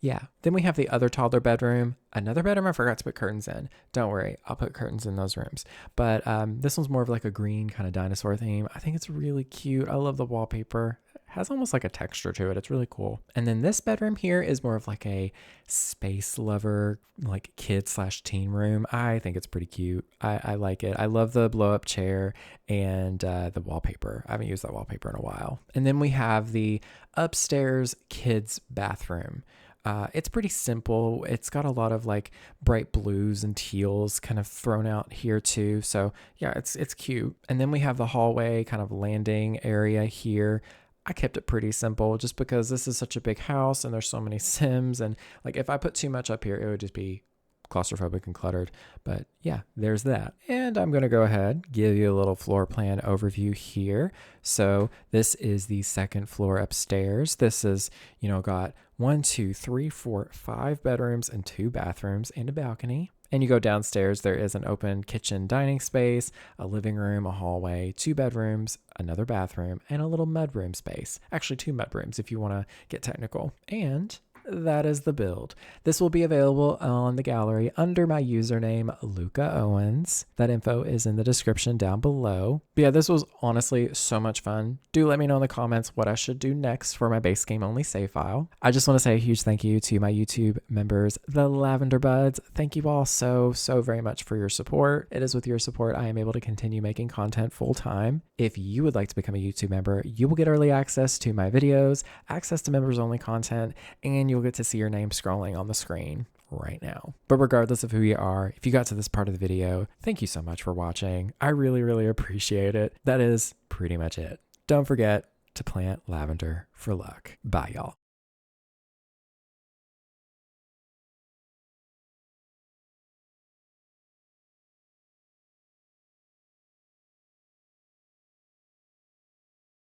yeah. Then we have the other toddler bedroom. Another bedroom I forgot to put curtains in. Don't worry. I'll put curtains in those rooms. But this one's more of like a green kind of dinosaur theme. I think it's really cute. I love the wallpaper. It has almost like a texture to it. It's really cool. And then this bedroom here is more of like a space lover, like kid/teen room. I think it's pretty cute. I like it. I love the blow up chair and the wallpaper. I haven't used that wallpaper in a while. And then we have the upstairs kids bathroom. It's pretty simple. It's got a lot of like bright blues and teals kind of thrown out here too. So yeah, it's cute. And then we have the hallway kind of landing area here. I kept it pretty simple just because this is such a big house and there's so many Sims, and like if I put too much up here, it would just be claustrophobic and cluttered. But yeah, there's that. And I'm going to go ahead, give you a little floor plan overview here. So this is the second floor upstairs. This is, got 1, 2, 3, 4, 5 bedrooms and 2 bathrooms and a balcony. And you go downstairs, there is an open kitchen dining space, a living room, a hallway, 2 bedrooms, another bathroom, and a little mudroom space. Actually, 2 mudrooms if you want to get technical. And that is the build. This will be available on the gallery under my username, Luca Owens. That info is in the description down below. But yeah, this was honestly so much fun. Do let me know in the comments what I should do next for my base game only save file. I just want to say a huge thank you to my YouTube members, the Lavender Buds. Thank you all so very much for your support. It is with your support I am able to continue making content full time. If you would like to become a YouTube member, you will get early access to my videos, access to members only content, and you'll get to see your name scrolling on the screen right now. But regardless of who you are, if you got to this part of the video, thank you so much for watching. I really appreciate it. That is pretty much it. Don't forget to plant lavender for luck. Bye, y'all.